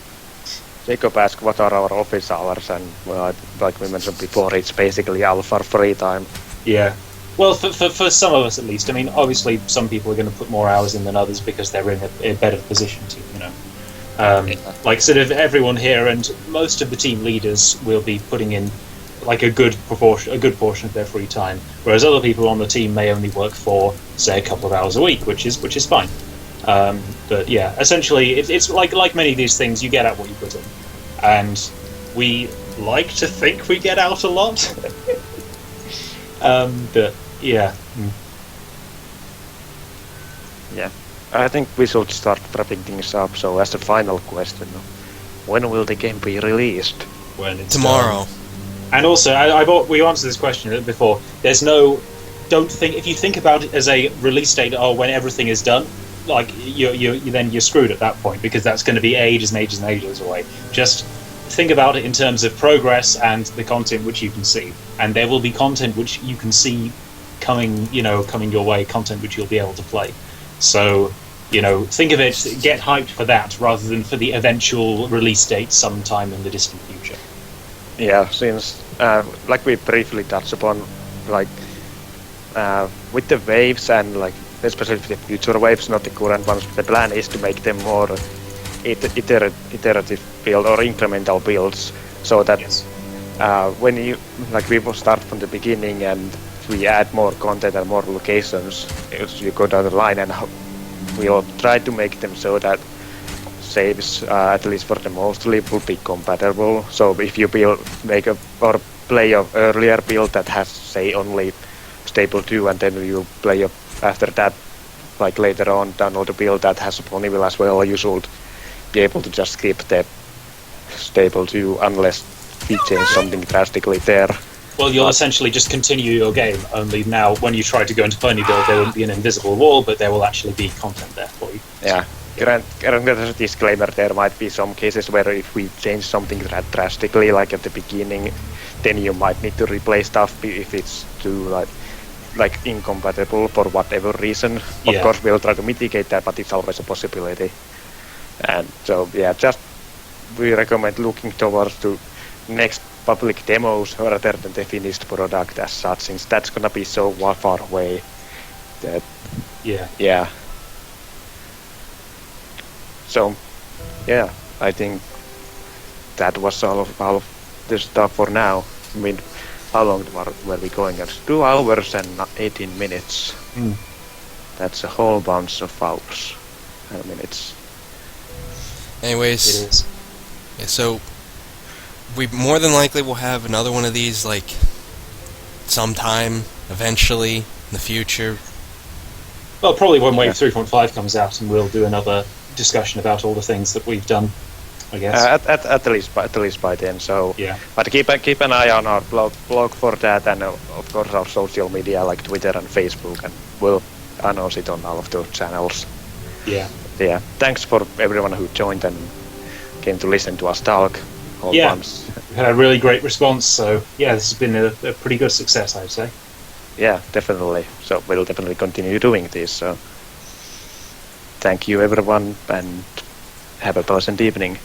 Jacob asked what are our office hours, and well, like we mentioned before, it's basically all for free time. Yeah. Well, for some of us at least. I mean, obviously, some people are going to put more hours in than others because they're in a better position to, Like sort of everyone here and most of the team leaders will be putting in like a good portion of their free time, whereas other people on the team may only work for, say, a couple of hours a week, which is fine. But yeah, essentially, it's like many of these things, you get out what you put in, and we like to think we get out a lot. But yeah. Yeah. I think we should start wrapping things up. So, as a final question, when will the game be released? When it's Tomorrow. done. And also, we answered this question before. There's no. Don't think if you think about it as a release date. Oh, when everything is done, like you're screwed at that point because that's going to be ages and ages and ages away. Just think about it in terms of progress and the content which you can see, and there will be content which you can see coming your way, content which you'll be able to play. So, think of it, get hyped for that rather than for the eventual release date sometime in the distant future. Yeah, since like we briefly touched upon, like with the waves and like especially the future waves, not the current ones. The plan is to make them more iterative build or incremental builds, so that Yes. when you we will start from the beginning and we add more content and more locations as you go down the line, and we'll try to make them so that saves, at least for the mostly, will be compatible. So if you play a earlier build that has, say, only stable 2, and then you play after that, like later on, download a build that has a ponyville as well, you should be able to just skip the stable 2 unless we change something drastically there. Well, you'll essentially just continue your game, only now when you try to go into Ponyville, there won't be an invisible wall, but there will actually be content there for you. Yeah. As a disclaimer, there might be some cases where if we change something drastically, like at the beginning, then you might need to replay stuff if it's too like incompatible for whatever reason. Of course, we'll try to mitigate that, but it's always a possibility. And so, yeah, just we recommend looking towards to next public demos rather than the finished product as such, since that's gonna be so far away. That yeah. So, yeah, I think that was all of the stuff for now. I mean, how long were we going? 2 hours and 18 minutes. That's a whole bunch of hours and minutes. Anyways, It is. yeah, so we more than likely will have another one of these sometime eventually in the future. Well, probably when Wave 3.5 comes out, and we'll do another discussion about all the things that we've done, I guess. At least by then. So, yeah. But keep an eye on our blog for that, and of course our social media like Twitter and Facebook, and we'll announce it on all of those channels. Yeah. Yeah. Thanks for everyone who joined and came to listen to us talk. Once. We had a really great response, so yeah, this has been a pretty good success, I'd say. Yeah, definitely. So we'll definitely continue doing this. So thank you everyone, and have a pleasant evening.